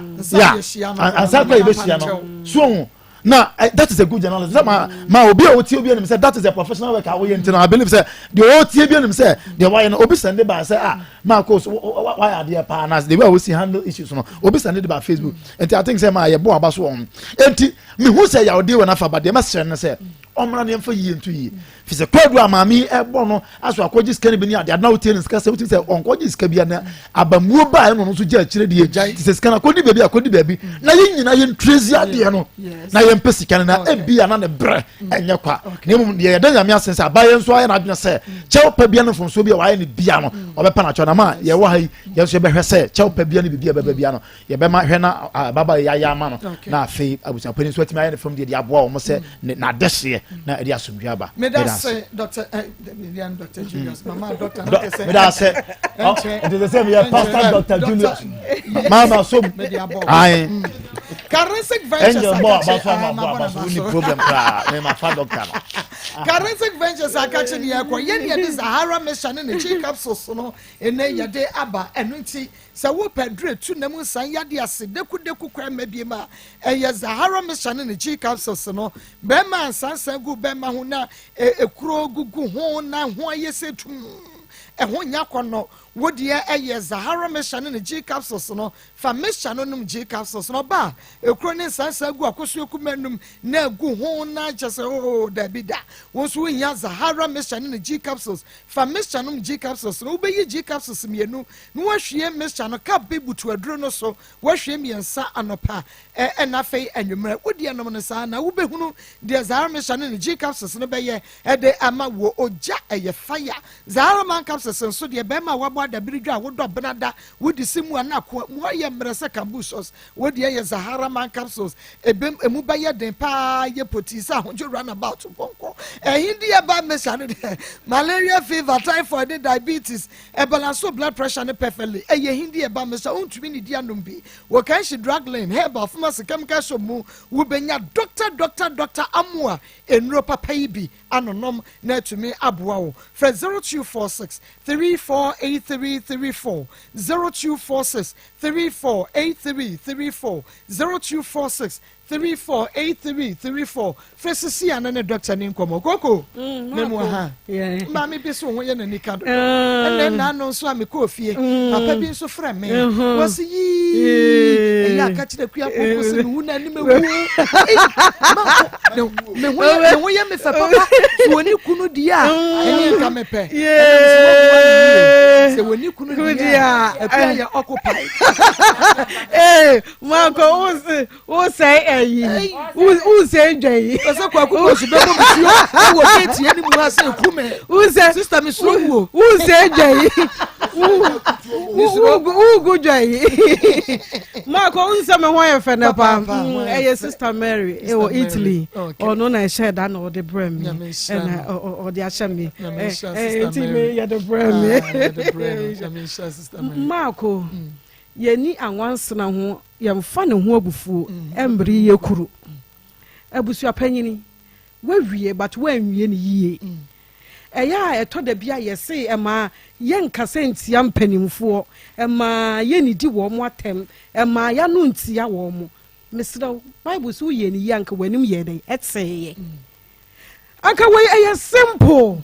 ansa kwa ibeshia no so na that is a good journalist ma obi o tie obi anim say that is a professional work away into I believe say the o tie obi anim say the why no obi send by say Maa Akos why are there partners the way we see handle issues no obi send it by Facebook and I think say ma ye bo aba so on enti me who say ya odi we na fa ba de ma send say omra ne mfa yi ntu yi fi se kwadu amami ebo no aso akoji scan bi ni ade na otie ni scan say otie say onkoji scan bi na abamuo ba no so ja kire de ti se scan akodi bebi na yin nyina yin trace ade no na yin pesi kan na ebi ana ne bre enye kwa na mum de yeda nyame asense abaye nso aye na adwene se chewpa bia no fonso bia waye ne bia no obepa na chona ma ye wa hai ye so be hwe se chewpa bia ne bibia bia no ye be ma hwe na baba ya ma no na afi abusa pani so atimi aye ne from de aboa o mo se na dehye na edi asomdua ba me da say Dr. Julius mama doctor na say me da say it is the same here pastor Dr. Julius mama so ai Forensic Ventures problem me ma fa doctor Forensic Ventures akachini yakwa ye de Sahara mission ne chief capsules no ene ye de aba eno nti se wo pedre tu na mu san yade ase deku kwa mabie ma eye Sahara mission ne chief capsules no be ma sansan gu be ma ho na ekuro gugu ho na ho ayese tum ho nya kono wodi eye Sahara mission ne G capsules no fa mission no num G capsules no ba ekuro ne sansan gu akoso ekumanum na gu ho na jese da bida wo so nya Sahara mission ne G capsules fa mission num G capsules no be yi G capsules mienu no wahwie mission no ka bebutu aduro no so wahwie miensa anopa na fei anwumre wodi enom no sa na wo behunu de Sahara mission ne G capsules no be ye de ama wo oja eye fire Sahara man capsules so de be ma wabo da biridwa wodo benada wodi simu na ko mo ye mrese kabusos wodi ye Sahara man capsules emu ba ye den pa ye potisa honjo run about bonko hindi ye ba mission de malaria fever typhoid diabetes balance blood pressure ne perfectly ye hindi ye ba mission untumi ni dia nombi wo kan shi drug lane herbal pharmacy chemical shop mu wo benya doctor amua enro papa ibi anonom na tumi aboa wo for 0246 348334 0246 348334 0246 348334 Fesisi anane doctor ni nkomo koko memu ha ma me bi so ho ye na nikado ene na no so ameko ofie papa bi so frɛ me wasi yi ya ka kire kua koko se hu na ni mewu me ho ye me fa papa so ni kunu dia ene ka me pe say when you couldn't ya occupy Marco who say who say Jay asa kwa ko so be mo mfio e wo gate ye ni mu ha say kume who say sister me so who say Jay who go Jay Marco who say me ho e fe na pa eh sister Mary e wo Italy ono na share that no the brem and or the ashami me ya the brem Marco yeni anwansena ho yemfa ne ho abufuo embri yekuru abusua panyini wawie but wanwie ne yie eya eto da bia yese ema yenkasa ntia mpanimfo ema yenidi wo mo atem ema ya no ntia wo mo mesra bible so ye ni yanka wanim ye dey etseye aka we eya simple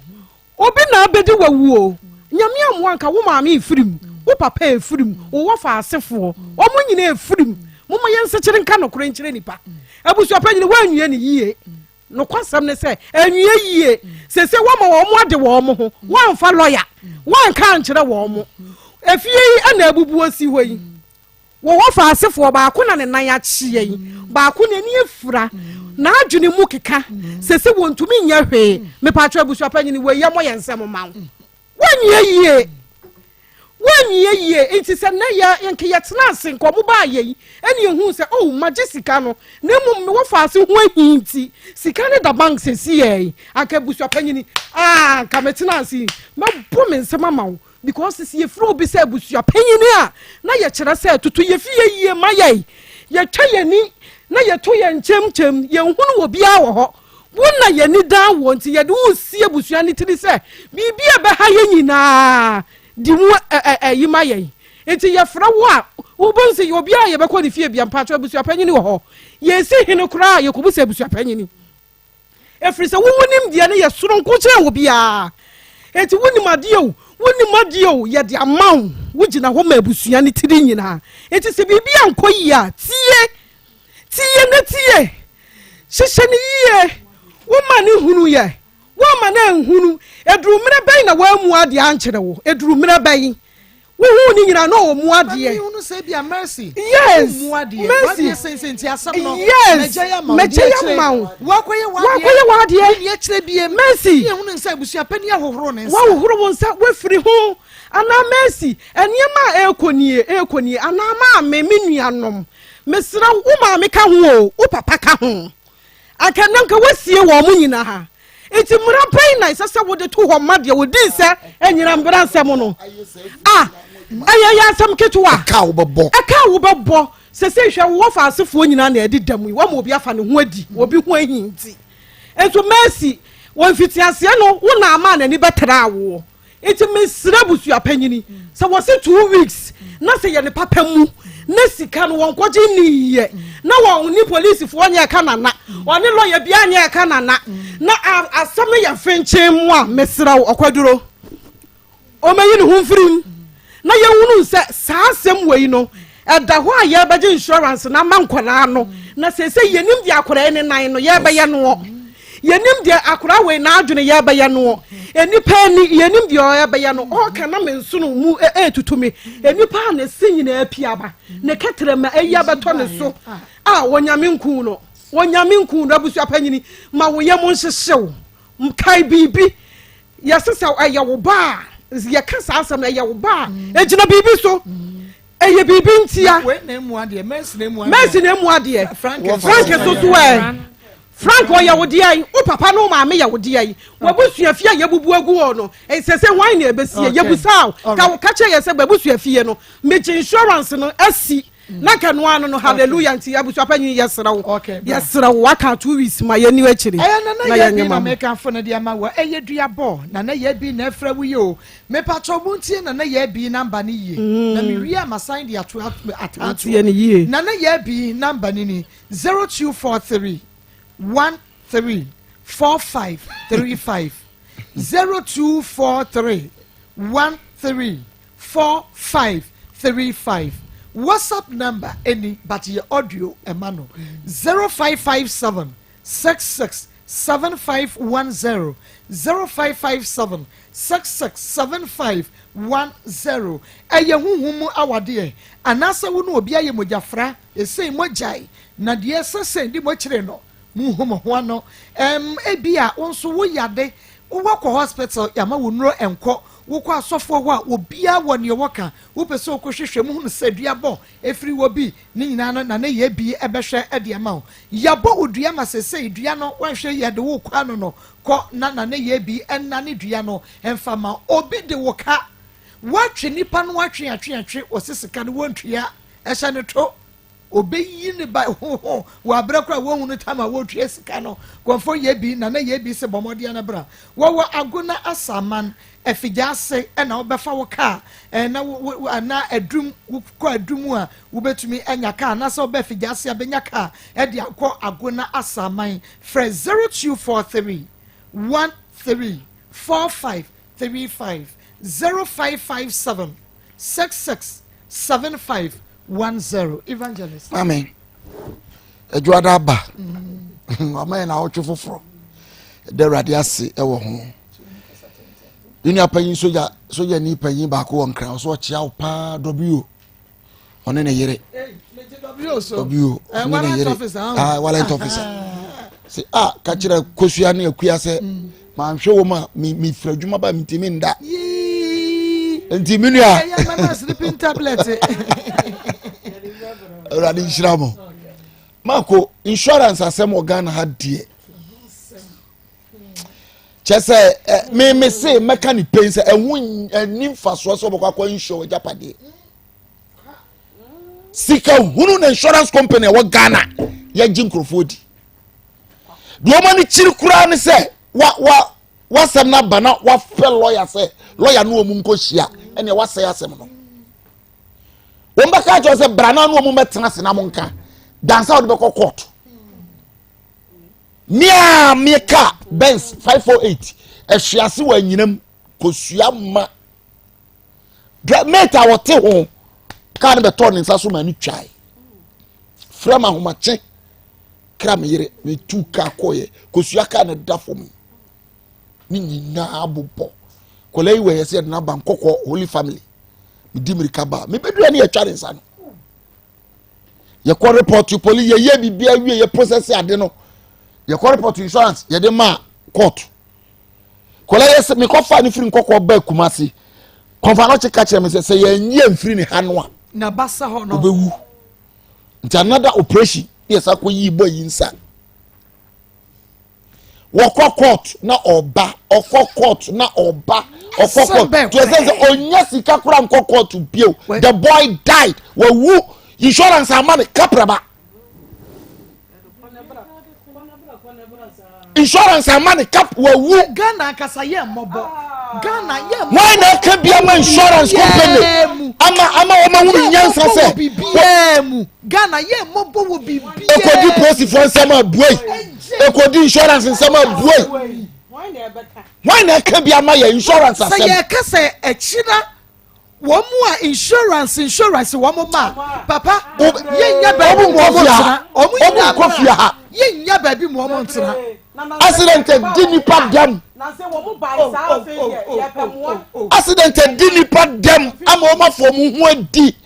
obi na abedi wawuo nyame amwanka wo maame ifirim wo papa efirim wo wafa asefo omo nyina efirim mo mo yense kire nka no kure nkire nipa abusua panyini wanwie ne yie no kwasam ne se anwie yie se wo ma wo mo ade wo mo ho wanfa lawyer wanka nkire wo mo efie ana abubu osi hoyi wo wafa asefo ba ko na ne nan ya chie yi ba ko ne ni efura na adwene mu keka se wontumi nya hwe me patwa abusua panyini we ye mo yensem ma wanwie yie enti se na ya enke yetena ase nkomo ba ye eni ehu se oh majesika no na mu me wafa ase ho ahinti sika ne da bank se si ye aka busua panyini ka metena ase mabo me nsem amawo because se ye fro bi se busua panyini a na ye kire se tutu ye fie yie ma ye ye twa ye ni na ye to ye nchemchem ye hunu obi a wo ho wona ye ni dan wo nti ye de wo sie busua ni tiri se bibia be ha ye nyina di mu yima ye enti ye fra wo a wo bonse ye obi a ye be ko ni fie bia mpacho abusua panyini wo ho ye si hene kura ye ko busa abusua panyini efri se wo wonim de ne ye soro nko kire wo bia enti wonim ade o ye de amaw wo gina ho ma abusua ni tiri nyina enti se bibia nko yi a tie hyehyɛ ne yie wo ma ne hunu ye wo ma na nhunu eduru mire bɛn na wa mu ade ankyere wo eduru mire bɛn wo hu ni nyina no wo mu ade hunu se bia mercy yes mu ade mercy senti asam no mejeya ma wo akoye wa ade ni akyere bia mercy ye hunu nsa abusua pani ahohoro ne nsa wa hohoro wo nsa wa firi ho ana mercy eniema ekonie ana ma me nuanom mesra wo ma me ka ho wo papa ka ho akananka wasie wo mo nyina ha enti mura pai na sasa wo de to ho made wo din se enyira mbra nsem no ya sam ketwa aka wo bebo se hwe wo fa asefo nyina na edi dam wo ma obi afa ne ho adi obi ho ahinti ento mercy wo mfiti ase no wo na ama na ni betra wo enti mesra busua panyini se wo se 2 weeks na se ye ne papa mu na sika no won kwaje ni ye na won ni police fo nya ka nana won ni lawyer bia nya ka nana na asam ya fenche mu a mesra okwaduro o mayi ni humfirim na ye hunu se saa asem wei no eda ho a ye beje insurance na mankwala no na se yenim dia akora ne nan no ye be ye no yenim dia akora wei na adwene ye be ye no enipa ni yenim dia ye be ye no o kana menso no mu tutumi enipa na sinyina apiaba ne ketere ma eya beto ne so wonyame nku no abusua panyini ma wo ye mo nhyesew mkai bibi yesesa ayawo ba ye kasa asam ayawo ba ejina bibi so eye bibi ntia we na emu ade mercy na emu ade Frank so Frank o yawodi ai o papa no ma me yawodi ai wabusua fie yebubu agu no sese wan na ebesie yebusa ka che yese babusua fie no meji insurance no asi na kanu anu no hallelujah nti abusua panyi yesrawo waka 2 weeks ma ye ni akire na ye ni na make afo na dia ma wa eye dua bo na ye bi na afra wu ye o me patro buntie na ye bi number ni ye na me wi am sign dia to atatu na ye bi number ni 0243 134535 0243 134535 WhatsApp number any but your audio emano 0557 66 7510 0557 667510 ɛyɛ huhumu awade anasa wo no obi aye mojafra esei mojai na de esese ndi mo kire no mu homo ho no ebia wonso wo yade wo kɔ hospital yama wo nuro enko wo kɔ asofo ho a obia wo ne woka wo pese okohwehwe mu hunu sadua bɔ efiri wo bi ne nyina no na ne ye bi ebehwe ede ama wo yabɔ odua ma sese dua no wanhwe ye de wo kwa no kɔ na ne ye bi enna ne dua no emfama obi de wo ka watwe nipa no watwe atwe osisika no wontua ehye ne to obeyi ne ba ho wa abrakra wo hunu tama wo twa sika no konfo ye bi na ye bi se bomode na bra wo agona asaman efigase na wo befa wo ka na na adum ko adum a wo betumi anya ka na se wo be figase abenya ka e de akọ agona asaman fre 0243 134535 0557 667510 evangelist. Amen. Ejuada ba. Mama na otwe foforo. De radiase e wo ho. Dunia panyin soja ni panyin ba ko won kran so chia wo pa W. One ne yere. W so. W. Warrant officer. Warrant officer. Se ka kire kosua na akua se ma hwe wo ma mi fradwuma ba mitimi nda. Enti minu a. Mama sleeping tablet. Radi nshiramo. Mako insurance asem organ ha die. Chese me say mechanic pain say ehun anim faso so bokwa insure japade. Sika hunu na insurance company wa Ghana ya jinkrofodi. Do mani chiri kura ni say wa sem na bana wa fe lawyer say lawyer no omu nkohia ene wa say asem no. Womba ka jo say brana no omu metena se na monka dansa wo be court. Mia meka Benz 548 ehwiase wa nyinam kosua ma meta wote ho ka ne beto ne nsa so ma ni twai frama ho mache kram yire we tu ka koye kosua ka ne da fo mi ni nyina abobo kolei we yese na bankoko holy family mi dimirika ba me bedua ne ya tware nsa no ye ko report to police ye bibia wie ye process ade no ye ko report to insurance ye de ma court kolei yese me ko fa ni free nkoko ba kumasi konfa no cheka kire me se ye nye mfiri ni hanoa na basa ho no obewu nti another operation yes akoyi boy insa woko court na oba okọ court na oba okọ court to say onya sika kura nkọ court bio the boy died wu insurance amane kapraba insurance amane kap wu Ghana kasa ye mobo Ghana ye why na ka bia ma insurance company ama wu nyansa se Ghana ye mobo wo bibia ekodi post for sama buai ekodi insurance sama buai why na ka bia ma ye insurance asem say ye kasa echira wo mu a insurance wo mu ma papa ye nya ba mu wo ntira o mu nya kofia ha ye nya ba bi mu wo ntira accident di nipa dem na say wo mu buy sa fe ye pemwa accident di nipa dem ama o ma fo mu ho adi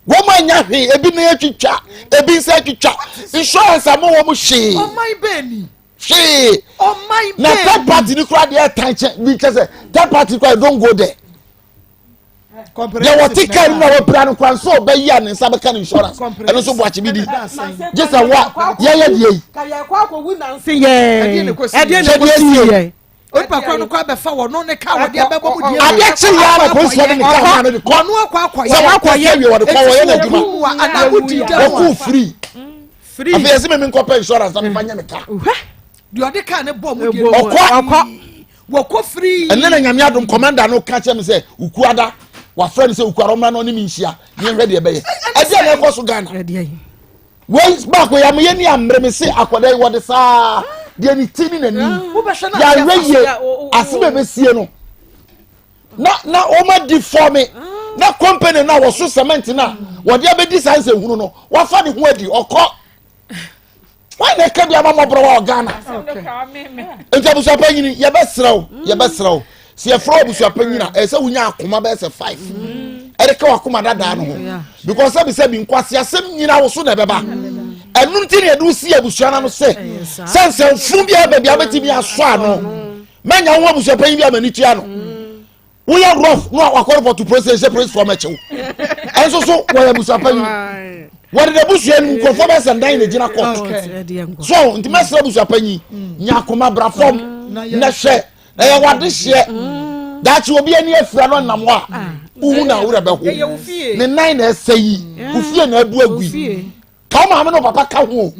wo ma nya hwe ebi na atwitwa ebi nsa twitwa insurance ama wo mu hwe o mai beni hwe o mai beni na third party ni kura dey attention we say third party kura don't go there ya wati kan na wo plan kwan so be ya ne nsa be kan insurance eno so boachi bi di just a wa ya die ka ya kwa ko wu na nse ye e ne ko si ye o pa kwa no kwa be fa wo no ne ka wo de be bo mu die ade chi ya na ko so de ne ka na de ko no akwa so wa kwa ye wo de ko wo ye na djuma ana wo di da wo free afi ese me nko pa insurance na me fanya me ka di ode ka ne bo mu die okwa wo ko free enne na nyame adom commander no ka che me say ukuada wa friend say ukwaroma no ni minhia ye hwe de be ye ade na ko so Ghana wait back we am ye ni amre me say akwada wo de saa de ni tini na ni ya weye asebe be sie no na o ma di for me na company na wo so cement na wo de be di sanse hunu no wa fa ni ho adi okọ why na ka bia mama bro wa Ghana enti abusu apanyini ye be srew se ye fro abusu apanyina e se wunya akoma be se 5 ereka wakoma dada no ho because sabi nkwase asem nyina wo so na beba enum ti ne edu si abusu ana no se sense fun bia ba bia betimi aso ano manya wo abusu apanyi bia mani tua no we are rough no akwa to process for mechew enso so wo abusu apanyi what the bush and conformance and dying in court. So, the master of Japanese, Yakoma Brafom, Nashe, what this year that will be any friend on Namwa. Una would have the 9 say, who fear no buggy. Come on, no papa cow.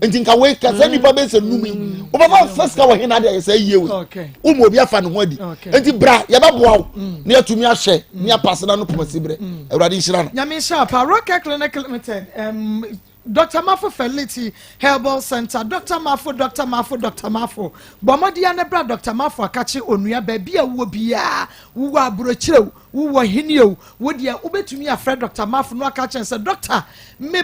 And think away, because anybody is a looming. Over first hour in other say you. Okay. Umobia fan wadi. And the bra, Yababo, near to me, a share, near Passanano Pomasibre, a radition. Yamisha, Paroka Clinic Limited, Dr. Mafo Fertility Herbal Center, Dr. Mafo. Bomadiana bra Dr. Mafo akachi onua baby a wo bia wo abrochire wo hinio wo dia ubetumi afre Dr. Mafo no akachi say doctor me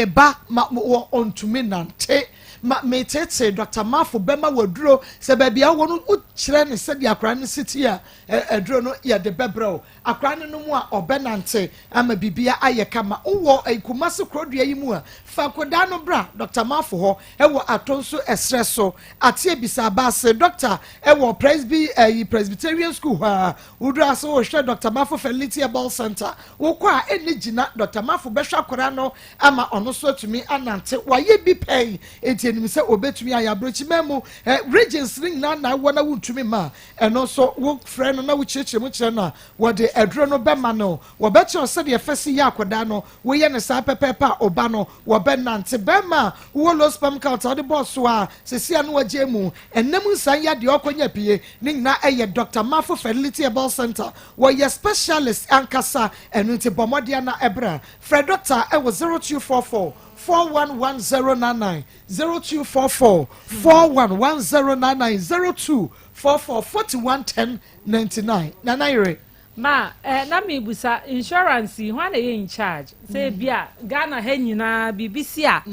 ba ma ontumi nante ma metete Dr. Mafo bema waduro se baby a wo no ukire ne se dia akra ne city a aduro no ye de bebro akra ne no mu a obenante ama bibia ayeka ma wo aikumase krodua yi mu a fakoda no bra Dr. Mafo ho ewo atonso esreso atie bisabase doctor ewo Presbyterian school ha udra so hwe Dr. Mafo Fertility Herbal Center wo kwa enigina Dr. Mafo behwa kora no ama ono so tumi anante waye bi pay etianim se obetumi ayabrochi memu regions ring na wona wuntumi ma eno so wo friend na wo chirechire mu kire na wo de edro no be ma no wo beche o se de fesi ya akoda no wo ye ne sa pepepa oba no wo benante bema wo lo spam count the boss wa sesia no waje mu ennem nsan ya de okonya pie ni na eye Dr. Mafo Fertility Herbal Center wo ye specialist ankasa enunti bomodia na ebra Fred Doctor e wo 0244 411099 0244 411099 0244 411099 Nanaire ma na me busa insurance ho na ye in charge say bia Ghana ha nyina BBC a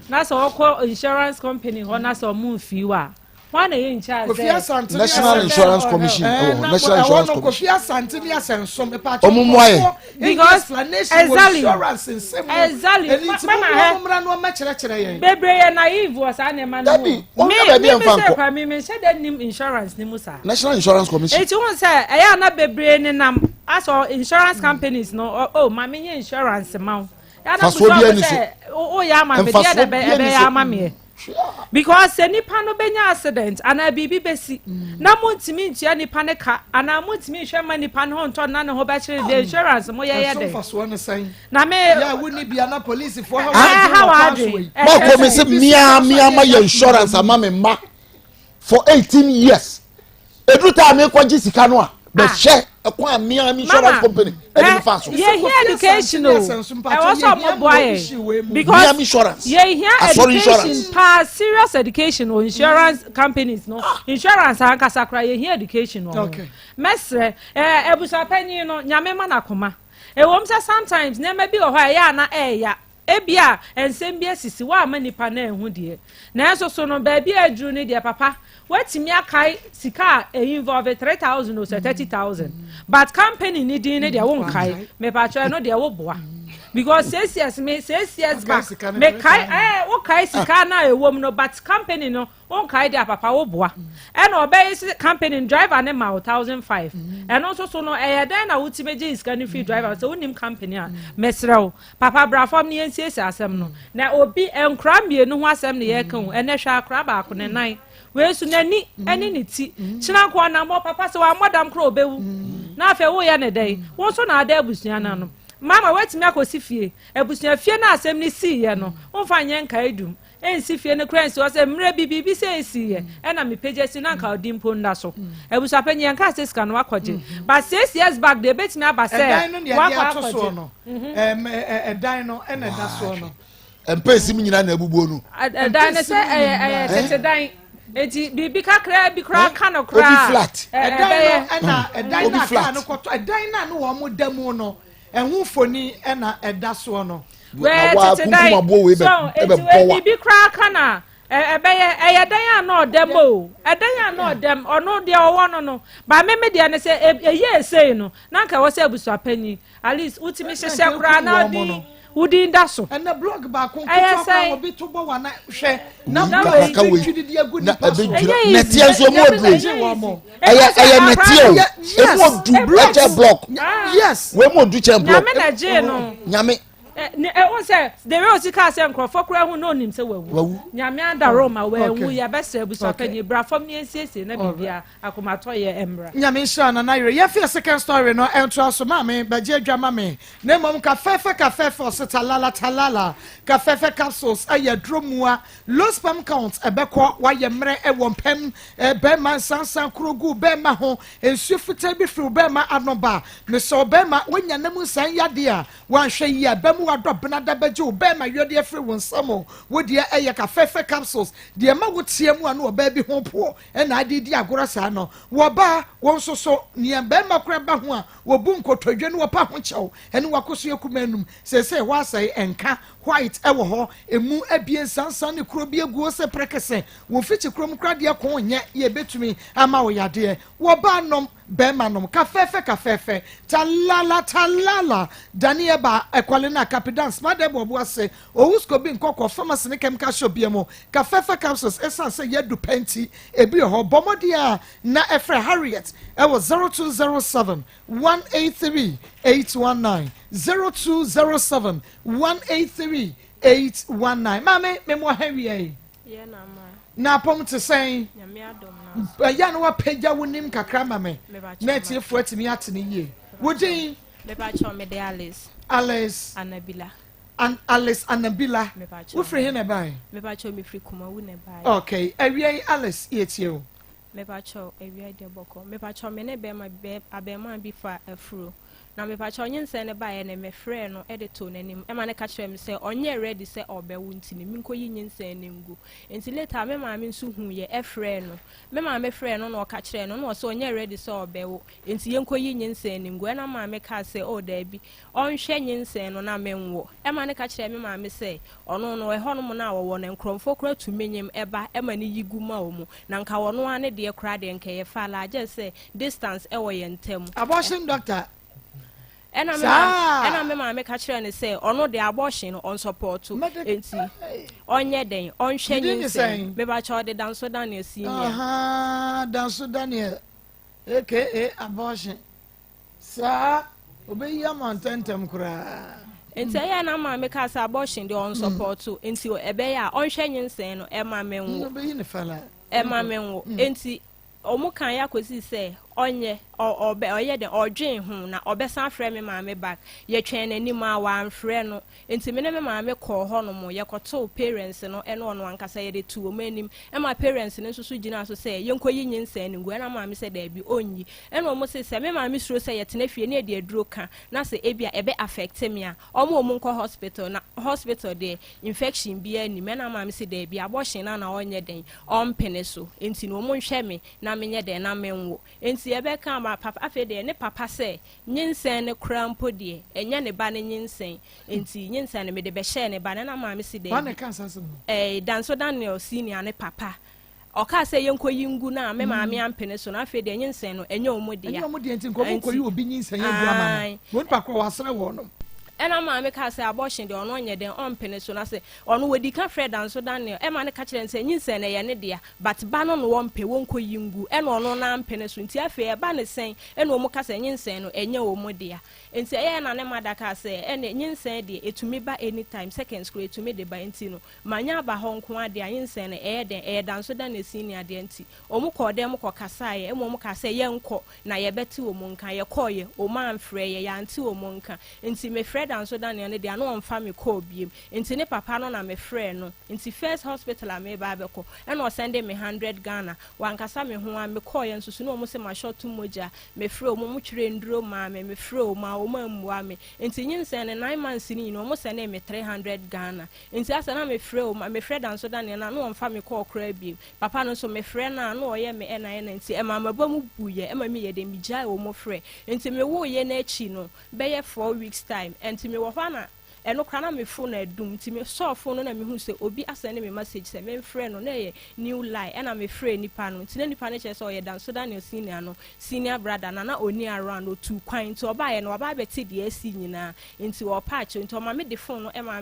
na so ko insurance company ho na so mu fi wa ho na ye in charge National Insurance Commission National Insurance Commission Kofia Santini asenso me pa because exactly mama no ma kire yen bebre naive was an man no me say that nim insurance ni musa National Insurance Commission it won say e na bebre ni nam aso insurance companies no mama insurance ma ya na say ya ma be dia be ya ma me because nipa no benya accident ana bibi besi na montimi ntia nipa ne ka ana montimi hwe ma nipa no honto na ne ho ba kire the insurance mo ye de na me ya woni bia na police for how ma ko me se mia ma your insurance ama me ma for 18 years edru ta me ko gi sika no a be hwe ekwa mia insurance company e dey fast ye here education o I was on boy because insurance ye here education pass serious education or insurance companies no insurance ankasa kra ye here education no mesre ebusa panyi no nyame ma na koma e wom say sometimes na ma bi o ho ya na ya ebia ensem bia sisi wa amanipa na ehu de na enso so no ba bia aduru ne de papa watimi akai sika involve 3,000 or 30,000 but company ni din ne de won kai me pa cho no de wo boa because 6 years back me kai wo kai sika na ewom no but company no won kai de papa wo boa e no obey company driver ne ma 1,500 and also so no den na wutime je sika ni free driver so unim company a mesrew papa brafom ne ensiesi asem no na obi enkra mienu ho asem ne ye kan ene hwa akra ba ko ne nan we su nani eni ni ti china ko na mo papa se wa modam kro obewu na afa wo ya ne dai won so na ada abusua na no mama wetimi akosi fie abusua fie na asem ni si ye no won fa nye nka edum ensi fie ne kransi o se mre bibi se esi ye e na me page si na nka odimpo nda so abusua penye nka se ska no akwaje but 6 years back they betimi abase wa akwaje no edan no e na da so no empesi mi nyina na abubuo no edan ne se tete dan eti bibi kakra bi kra kano kra obi flat edan na ka no koto edan na no wo mo damu no ehun foni na eda so no we tete dai so eti bibi kra kana ɛyɛ dan a na ɔdɛm o ɛdan a na ɔdɛm ɔno deɛ ɔwɔ no ba me deɛ ne sɛ ɛyɛ esei no na nka wɔ sɛ abusuapanyi at least wotumi hyehyɛ koraa na ɔde wodi nda so ɛna blog ba ko ko obi to bo wana hwɛ na ka we twidi agu ni paso netie nso mo oduro ɛyɛ netie o mo oduro block yes we mo oduro che block nyame na je no nyame o say the way o sika say nkrofo kura hu no nim say wawu nyame ada roma wawu ya besa abusuapanyi bra fam ne siesie na bibia akomato ye emra nyame sha na naire ye fi second story no entro so ma me baje adwama me na mom ka fefe o talala ka fefe capsules aya dromua low sperm count ebekọ wa ye mre e wompem be man sansan krogu be ma ho ensu fita bi firi be ma anoba me so be ma wonya nam san yade a wan hwe yi abam wadobna da baje o be ma yode afiri won samo wodi eye ka fefe capsules de ma wotie mu ano oba bi ho po e na adidi agora sa no wo ba won so ne be ma kora ba ho a wo bu nkotodwe ne wo pa ho chew ene wakoso ekumanum se ho asai enka white ewo ho emu abien sansan ne kuro bi aguo se prekese wo fichi krom kra de ko nye ye betumi ama wo yade wo ba nom be ma nom ka fefe talala daniel ba ekwale na capital smart de bobo ase owusko bi nkoko pharmacy ne chemical shop bi mo ka fefe capsules esan se yedu penti ebi ho bomodi a na efre Harriet e was 0207 183 819 0207 183 819 mame memo hawie ye na ma na pom te sen nyame adom na ya no wa pagya wonim kakra mame na tiefo atimi atene yie wodin me ba cho me de Alice Anabila Alice Anabila wo free he na bai me ba cho me free kuma wo na bai okay awie Alice yetie o me ba cho awie de boko me ba cho me ne be ma be abema bi fa afuro na me pa cho nyense ne ba ye ne me frɛ no edito nanim e ma ne ka kyerɛ me sɛ onye ready sɛ ɔbɛwo ntini mi nko yi nyense ne ngu enti later me ma me nso hu ye e frɛ no me ma me frɛ no na ɔka kyerɛ no na ɔsɛ onye ready sɛ ɔbɛwo enti ye nko yi nyense ne ngu e na ma me ka sɛ o da bi ɔnhwɛ nyense no na me nwo e ma ne ka kyerɛ me ma me sɛ ɔno no e hɔ no mo na wɔwɔ ne nkromfo kora tumenyem eba e ma ne yigu ma wo mu na nka wɔno ane de kora de nka ye fa la agye sɛ distance e wɔ ye ntem abortion doctor ena me ma me ka kyerɛ ne sɛ ɔno de abortion on support enti onye den onhwɛ nyinse me ba kyerɛ de Danso Daniel senior Danso Daniel aka abortion sa obeyi amantentem kura enti ya na ma me ka sɛ abortion de on support enti ebe ya onhwɛ nyinse no e ma me nwo obeyi ne fala e ma me nwo enti omu kan ya kwesi sɛ onye oye de odwen hu na obesan frɛ me ma me back ye twɛn nanim a wan frɛ no enti me ne me ma me kɔ hɔ no mo ye kɔto parents no ene ono ankasa ye de tu o manim e ma parents no susu gina so sɛ ye nkoyi nyinsa ne ngu na ma me sɛ da bi onyi ene omo sɛ me ma me suro sɛ ye tena fie ne de aduro ka na sɛ ebia ebe affect me a omo nkɔ hospital na hospital de infection bi ani me na ma me sɛ da bi abortion na onye den ompene so enti no omo nhwɛ me na me nye den na me nwo enti ebe ka papa afede ne papa sɛ nyinsen ne krampo de enya ne ba ne nyinsen enti nyinsen ne me de be share ne ba na ma me si de Danso Daniel senior ne papa oka sɛ yenko yingu na me ma me ampene so na afede nyinsen no enya omode ya enya omode enti nko ko yi obi nyinsen ya du ama no won pa ko wasere wo no ena ma me ka sɛ abortion de ono onye den ompene so na sɛ ono wedi ka Fred Danso Daniel e ma ne ka kyerɛ sɛ nyinsen ne ye ne dia but ba no no wompe wonko yingu ena ono na ampene so nti afi e ba ne sen ena omu ka sɛ nyinsen no enya omu dia nti e na ne ma da ka sɛ ena nyinsen de etumi ba anytime second school etumi de ba nti no manya ba ho nko ade nyinsen ne e den e Danso Daniel senior de nti omu kɔ dem kɔ kasa ye emu ka sɛ ye nkɔ na ye beti omu nka ye kɔ ye omu amfrɛ ye ya nti omu nka nti me Danso Daniel ne de ano onfa me call biem enti ne papa no na me frɛ no enti first hospital a me ba beko and o send me 100 Ghana wankasa me ho a me call ye nsusu no mo se ma short moja me frɛ o mo twere nduro ma me frɛ o ma o ma mmua me enti nyinse ne 9 months ni no mo send me 300 Ghana enti asa na me frɛ o ma me frɛ Danso Daniel na no onfa me call kra biem papa no so me frɛ na no oye me ena enti e ma maba mu buye e ma me ye de mi gya o mo frɛ enti me wo ye na achi no be ye 4 weeks time enti me wo fa na eno kra na me phone na dum ti me so phone na me hu se obi asend me message se me frɛ no na ye new line ena me frɛ nipa no ti na nipa ne che so ye dan so Daniel senior brother na oni around o two kwan to oba ye no oba beti de asi nyina nti wo patch nti o ma me de phone no e ma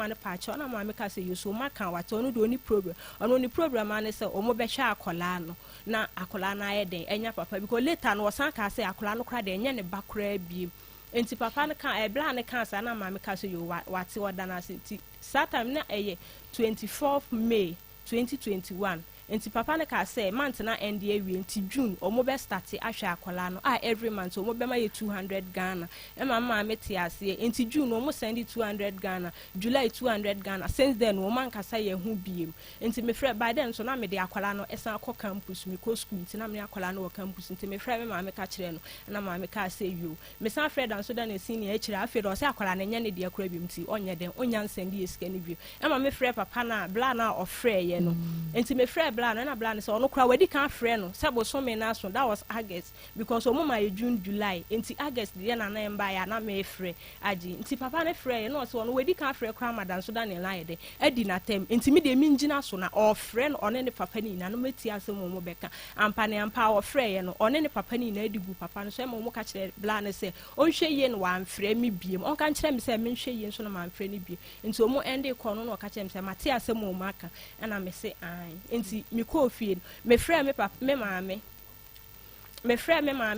ne patch na ma me ka se you so maka wate ono do ni problem ono ni problem ane se o mo be hwa akola no na akola na ye den enya papa because later no san ka se akola no kra de enya ne bakra bi enti papa ne kan bla ne kan sa na ma me ka se you wate oda na se ti satam na eye 24th May 2021 enti papa ne ka say month na NDA wi enti June omo be start ahwe akola no every month omo be ma ye 200 Ghana e ma meti ase enti June omo send 200 Ghana July 200 Ghana since then omo ankasa ye hu biem enti me frɛ by then so na me de akola no esan akɔ campus me ko school enti na me akola no wɔ campus enti me frɛ me ma me ka kyerɛ no na ma me ka say yo me san frɛ dan so dan e senior akyira afɛ do say akola na nya ne de akora biem ti onye den onya nsɛn de esika ne biem e ma me frɛ papa na bla na ofrɛ ye no enti me frɛ na bla so no kra wedi kan frɛ no sebo so me na so that was August because omo ma June July enti August de na mba ya na me frɛ agi enti papa ne frɛ no so no wedi kan frɛ kra madan so da ne line de edi na tem enti me de mi ngina so na o frɛ no one ne papa ni na no meti asem omo beka ampa ne ampa o frɛ ye no one ne papa ni na edigu papa no so mo ka kyerɛ bla ne se o hwɛ ye no wan frɛ mi biem on kan kyerɛ me se me hwɛ ye so no man frɛ ni biem enti omo ende kɔ no no ka kyerɛ me se mate asem omo aka na me se ai enti mi ko fie me frɛ me papa me maame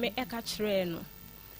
e ka kyerɛ no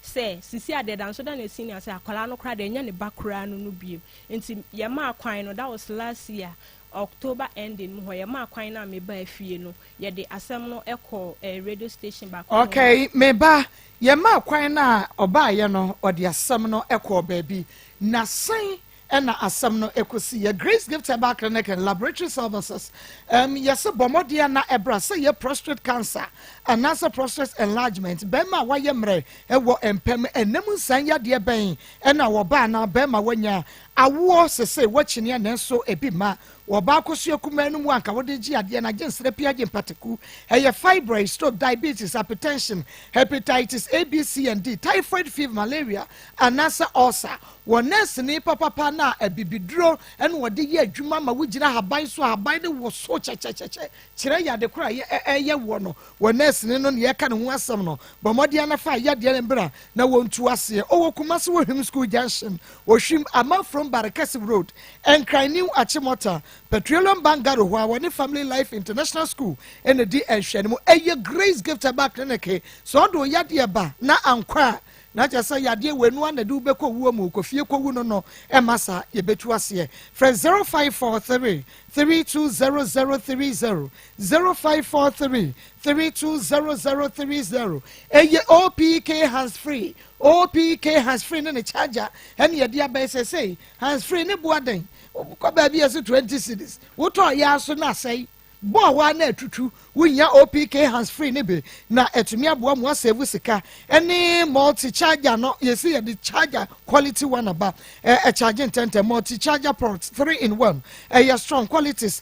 say sisi adedan so da na senior say akwala no kra de nya ne bakura no biem enti ye ma kwan no that was last year October ending ho ye ma kwan na me ba afie no ye de asem no ekɔ radio station back okay me ba ye ma kwan na oba ye no ode asem no ekɔ baabi na san ena asem no ekosi ye Grace Gift Herbal Clinic and Laboratory Services yes bomodia na ebra say ye prostate cancer and also prostate enlargement bema wa ye mre ewo empem enemu nsan ya de ben ena wo ba na bema wanya awo sese wachine na so ebi ma wo ba koso akuma enu mu anka wode gi ade na gensere pia gi mpatiku eye fibroid stroke diabetes hypertension hepatitis A B C and D typhoid fever malaria and also ulcer wo nurse ni papa na abibiduro ene wode ye adwuma ma wugina haban so haban de wo so chechecheche kire ya de kora ye wo no wo nurse ni no ye ka ne ho asem no bomodia na fa ya de ne bra na wo ntu ase o wo kuma se wo him school junction wo hwim ama from Barakasi Road and cry new Achimota Petroleum Bangaro who are Family Life International School and the DL a Grace Gift Herbal Clinic so do yadia ba na ankwa na just say yadie wenu na do beko wo mu ko fie ko wu no emasa ye betu ase friend 0543 320030 0543 320030 eye OPK hands free OPK hands free ne charger and ye dia be say hands free ne boaden ko ba bi as 20 cedis wo to ya so na say bo wa na tutu wunya OPK hands free ne be na etumi aboa mo save sika any multi charger no you see the charger quality one about a charging 10 multi charger ports 3 in 1 a strong qualities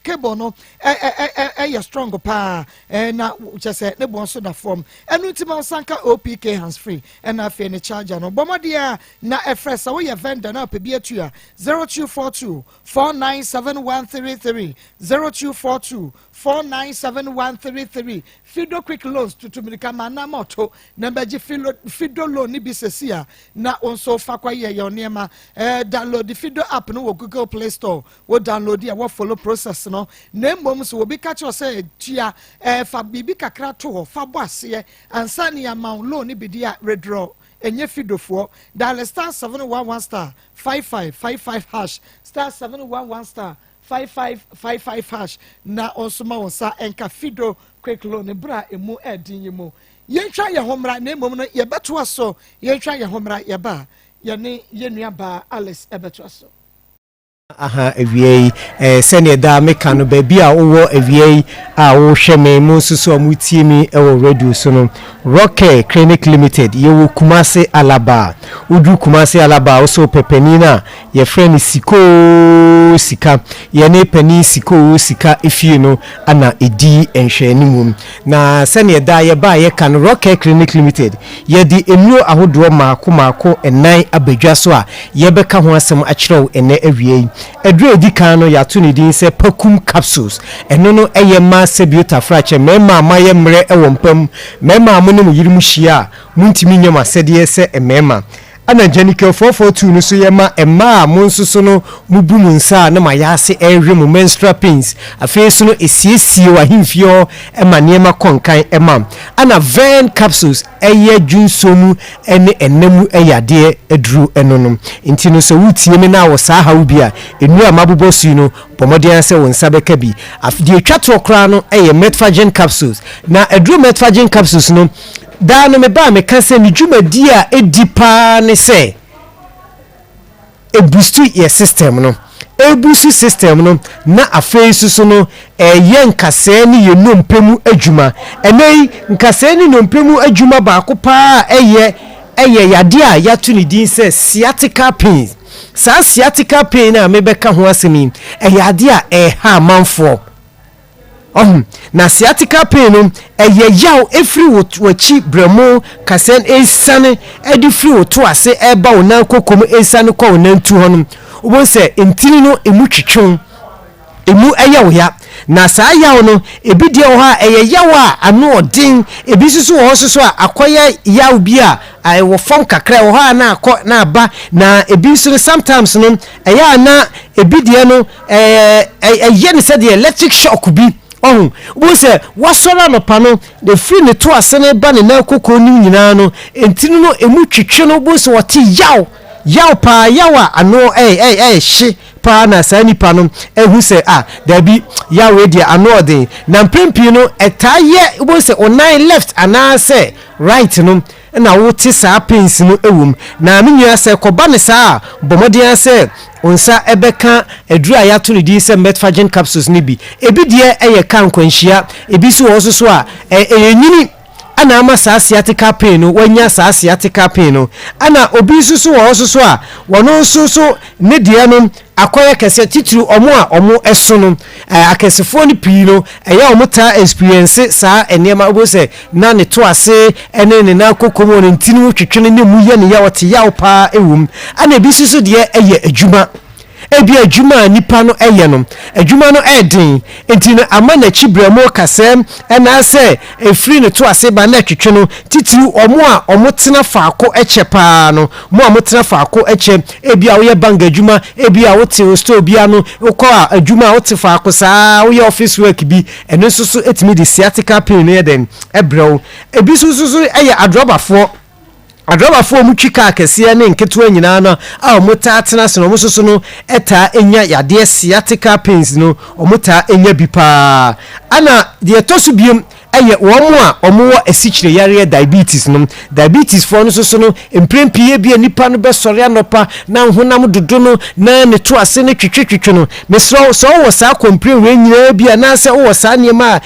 cable no a strong pa na just say ne bon so da form and ultima sanka OPK hands free and na fe ne charger no bomodia na e fresh so we vendor na pe bi atua 0242 497133 0242 497133 Fido quick loans to Tumika na moto number Fido loan ni bisesia na onso fakwa ye yoniema download the Fido app no Google Play Store wo download ya wo follow process no na mbom so obi catch us say tia fa bibi kakra to fa bo ase ansa ne amount loan ni bidia redraw enye Fidofo dial star 711 star 5555 hash star 711 star 5555 hash na onsoma wonsa enka Fido quick loan bra emu edin yimu yentwa ye homra na emom no ye beto aso yentwa ye homra ye ba ye ne ye nua ba Alice ebeto aso aha awie sene da meka no ba bia wo awie a wo hweme mu susu amutie mi ewo radio so no Rocket Clinic Limited yewo Kumasi Alaba udu Kumasi Alaba also pepenina ye friend sika ye ne pani sika ifie no ana edi enhwanimu na sene da ye ba ye kan Rocket Clinic Limited ye di enuro ahodo maako enan abadwa so a ye beka ho asem a kirew ene awie edure edi kan no ya to ne din se pakum capsules eno no eye ma sebuta frache mema maye mre ewompam mema mo ne mo yirim hia muntimi nyama sede se emema ana Janika 442 no so yema emma mo nsoso no mubu mu nsa na ma yase ehwe mu menstrual pains afeesu no esiesie wa himfio ema niema konkan ema ana vein capsules eye junsomu ene enemu eyade eduru enonom nti no so wutie me na wo sa hawo bia enu amabobo su no pomodian se won sabeka bi afdi etwato kra no eye metfagen capsules na eduru metfagen capsules no da no me ba me kan se ni dwumadi a edipa ne se e boost your system no e boost system no na afeesu so no ye nkase ni ye nompemu adwuma enei nkase ni nompemu adwuma ba ko pa eye yade a yato ni din se sciatica pain sa sciatica pain na me beka ho asemi yade a ha manfo na sciatica pain no yaw efri wachi bramo kasen esane edifri woto ase eba wona kokom esane kwa wona ntu honum ubon se entini no emu twetwon emu ayaw ya na saa yaw no ebi de ho a yaw a ano odin ebi susu ho susu a akoya yaw bi a wo fom kakra ho a na akọ na aba na ebi susu sometimes no eya na ebi de no ye ne se de electric shock bi wo se wasora no pa no the free ne to asene ba ne na kokko ni nyina no entinu no emu twetwe no bo se wote yaw pa yawa ano hye pa na sani pa no ehu se there be yawe dia ano de na mpempi no etaye bo se onan left ana se right no na wote saa pains no ewum na menua se koba ne saa bomodian se onsa ebeka edura ya to ne di se metfagen capsules ni bi ebi de eye kan kwanhia ebi so wo so a enyini ana ama saa sciatica pain no wanya saa sciatica pain no ana obi susu wo so a wono so ne de no akoya kese titru omo eso no akesefo ni pii no eya omuta experience saa enema obo se na ne to ase ene ne na kokomo ne ntinu twetwene ne mu ye ne ya wote yaw pa ewum ana ebi susu de eye adwuma ebi adwuma nipa no eye no adwuma no edin enti no ama na chibramo kasem ena se efri ne to ase ba na twetwe no titiri omo tena faako eche pa no mo tena faako eche ebi a wo ye banga adwuma ebi a wo te store bia no ukọ adwuma wo te faako saa wo ye office work bi eno so etimi di sciatica pain no ye den ebrew ebi so eye adrobafo mu twika akese ne nketo nyina no a omuta tena se no musoso no eta enya yade sciatica pains no omuta enya bipa ana de tosu biem eye omo esichire yare diabetes no diabetes for no so no emprempie bia nipa no be sore anopa na honam dodo no na ne to ase ne twetwetwe no mesro so wo sa compre we nyina bia na se wo sa niema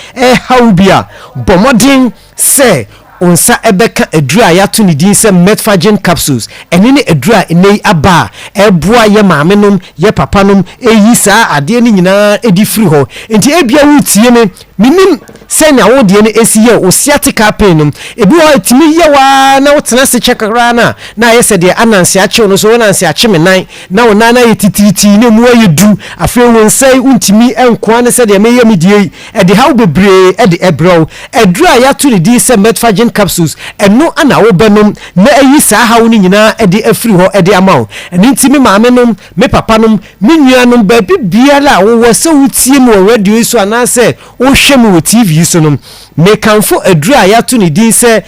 hawo bia bomodin se onsa ebeka edura ya to ne din se metfagen capsules enene edura enei aba eboa ye maamenom ye papanom eyi saa ade ni nyina edi free ho enti ebia wutie me minim se na wo de ne esi ye o sciatica pain no ebi wo timi ye wa na wo tena se chekara na ye se de ananse ache no so wo nanse ache me nan na wo nana ye titiriti ne mu ye du afi wo nsai untimi enkoa ne se de me ye medie e de how bebre e de ebro edura ya to ne din se metfagen capsules eno ana wo benom na eyi saa hawo ni nyina e de afri ho e de amaw eni ntimi maamenom me papanom me nuanom ba bibiara wo se wutie mu radio so anase wo hwem wo TV so no me kanfo adura ya to ne din se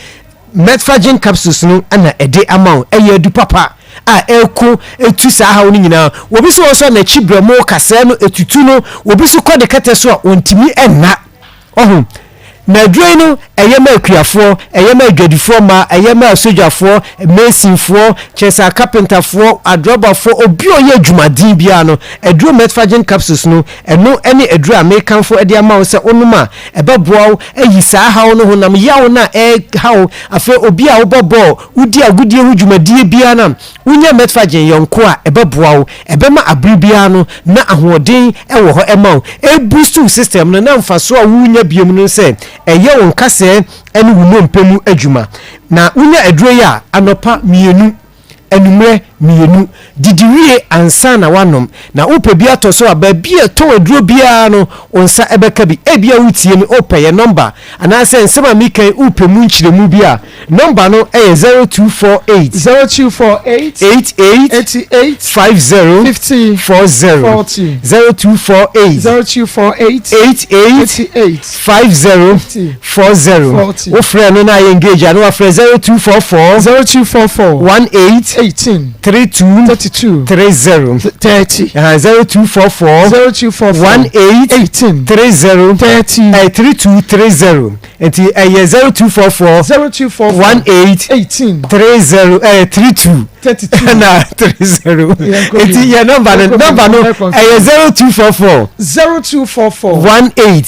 metfagen capsules no ana ede amaw eye du papa a eko etu saa hawo ni nyina obi so so na chibramo kasa no etutu no obi so kode kete so ontimi enna na aduro no eyema akuafo eyema adwadifo ma eyema sojafoɔ masonfoɔ chesa carpenterfoɔ adrobafo obi oye adwumadin bia no aduro metfagen capsules no eno ene aduro amekanfo ede ama wo se onuma ebeboa eyi saa hawo no honam yawo na hawo afa obi a wobobo udi agudie hu dwumadie bia na unya metfagen yonko a ebeboa wo ebema abribia no na ahoden ewo ho ema wo boost system no na mfaso a wunya biom no se eye won kase ene wuno mpemu adwuma na unya aduro ya anopa mienu enumre mienu didiwie ansa na wanom na upe bia to so aba bia to aduro bia no onsa ebeka bi ebia wutie mi ope ye number ana se nsema mi kan upe mu nchiremu bia number no 0248 88 50 40 0248 50 o friend no na engage anu afre 0244 18 32 30 0244 18 30 3230 enti 0244 18 30 na 30 enti ya number no 0244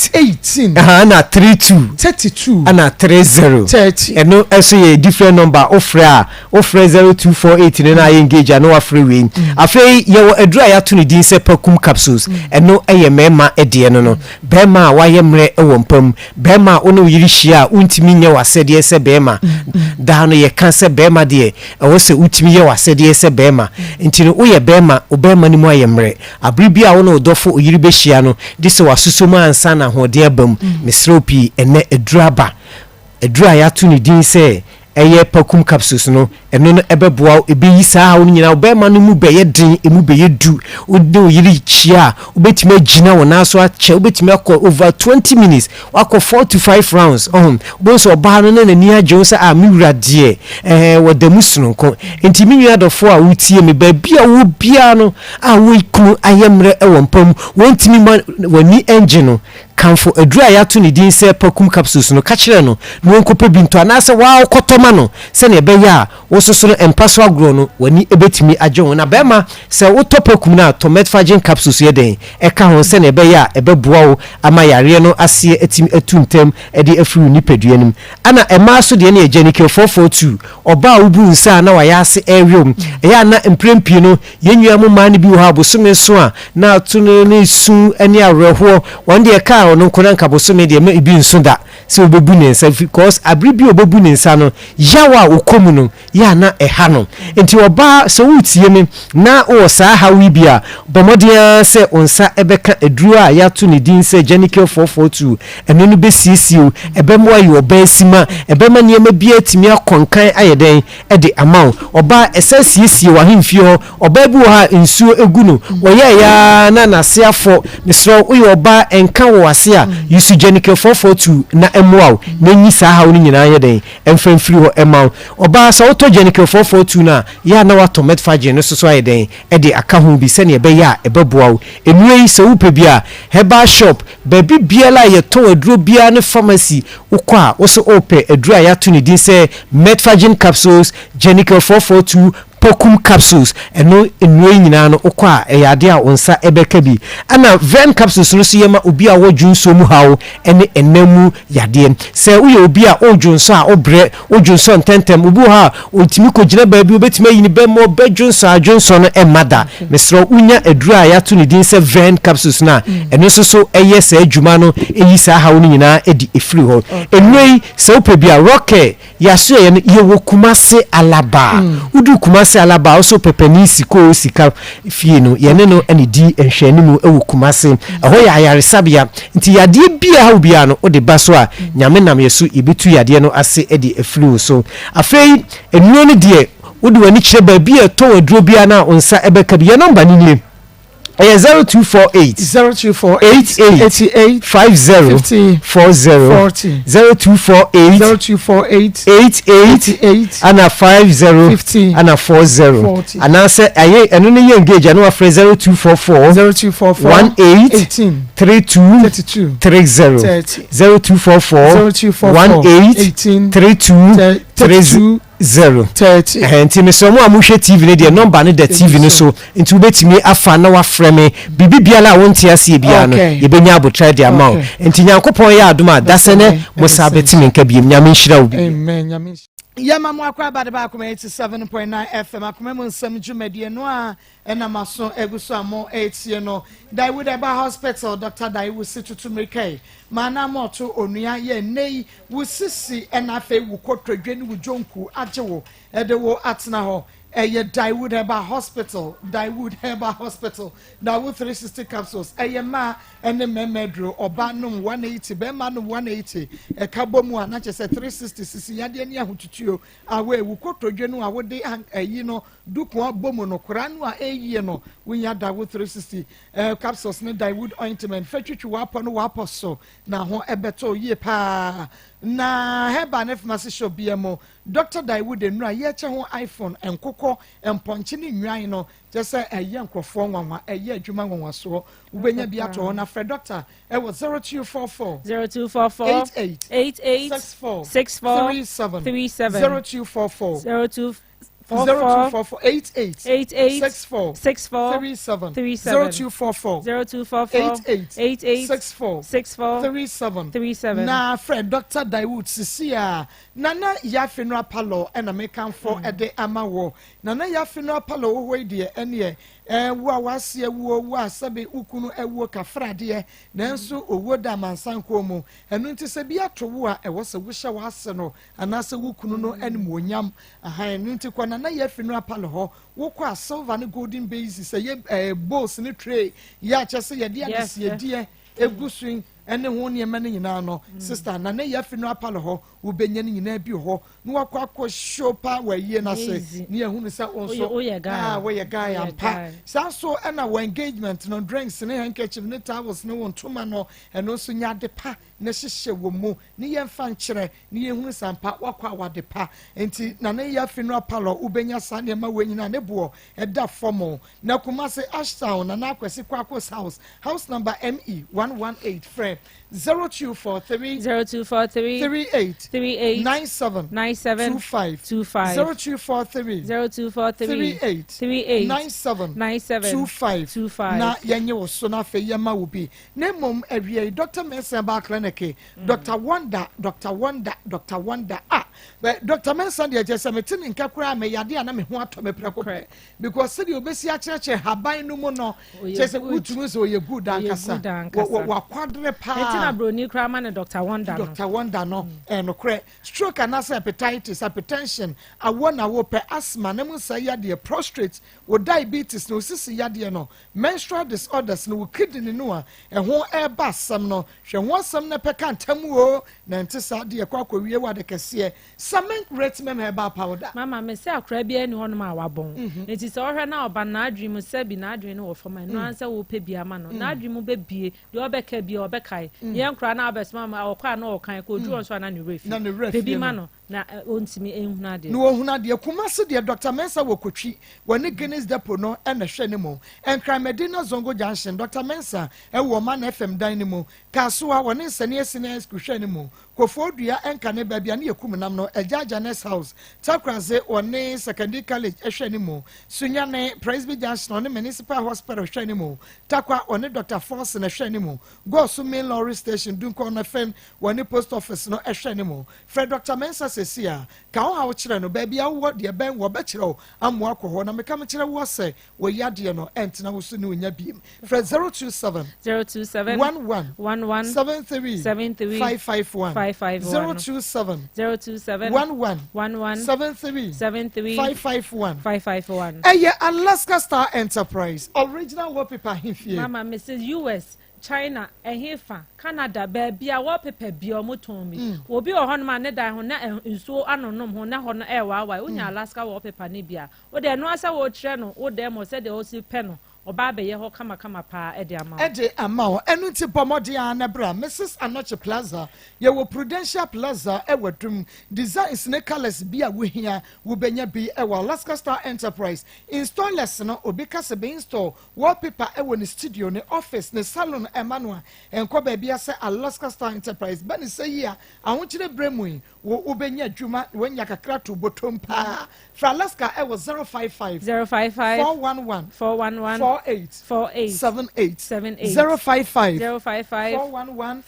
18 na 32 na 30 eno eso ye different number ofre 0248 na engage ano afre we afei ye wo adura ya to ne din se pakum capsules eno eye mema ede no bema wa ye mre ewo mpam bema ono yiri hia untimi nye wasede se bema da no ye kan se bema de ewo se untimi ye wasede se bema ntino wo ye bema obema ni mu aye mre abribia wo no odofo oyiri be hia no de se wasosoma ansa na hode abam mesropi ene aduraba adura ya to ne din se eye pakum capsules no eno no ebeboa ebeyi saa wo nyina obema no mu beye din emu beye du odi oyiri chia obetime agina wona so ache obetime akọ over 20 minutes wakọ 4 to 5 rounds bonso oba no na nani agye so a miwura de wadamu sununko enti minwa adofo a wutie me ba bia wo bia no a wo ikunu ayemre ewo mpam wontimi wani engine no kanfo adura ya to ne din se pakum capsules no kachire no nkope binto anase wa okotoma no se ne beya wo soso no empaso agro no wani ebetimi ajon na bema se wo topakum na tometfagen capsules ye den eka ho se ne beya ebeboa wo ama yare no ase etimi etuntem ede afiri ni peduanim ana emaso de ne egenike 442 oba ubu nsa na wa yase ewom eya na emprempie no yenwia mu ma ne bi wo ha bosome so a na to ne su ene awerho wonde eka no nkona nkabosome de ma ibi nso da se obebu ne nsa because abribi obebu ne nsa no yawa okomu no ya na eha no enti oba se wutie me na o saa hawi bia bomodia se onsa ebeka eduru a ya to ne din se Genical 442 eno no be CCO ebemo ayi oba asima ebema niema bia timi akonkan ayeden ede amaw oba esasiesie wa hemfie ho oba bi wo ha nsuo egu no woye ya na nasiafo misro uyo oba enka wo ase a yusu Genical 442 na emwa na nyi saa hawo ni nyina ayeden emfamfiri ho emaw oba sa auto Genical 442 na ya na wato metfagen no so ayeden ede aka ho bi se ne ebe ya ebeboa enui se wupe bia heba shop baby biela ye to aduro bia ne pharmacy ukwa wo so ope aduro ya to ne din se metfagen capsules Genical 442 pokum capsules eno enwe nyina no okwa eyade a onsa ebeka bi ana ven capsules no so yema obi a wodwunso mu hawo ene enamu yade se uye obi a odwunso a obre odwunso ntentem obi ha otimi kogina baabi obetimi yini bemo bedwunso adwunso no emada mesro unya adura ya to ne din se ven capsules na eno so eye se adwuma no eyi sa hawo no nyina edi efiri ho enwe se opebia rocket yaso ye wo kumase alaba udu kumase alaba also pepenisi ko sika fie no ye ne no ene di enhwani mu ewo kumase eho ya ayaresabia nti yade bia ha bia no ode baso a nyame nam yesu ibetu yade no ase edi efiri so afei enwe ne de wodi wani kire ba bia to aduro bia na onsa ebeka bia number ni 0248 88 50 40 0248 88 ana 50 ana 40 ana say aye eno ne engage anu afre 0244 18 32 30 0244 18 32 30 enti me so mo amuhwe TV ne de number ne de TV ne so enti ubetimi afa na wa frame bibi biala wonti ase bia no ye benya abotra de amount enti nyankopon ya adoma dasene mo sa betimi nka biem nyame nhira obi amen nyame yama mo akwa ba de ba akoma 87.9 FM akoma mo nsam dwumadie no a ena maso eguso amo etie no dai would eba hospital Dr. Dai wo situtu mekai mana mo to onua ye nei wo sisi ena fe wo kotodwe ni wo jonku ajewo ede wo atna ho eye Dawood Heba Hospital, Dawood Heba Hospital, Dawood 360 capsules, eye ma ene memedro obanum 180 be manum 180 e kabomu na che 360 sisi yade ani ahututuo awe wo kotodwe no awode eyi no duku abomu no kora no a eyi no wunya Dawood 360 capsules ne Dawood ointment fetwitwi wapo no wapo so na ho ebeto ye pa na Heba ne pharmacy shop biemo Dr. Dawood enura ye che ho iPhone enkoko emponche ni nwan no je se eye nkrofo nwanwa eye adwuma nwanwa so ubenya bi ato na Fred Doctor e was 0244 88 64 37 0244 88 64 37 37 na Fred Dr. Dawood Sisia nana ya funeral parlor and American for a day amawo nana ya funeral parlor wo de ene wo wasie wo sabe ukunu ewo kafrade nanso owo da mansan ko mu enu nti se bia to wo a ewo se wo hye wo ase no anase ukunu no anim onyam aha enu nti kwa nana ya funeral parlor ho wo kwa silver ne golden bases ye bowls ne tray ya chese ye de adise ye de egusun ene ho ne ma ne nyina no sister na ne ya funeral parlor ho wo benya ne nyina bi ho no wakwa shopa wa yie na se ne ehunu se onso wo ye guy ampa so na wo engagement no drinks ne handkerchief ne towels ne won toma no eno so nya de pa ne hyehye wo mu ne ye mfa nkyere ne ye hunu sampa wakwa wa de pa enti na ne ya funeral parlor wo benya sa ne ma wanyina ne bo eda formal na kuma se Ashtown na akwesi kwakos house number ME 118 frame 0243 38 97 25 0243 38 97 25 na yenye wo so na fe yema wo bi na mom awie Dr. Mensa ba clinic Dr. Wonder but Dr. Mensa de je se metini nka kura me yade ana me ho ato me preko because se de obesi a cheche haban no mu no je se utunu so ye good ankasa wa kwadre pa na broni kra ma ne Dr. Wonder no no kre stroke and hepatitis hypertension awona wo pe asthma na mu say yade prostrate wo diabetes no sisi yade no menstrual disorders no kidney no a ho eba sam no hwe ho sam na pe kantamu o na ntisa de kwakowie wa de kese Samen Retmem Heba powder. Mama, me say akra bia ni hono ma wabon. Enti se ohwe na oba na adwem se bi na adwem no for my no answer wo pe bia ma no. Na adwem be bie, de obeka bia obekai. Ye nkra na abesma ma okwa na okan ko du onso na ne ref. Pe bi ma no na ontimi ehuna de. No ohuna de kuma se de Dr. Mensa wo kotwi. Woni Guinness Depot no e na hwe ne mo. Enkra Medina Zongo Junction Dr. Mensa e wo ma na FM dan ne mo. Kasoa woni nsane asine ku hwe ne mo. Kofodua enka ne ba bia na yekum nam no Jajanes house takraze one secondary college ehwanimu sunyane Presby Junction on municipal hospital ehwanimu takwa one Dr. Force na ehwanimu go so main lorry station dunko na fen one post office no ehwanimu Fred Dr. Mensa sesia ka ho ha wo kire no ba bia wo de ben wo be kire o ammo akoho na meka me kire wo se wo yade no entina wo so ne onya biem Fred 027 11 73 551 027 11 73 551 Alaska Star Enterprise original wallpaper hifie Mama Mrs. US China ehefa Canada bia wallpaper bia omoton mi obi ohon ma ne dan ho na nsuo anonom ho na ho na ewa unya Alaska wallpaper ne bia wo de no asa wo kire no wo de mo se de o si pe no oba be ye ho kama pa e de ama enu ti pomodi anabra Mrs. Anoche Plaza ye wo Prudential Plaza e wadum designs ne colors bi a wohia wo benya bi e wa Alaska Star Enterprise installers no obi ka se be install wallpaper e wo ne studio ne office ne salon e manua enko ba bia se Alaska Star Enterprise ba ne se yia ahonkyere bremu wo benya adwuma wanya kakra to bottom pa fra Alaska e wo 055 411 48 78 055 411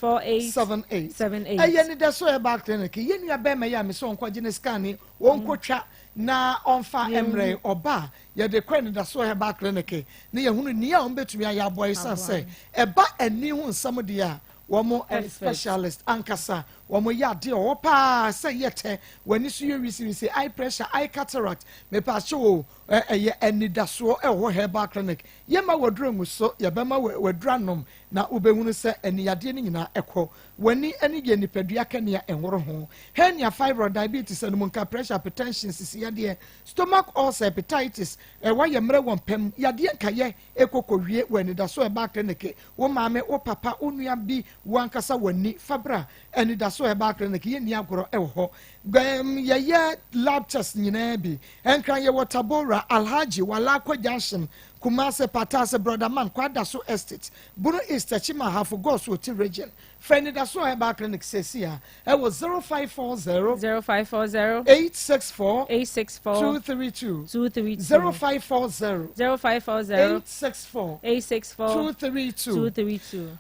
48 ayeni da so e back clinic yenu aba me ya me so nkwaje ne scan wonkotwa na onfa emre oba ye de kwen da so e back clinic ne ye hunu ni ya on betumi ya boy sanse e ba ani hu nsam de a womo specialist ankasa womo ya de o pa say yete wani so you eye pressure eye cataract me pa show ye anidaso e ho herbal clinic ye ma wodrongu so ye be ma wadranom na ubehunu se aniyade ni nyina ekọ wani ani ye nipadua kania enworo ho hernia fibroid diabetes and munka pressure hypertension sisiade stomach ulcer hepatitis wa ye mre wompem yade nkaye ekokowie wani da so e ba clinic wo maame wo papa onua bi wankasa wani fabra anidaso e ba clinic ye ni agoro e ho ye lab test nyina bi enkran ye watabora Alhaji wala kwa junction Kumase Patase brother man kwada so estate Bunu East Chima half Gos Woti region Friend da so heba clinic sesia it was 0540 864 232 0540 864 232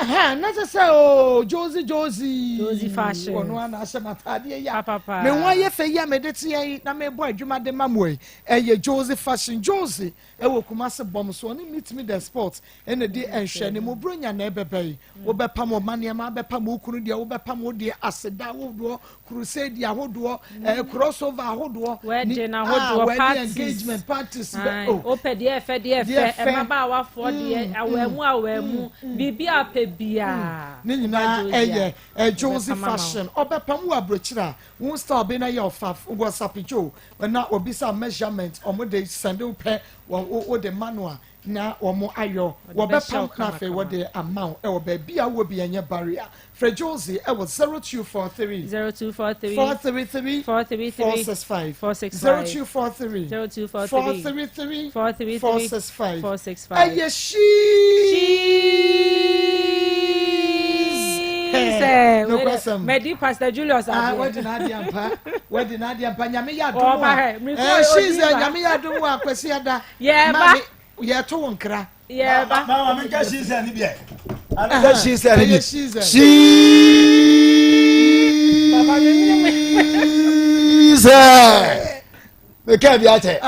nasa say oh Josie fashion ono ana asematade ya me won ye fe ya me de tie na me boy adwuma de mamoi ye Josie fashion Josie e wo Kumase bom so ni meet me the sports ene di enhwe ne mo bronya na ebebe wo be pam mane ma be pam okunu de wo be pam wo de aseda wo do crusade ahodo crossover ahodo wedding ahodo parties engagement parties o pe de efe e ma ba wa fo de awemu bibi bia ni nyina eye Josie fashion obepam wo abrochira won star be na ye ofa wo sapijo na obisa measurement omode send pe wo de manual na omo ayo wo bepam na fe wo de amount e wo ba bia wo bi enye barrier for Josie e was 0243 433 465 0243 435 aye no question. Medi Pastor Julius. What did Nadia nyame ya do. She's a nyame ya do wa kwesi ada. Yeah, ba. Ya to wonkra. Yeah, ba. Mama, me ka she's a ni bia. Ana she's a ni. She's me ka bia che.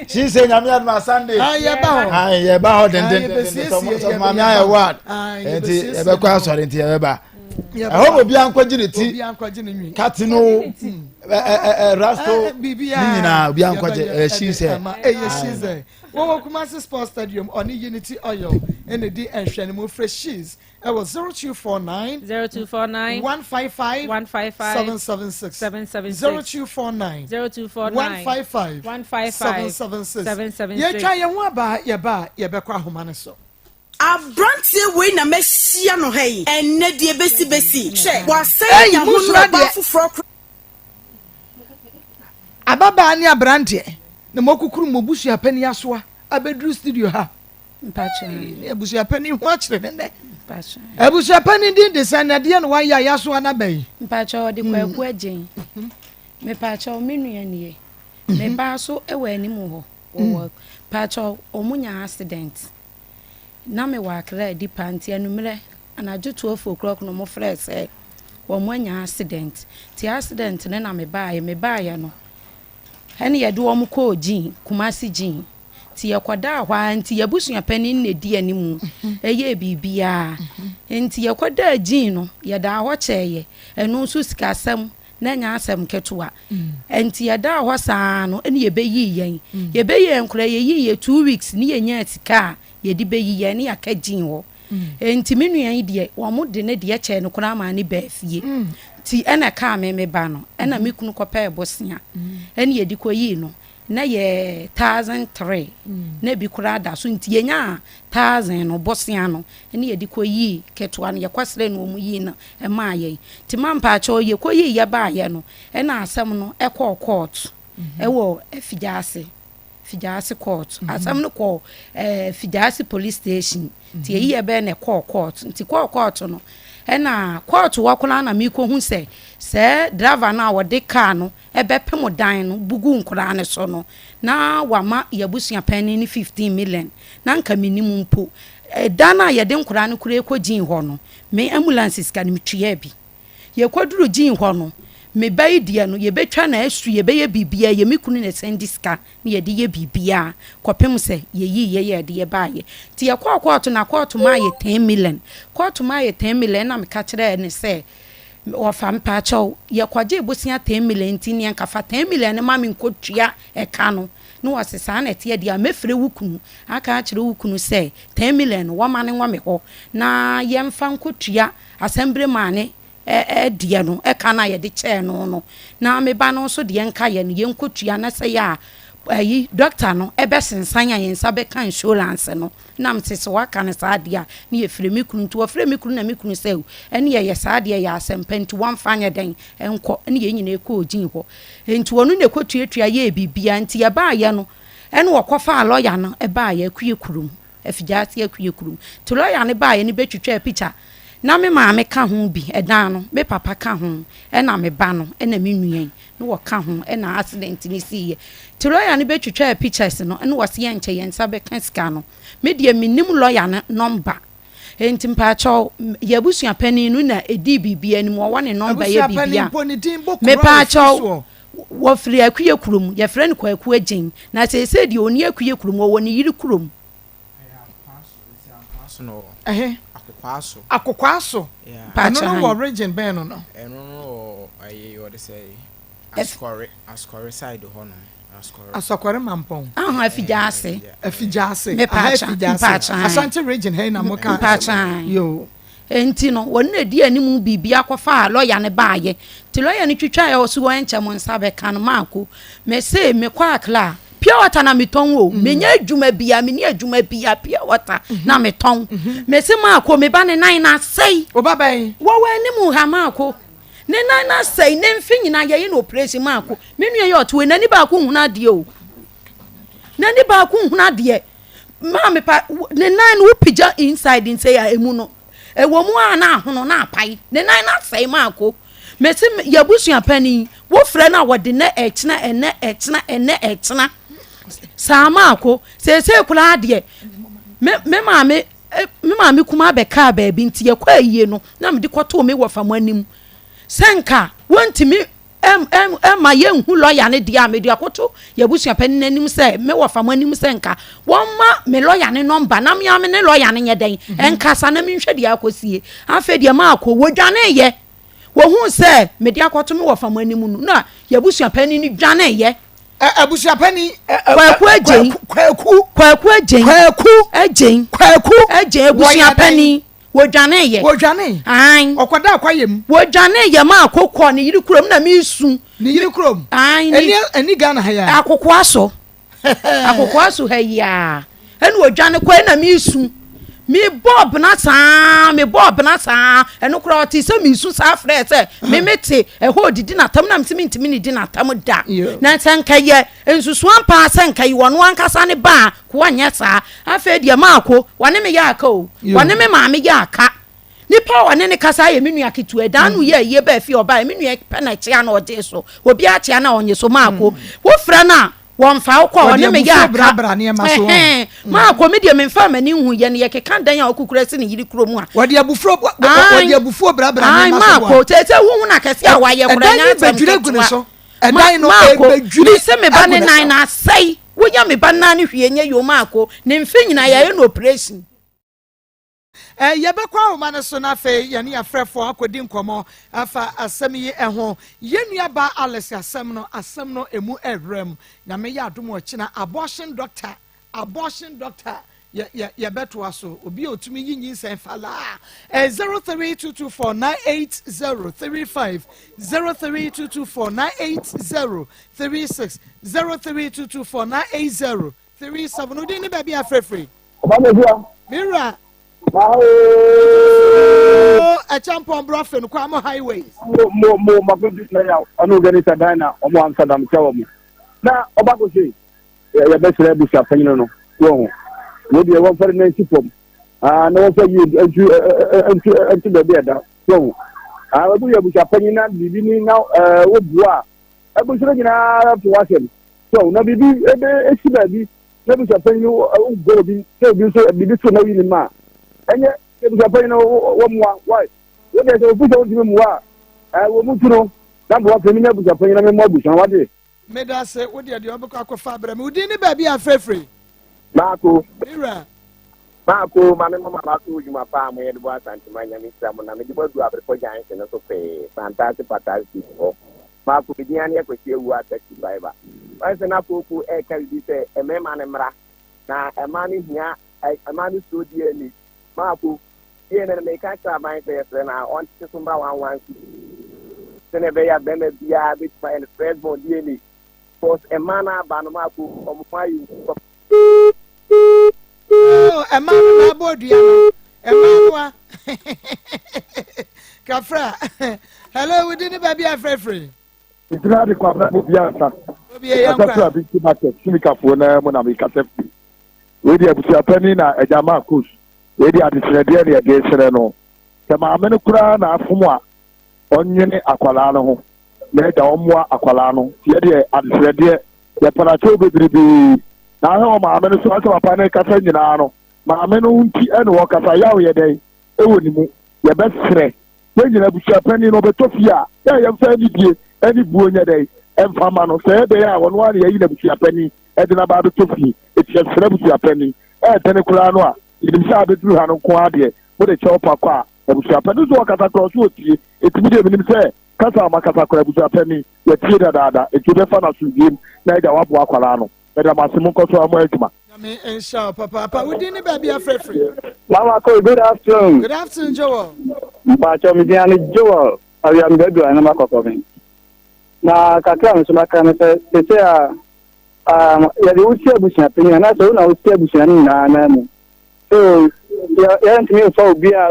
She's a nyame ya do Sunday. Ya ba ho. Ya ba ho den. So mama ya wa. Enti e be kwa sori enti e ba. I hope obi ankwaji ne ti katino rasto nina obi ankwaji she's wo Kumase Sports Stadium on Unity Oil and the enhwe ne mo freshies it was 0249 155 776 0249 155 776 ye twa ye ho aba ye ba ye be kwa homa ne so Abrantie we na mehia no hai enne de besi hwe wasai ya ho na ba foforo ababa ni abrantie na mokukuru mobusu apani asoa abedru studio ha mpacha ebusu apani ho akire ne mpacha ebusu apani din de sanade no wan ya yasoa na bai mpacha odi kwaku agen me pacha o menu ya nie me ba so e wa anim ho wo pacha omunya accident na me wa kra di panti anumre anajo 12 o'clock no mo fresh wo mwanya accident ti accident ne na me ba ya no ene ye do mo ko jin Kumase jin ti yekoda hwa nti yebusua pani ne di animu eye bibia nti yekoda jin no ye da ho cheye enu so sika asem na nya asem ketua enti ye da ho saa no ene ye beyi yen ye beyi enkura ye yi 2 weeks ni ye nya sika ye di beyi ye ne yakagin wo enti menuan de wo mo de ne de che no kura ma ne bafie ti ena ka me ba no ena me kunu kopa ebosia ene ye di koyi no na ye 1,003 na bi kura da so nti yenya 1,000 no bosia no ene ye di koyi ketwa no ye kwasre no mu yi no e ma ye ti mampa cho ye koyi ye ba ye no e na asem no e ko court e wo Fijase court asem no ko Fijase police station ti ye be na ko court nti ko court no e na court wo kula na mi ko hu se driver na wo de car no e be pemo dan no bugu nkura ne so no na wama yabusua pani ni 15 million na nka minimum mpo dana ye de nkura ne kura ekogin ho no me ambulances ka ne mitwe bi ye kwaduru gin ho no me bayi dia no ye betwa na asu ye beye bibia ye mikunu ne sendiska ne ye de ye bibia kopem se ye yi ye de ye baaye ti ye kwakwato na kwato ma ye 10 million kwato ma ye 10 million na me ka kire ne se wa fam pa cho ye kwaje bosia 10 million ti ne nka fa 10 million ne ma me nkotua e ka no no wasesa na tie dia mefre wukunu aka kire wukunu se 10 million wo ma ne nwa me ho na ye mfa nkotua asembre ma ne dia no kana ye de che no na me ba no so de enka ye no ye nkotua na se ya ayi doctor no sensan ya yensa be kan insurance no na mtese waka ne sa dia ne ye fremi kunu to fremi kunu na me kunu se ene ye sa dia ya asempenti wan fanya den enko ene ye nyina ekọ ogin ho enti wonu ne kotuatua ye bibia nti ye ba ye no ene wokofa lawyer no ba ye akue kurum afijase akue kurum to lawyer ne ba ye ne betwetwa picture na me maame ka ho bi edan no me papa ka ho na me ba no na me nuan no wo ka ho na accident ni siye ti lawyer ne betwetwa pictures no na wo se yenche yensa be kan ska no me de minim lawyer no number enti mpa cho yabusua pani no na edi bibia ni mo wo ne number ye bibia me pa cho wo firi akue kurum ye frɛ no kwaku agin na se de oni akue kurum wo ne yiri kurum Akokwaso. No no region ben no. No aye what they say. Ascore side ho no. Asokore mampon. Afijase. Me Afijase. Asante region hey na mo kan. Yo. Enti no wonu edi animu bibia kwafa lawyer ne baaye. Ti lawyer ne twitwa ya osu won nche mo nsa be kan maako. Me say me kwa akla. Pure water na meton wo menya adwuma bia me ni adwuma bia pure water na meton me se maako me ba ne nan na sei obaban wo wanimu ha maako ne nan na sei ne mfi nyina ye no operation maako me nua ye oto nani ba ko huna de o nani ba ko huna de ma me pa ne nan wo pija inside in say ya emu no e wo mu ana hono na apai ne nan na sei maako me se yabusua pani wo frɛ na wo de na echna sama ako sese kula de me maame kuma be ka ba bi nti ye kwa yie no na me de kwoto me wo fam anim senka wontimi ma ye hu lawyer ne dia me de akoto ye busua pani nanim se me wo fam anim senka won ma me lawyer ne number na me am ne lawyer ne nyeden enkasa na me hwe de akosie afa de ma akọ wodwane ye wo hu se me de akoto me wo fam anim no na ye busua pani ni dwane ye abusua pani kwaku agin abusua pani wodwane ye an okwada akwayem wodwane ye ma akokọ ne yiri kurom na me su ne yiri kurom an eni Ghana ha ya akokọ aso ha ya eni wodwane kwa na me su me bob na saa eno kura oti se me su sa frɛ se me mete ho didi na tam na ntimi ni di na tam da na sanka ye ensusu ampa sanka yi wono ankasa ne ba ko anya saa afa dia maako wane me ya aka o wane me maame ya aka nipa wane ne kasa ye menu aketu edan no ye ba fi oba menu e pe na chia na ode so obi a chia na onye so maako wo frɛ na won fa ko woni me ya brabra ne ma so ma ko me de me fa mani hu ye ne ye keka dan ya okukura se ne yiri kurom a wodi abufuo brabra ne ma so ma ko tete hu na kase a wa ye kura nya bedwire gune so edan no bedwire se me ba ne nan na sei wo nya me ba nan ne hwie nya yo ma ko ne mfe nyina ye no operation ye be kwa wo ne so na fe ye ne afrefo akodi nkomo afa asem yi eho ye nua ba Alex asem no emu ehrem na me ya adom o kina abortion doctor ya beto aso obi otumi yinyi sen fala 0322498035 0322498036 0322498037 odi ni baby afrefre mira a champion brofen kwamo highways mo magudu na ya onu organizer dina omo Amsterdam chawo mu na obako sei ya besere bu sha fanyi no wo wo bi e won fere na sipom na wo fa yi antu da bi da wo wo ya bu sha fanyi na bibi ni na wo bua e bu sere gina to wasem so na bibi ebe esiba bi na bu sha fanyi wo go bi se bi so bibi so na wi ni ma enye e bu sha fanyi no wo mwa why wo de so bu so ndi mwa wo mu tuno na bo fa mi na bu sha fanyi na me mo bu sha wade me da se wo de obekọ akọfa abra me udi ni baby afrefre Mako. Mira. Mako, mame mama Mako, you my farm, where the boss and my name is Sam, and I'm the board to have a giant and also pay fantastic fantastic. Mako, the Diana, which you are taxi driver. I said, Napo, who can be say a man and mra. Now, a man is here, a man is so dearly. Mako, here and make a car my face, and I want to some one. Seneveya Benebia, which my friend more dearly. Was a manner, Banamaku, of my. Oh, a man na bodu ya no. Kafra. Hello, we didn't baby afrefre. Itna de kwa bo bia sa. Obi e yankwa. Asa bi market, simika fo na mo na me kase. We dey abusia pani na eja Maa Akos. We dey adisrede na de sere no. Ke ma amene kura na afomo a onwene akwala no ho. Na eja omwa akwala no. Ye dey adisrede ye para cho bebribi. Na ho ma amene so asa papa na kasa nyina no. Ma amene unti ene wo kasa yawo ye dey. Ewo ni mu. Ye besre. We nyina abusia pani no betofia. Ya fa ni die. Eni buo nya dey. Emfama no se dey a wono ani yi na abusia pani. E na ba betofi. E tie sere abusia pani. E tene kura no a. Idim sa betru ha no ko ade. Wo de chew pa kwa. Abusia pani so kasa cross wo tie. Etimi de minim se kasa ma kasa kura abusia pani. Ye tie da. E tie be fa na sugim. Na eja wabo akwala no. Eda masimu ko so amo adwuma. Me insha papa we didn't baby afrefre. Mama ko good afternoon. Good afternoon Joel. Ba cho mi diani Joel. Awi am bedu ana makoko mi. Na kakra mi so makra se a ya de uti abusia penya na so na uti abusia ni na mu. So ya ntimi fa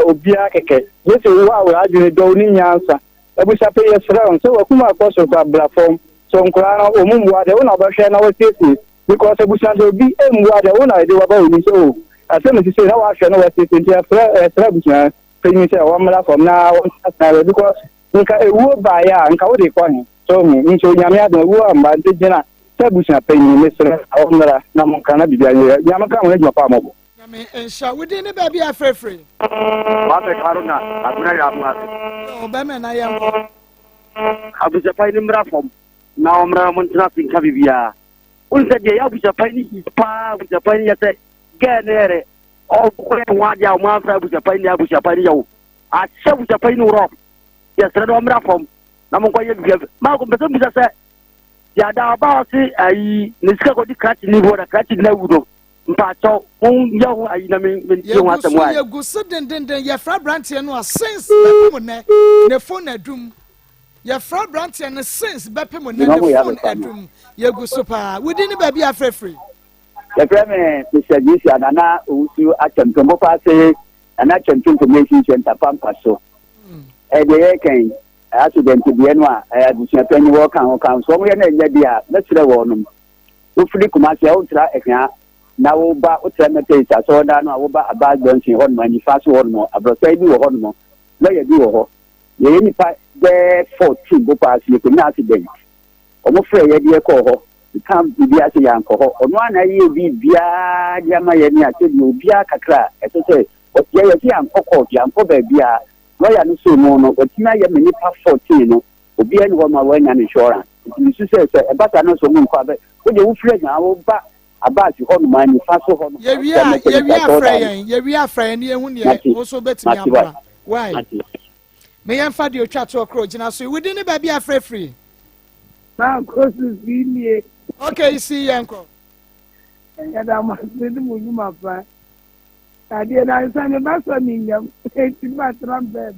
obia keke. Yesu wa wa adwene do ni nyansa. Abusia pe yesra so wakuma akoso kwa platform. So nkura omumwa de una ba hwe na wetesi because abusia de obi emwa de una de wa ba oni so asem ti say na wa hwe na wetesi nti afra abusia penyi say wa mla from na na because nka ewu ba ya nka wo de kwani so mi nso nyame adon ewu amba nti gina abusia penyi mesra awmra na monka na bibia nyame ka mo adwuma pa mo nyame insha we didn't baby afrefre. Wa be karuna abuna ya mu ase o ba me na yanko abusia pa ni mra from na omra mon tna fin ka bibia unse de ya buja pani pa buja pani ya te genere o ko wa dia ma fra buja pani ya buja pani ya a che buja pani ro ya sere do omra fom na mon ko ye bia ma ko beso bisa se ya da ba si ayi ni ska ko di kati ni bo da kati na wudo mpa cho un ya ho ayi na men ti ho atamwa ye gusu den ye fra brand no a sense na mo ne phone adum ye fra brand no sense bepem ne phone adum ye gusu pa wudi ni baby afrefre ye frame Mr. Jisi anana usu atemto mo pa se ana atemto information center pampa so e de ye kan accident bi eno a adusia pani wo kan so mo ye na nya dia na sire wo no wo fili kuma se o tra ehia na wo ba o tra na te sa so da no wo ba aba johnson hon mani fa so hon mo abrosai bi wo hon mo na ye bi wo ho ye ni pa de 14 bo pa se ko na accident o mo fre ye de ko ho kam bi ase yan ko ho ono ana ye bi bia jama ye ni ase bi obia kakra e so se o ye ye yan ko yan ko ba bia lawyer no so no o tina ye me ni pa 14 no obia ni ho ma wa nya insurance ni su se e bata no so mu ko abe o de wo fre nya wo ba abasi ho no mani fa so ho no ye wi afra ni ehun ye o so betimi amra why me yan fa de o twa to okro gina so within the baby afrefre na Akos ni okay see yanko ya da ma se ni mo nyuma pa adeɛ na nsa ne ba sɔ ne nyam eti ba trambɛm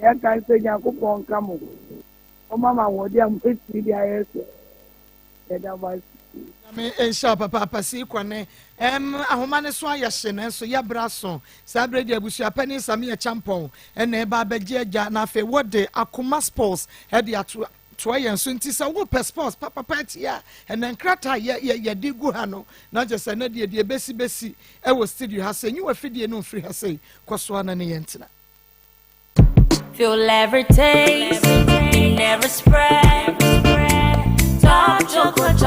yɛ ka sɛ nyakopɔn nka mo ɔma ma wɔde a mpɛtiri de ayɛ sɛ yɛda ba me ensha papa si kwane ahoma ne so ayɛ hye ne so yɛbra so saa bere de abusua pani same yɛ champon ɛna ɛba abɛgye agya na afei wɔde Akoma sports ɛde ato toa yɛn so nti sɛ wo pɛ sports papa tia ɛna nkrata yɛde gu ha no na gye sɛ na deɛ besi ɛwɔ studio ha sɛ nyi wɔ fidie no mfiri ha sɛ kɔsoa na ne yɛntena. Feel every taste, it never spread. Top chocolate.